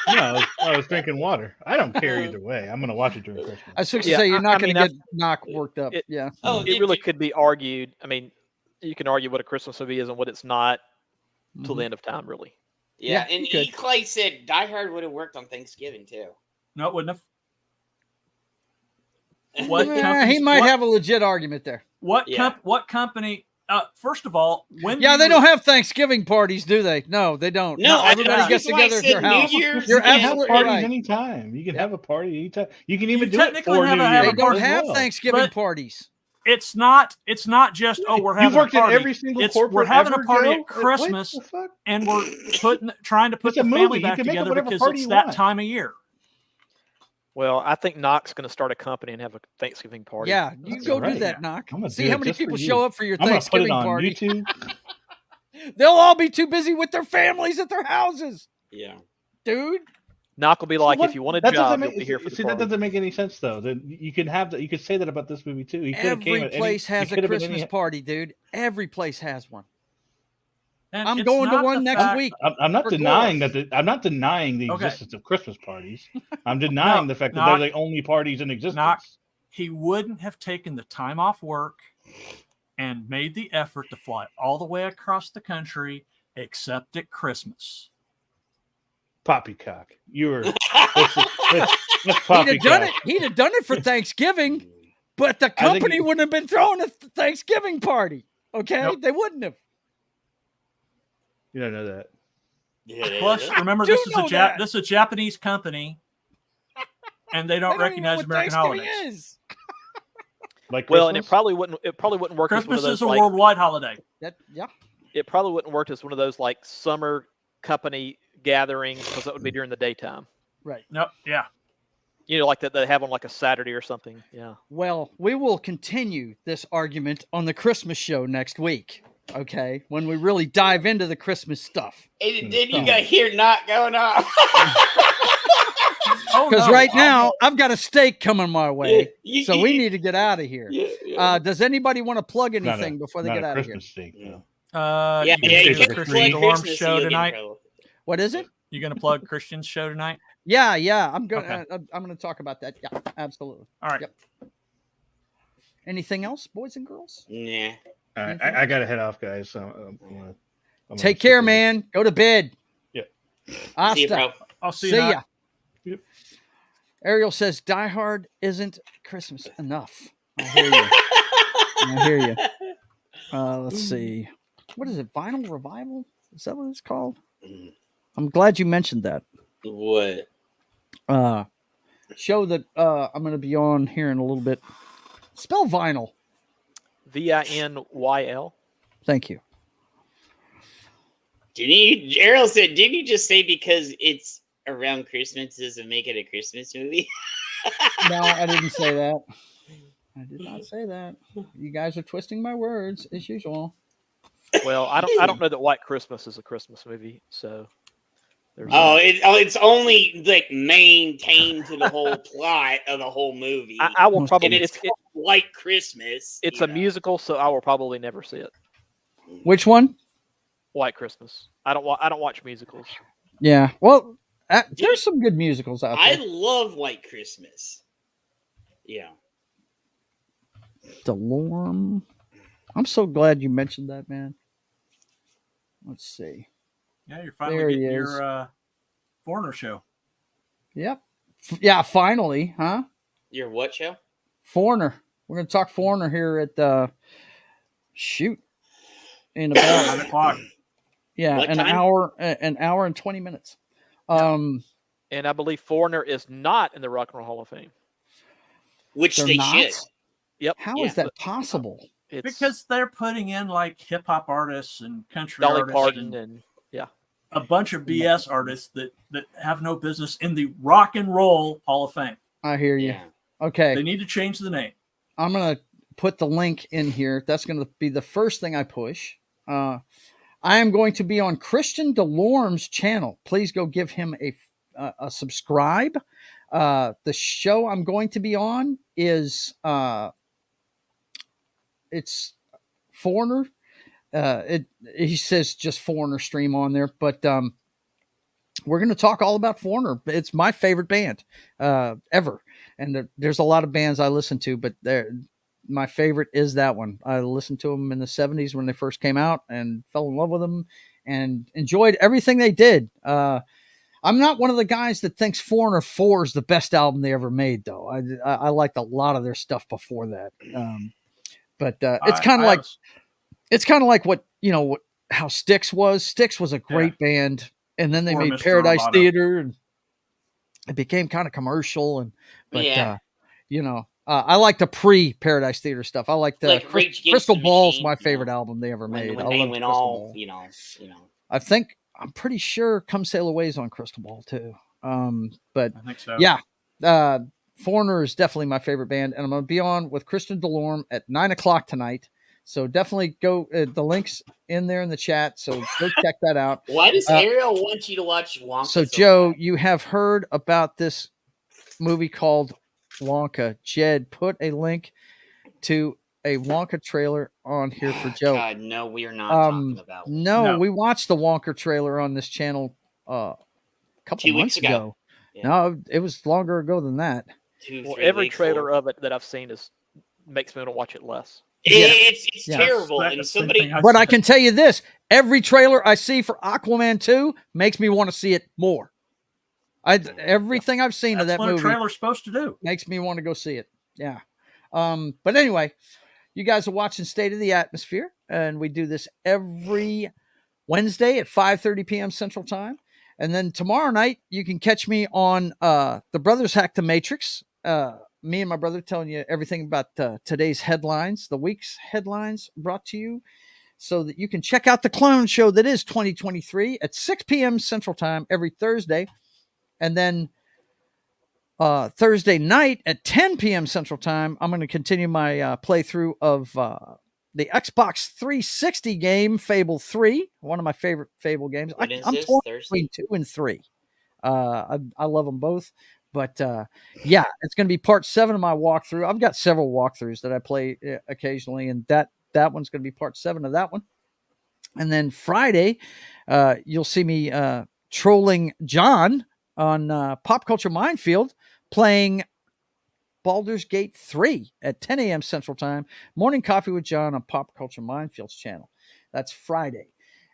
No, I was drinking water. I don't care either way. I'm going to watch it during Christmas. I was supposed to say you're not going to get Knox worked up. It really could be argued. I mean, you can argue what a Christmas movie is and what it's not till the end of time, really. Yeah, and E. Clay said Die Hard would have worked on Thanksgiving too. No, it wouldn't have. He might have a legit argument there. What company? First of all, when they don't have Thanksgiving parties, do they? No, they don't. No, everybody gets together at their house. You're absolutely right. Anytime. You can have a party anytime. You can even do it for New Year. They don't have Thanksgiving parties. It's not just we're having a party. In every single corporate we're having a party Joe? at Christmas, and we're trying to put it's the family back together because it's that time of year. Well, I think Knox going to start a company and have a Thanksgiving party. Yeah, you go do that, Knox. See how many people show up for your I'm Thanksgiving put it on party. YouTube. They'll all be too busy with their families at their houses. Yeah, dude. Knox will be like, if you want a job, you'll be here for the party. That doesn't make any sense, though. You can have that. You could say that about this movie too. Every place has a Christmas party, dude. Every place has one. And I'm going to one next week. I'm not denying that. I'm not denying the existence of Christmas parties. I'm denying the fact that they're the only parties in existence. He wouldn't have taken the time off work and made the effort to fly all the way across the country, except at Christmas. Poppycock, you were. That's poppycock. He'd have done it for Thanksgiving, but the company wouldn't have been throwing a Thanksgiving party. Okay, they wouldn't have. You don't know that. Yeah, plus, remember this is a Japanese company, and they don't recognize American holidays. Like well, and it probably wouldn't work. Christmas as one of those, is a worldwide holiday. It probably wouldn't work as one of those like summer company gatherings because that would be during the daytime. Right. Nope. Yeah. You know, like that they have on like a Saturday or something. Yeah. Well, we will continue this argument on the Christmas show next week. Okay, when we really dive into the Christmas stuff. And then you got here not going off. Because right now I've got a steak coming my way, so we need to get out of here. Does anybody want to plug anything before they get out of here? Steak, you can plug Christian's show tonight. What is it? You going to plug Christian's show tonight? Yeah. I'm going to talk about that. Yeah, absolutely. All right. Yep. Anything else, boys and girls? Yeah. All right, I got to head off, guys. So I'm take care, man. Go to bed. Yeah. See you, bro. I'll see ya. Yep. Ariel says Die Hard isn't Christmas enough. I hear you. Let's see. What is it? Vinyl Revival? Is that what it's called? I'm glad you mentioned that. What? Show that I'm going to be on here in a little bit. Spell vinyl. VINYL. Thank you. Ariel said, didn't you just say because it's around Christmas doesn't make it a Christmas movie? No, I didn't say that. I did not say that. You guys are twisting my words as usual. Well, I don't know that White Christmas is a Christmas movie, so there's it's only like maintained to the whole plot of the whole movie. I will probably and it's called White Christmas. It's a musical, so I will probably never see it. Which one? White Christmas. I don't watch musicals. Yeah. Well, there's some good musicals out there. I love White Christmas. Yeah. DeLorme. I'm so glad you mentioned that, man. Let's see. Yeah, you're finally getting your Foreigner show. Yep. Yeah, finally, huh? Your what show? Foreigner. We're going to talk Foreigner here at in about 9 o'clock. Yeah, What an time? hour and 20 minutes. And I believe Foreigner is not in the Rock and Roll Hall of Fame. Which They're they not? should. Yep. How is that possible? It's Because they're putting in like hip hop artists and country Dolly artists Parton and and yeah. a bunch of BS artists that have no business in the Rock and Roll Hall of Fame. I hear you. Yeah. Okay. They need to change the name. I'm going to put the link in here. That's going to be the first thing I push. I am going to be on Christian DeLorme's channel. Please go give him a subscribe. The show I'm going to be on is it's Foreigner. He says just Foreigner stream on there, but we're going to talk all about Foreigner. It's my favorite band ever, and there's a lot of bands I listen to, but my favorite is that one. I listened to them in the 70s when they first came out and fell in love with them and enjoyed everything they did. I'm not one of the guys that thinks Foreigner 4 is the best album they ever made, though. I liked a lot of their stuff before that. But it's kind of like what, how Styx was. Styx was a great band, and then they Before made Mr. Paradise Roboto. Theater, and it became kind of commercial. I like the pre-Paradise Theater stuff. I like the Like Rage Against Crystal the Ball's Machine, my favorite album they ever made. When I they love went Crystal all, Ball. I'm pretty sure Come Sail Away's on Crystal Ball too. But I think so. yeah, Foreigner is definitely my favorite band, and I'm going to be on with Christian DeLorme at 9 o'clock tonight. So definitely go. The link's in there in the chat, so go check that out. Why does Ariel want you to watch Wonka? So Joe, you have heard about this movie called Wonka. Jed, put a link to a Wonka trailer on here for Joe. God, no, we are not talking about. No, we watched the Wonka trailer on this channel a couple 2 months weeks ago. Yeah. No, it was longer ago than that. Every trailer of it that I've seen makes me want to watch it less. It's terrible. And somebody, but I can tell you this: every trailer I see for Aquaman 2 makes me want to see it more. Everything I've seen of that movie, what a trailer's supposed to do, makes me want to go see it. Yeah. But anyway, you guys are watching State of the Atmosphere, and we do this every Wednesday at 5:30 p.m. Central Time. And then tomorrow night, you can catch me on The Brothers Hack the Matrix. Me and my brother telling you everything about today's headlines, the week's headlines brought to you so that you can check out the clone show that is 2023 at 6 p.m. Central Time every Thursday. And then Thursday night at 10 p.m. Central Time, I'm going to continue my playthrough of the Xbox 360 game Fable 3, one of my favorite Fable games. I'm torn between 2 and 3. I love them both. But yeah, it's going to be part 7 of my walkthrough. I've got several walkthroughs that I play occasionally, and that one's going to be part 7 of that one. And then Friday, you'll see me trolling John on Pop Culture Minefield, playing Baldur's Gate 3 at 10 a.m. Central Time. Morning Coffee with John on Pop Culture Minefield's channel. That's Friday.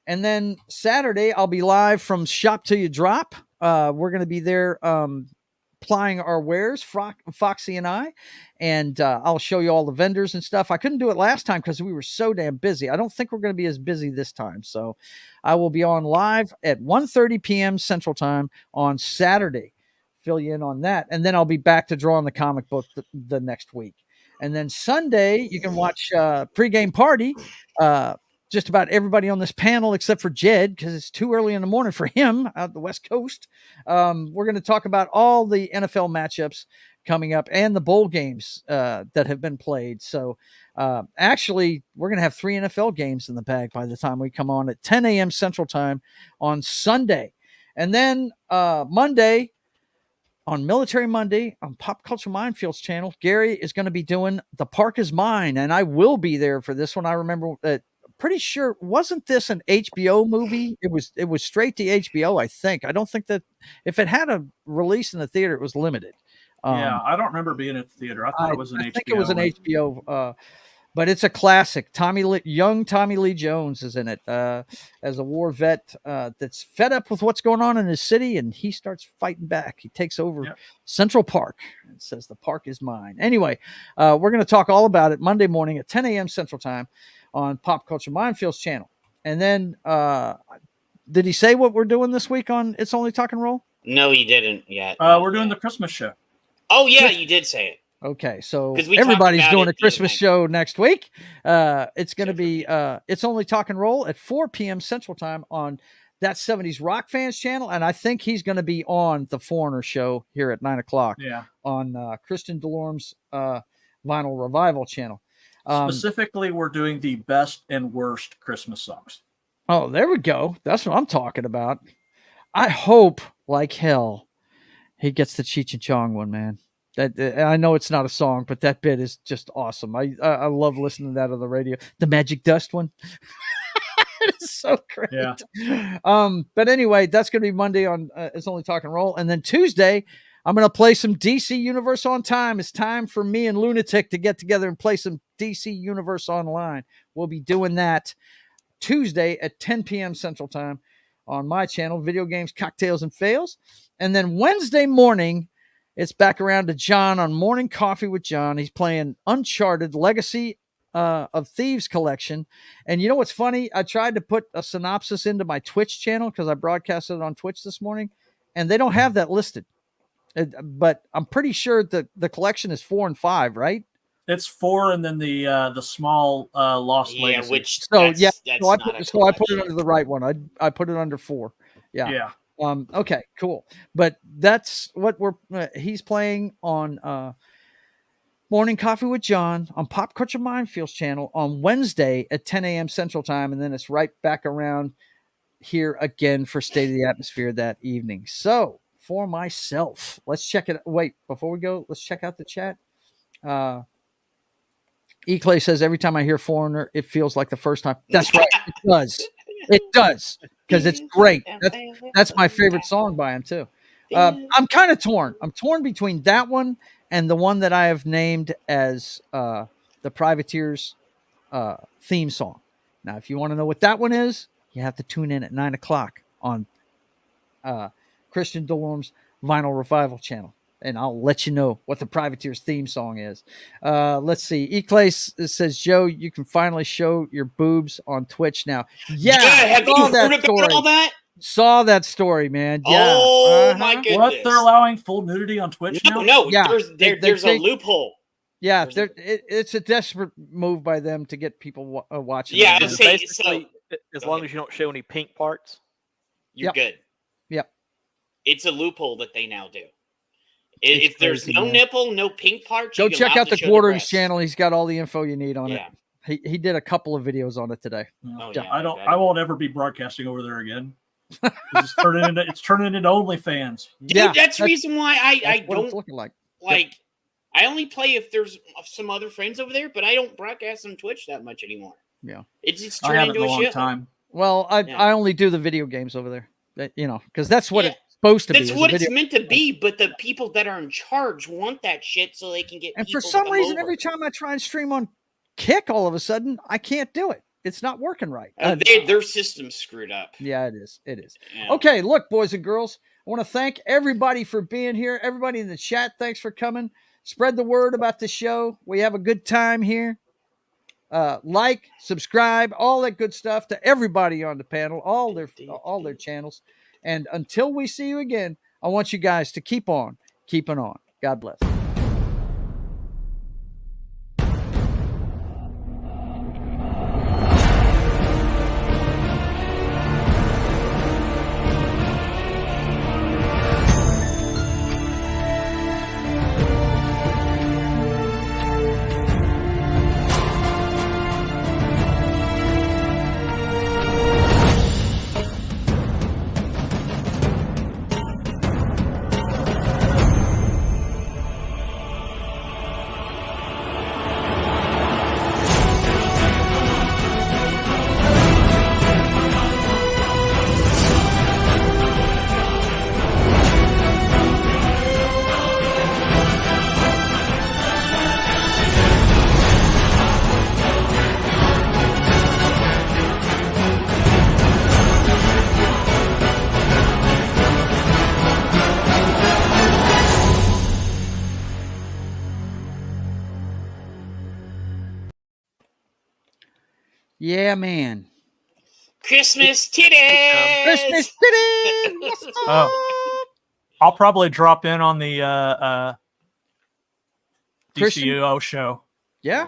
And then Saturday, I'll be live from Shop Till You Drop. We're going to be there plying our wares, Foxy and I, and I'll show you all the vendors and stuff. I couldn't do it last time because we were so damn busy. I don't think we're going to be as busy this time. So I will be on live at 1:30 p.m. Central Time on Saturday. Fill you in on that. And then I'll be back to drawing the comic book the next week. And then Sunday, you can watch Pregame Party. Just about everybody on this panel except for Jed, because it's too early in the morning for him out the West Coast. We're going to talk about all the NFL matchups coming up, and the bowl games that have been played. So actually, we're going to have 3 NFL games in the bag by the time we come on at 10 a.m. Central Time on Sunday. And then Monday, on Military Monday on Pop Culture Minefields channel, Gary is going to be doing The Park Is Mine, and I will be there for this one. I remember that. Pretty sure, wasn't this an HBO movie? It was straight to HBO, I think. I don't think that if it had a release in the theater, it was limited. Yeah, I don't remember being at the theater. I thought it was an HBO. I think it was an HBO, but it's a classic. Young Tommy Lee Jones is in it as a war vet that's fed up with what's going on in his city, and he starts fighting back. He takes over Central Park and says, "The park is mine." Anyway, we're going to talk all about it Monday morning at 10 a.m. Central Time on Pop Culture Minefields channel. And then, did he say what we're doing this week on It's Only Talk and Roll? No, he didn't yet. We're doing the Christmas show. Oh, yeah, you did say it. Okay, so everybody's doing a Christmas show next week. It's going to be It's Only Talk and Roll at 4 p.m. Central Time on That 70s Rock Fans channel. And I think he's going to be on the Foreigner show here at 9 o'clock on Kristen DeLorme's Vinyl Revival channel. Specifically, we're doing the best and worst Christmas songs. Oh, there we go. That's what I'm talking about. I hope, like hell, he gets the Cheech and Chong one, man. I know it's not a song, but that bit is just awesome. I love listening to that on the radio. The Magic Dust one. It's so great. Yeah. But anyway, that's going to be Monday on It's Only Talk and Roll. And then Tuesday, I'm going to play some DC Universe on Time. It's time for me and Lunatic to get together and play some DC Universe Online. We'll be doing that Tuesday at 10 p.m. Central Time on my channel, Video Games, Cocktails, and Fails. And then Wednesday morning, it's back around to John on Morning Coffee with John. He's playing Uncharted Legacy of Thieves Collection. And you know what's funny? I tried to put a synopsis into my Twitch channel because I broadcasted it on Twitch this morning, and they don't have that listed. But I'm pretty sure that the collection is 4 and 5, right? It's 4, and then the small Lost Legacy. So I put it under the right one. I put it under 4. Yeah. Okay, cool. But that's what he's playing on Morning Coffee with John on Pop Culture Minefields channel on Wednesday at 10 a.m. Central Time, and then it's right back around here again for State of the Atmosphere that evening. So for myself, let's check it. Wait, before we go, let's check out the chat. E-Clay says, every time I hear Foreigner, it feels like the first time. That's right. It does. It does. Because it's great. That's my favorite song by him, too. I'm kind of torn. I'm torn between that one and the one that I have named as the Privateers theme song. Now, if you want to know what that one is, you have to tune in at 9 o'clock on Christian DeLorme's Vinyl Revival channel. And I'll let you know what the Privateers theme song is. Let's see. E-Clay says, Joe, you can finally show your boobs on Twitch now. Yeah, have you heard about all that? Saw that story, man. Yeah. Oh, my goodness. What? They're allowing full nudity on Twitch now? No. Yeah, there's a loophole. Yeah, it's a desperate move by them to get people watching. Yeah, basically, as long as you don't show any pink parts, you're good. Yep. It's a loophole that they now do. If there's no nipple, no pink parts, go check out the Quarterings channel. He's got all the info you need on it. He did a couple of videos on it today. Oh, yeah. I won't ever be broadcasting over there again. It's turning into OnlyFans. Dude, that's the reason why I don't it's looking like. I only play if there's some other friends over there, but I don't broadcast on Twitch that much anymore. Yeah, it's turned into a shit. Well, I only do the video games over there. Because that's what it's supposed to be. That's what it's meant to be. But the people that are in charge want that shit so they can get. And for some reason, every time I try and stream on Kick, all of a sudden I can't do it. It's not working right. Their system's screwed up. Yeah, it is. Yeah. Okay, look, boys and girls, I want to thank everybody for being here. Everybody in the chat, thanks for coming. Spread the word about the show. We have a good time here. Like, subscribe, all that good stuff to everybody on the panel, all their channels. And until we see you again, I want you guys to keep on keeping on. God bless. Yeah, man. Christmas titties. Christmas titties. What's up? Oh. I'll probably drop in on the Christian? DCUO show. Yeah,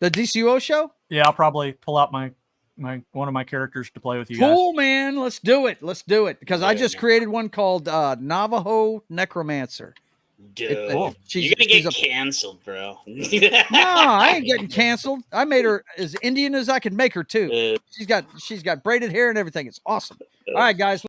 the DCUO show. Yeah, I'll probably pull out my one of my characters to play with you guys. Cool, man. Let's do it. Let's do it because I Yeah, just man. created one called Navajo Necromancer. Dude, Cool. you're gonna get canceled, bro. No, I ain't getting canceled. I made her as Indian as I could make her too. She's got braided hair and everything. It's awesome. All right, guys.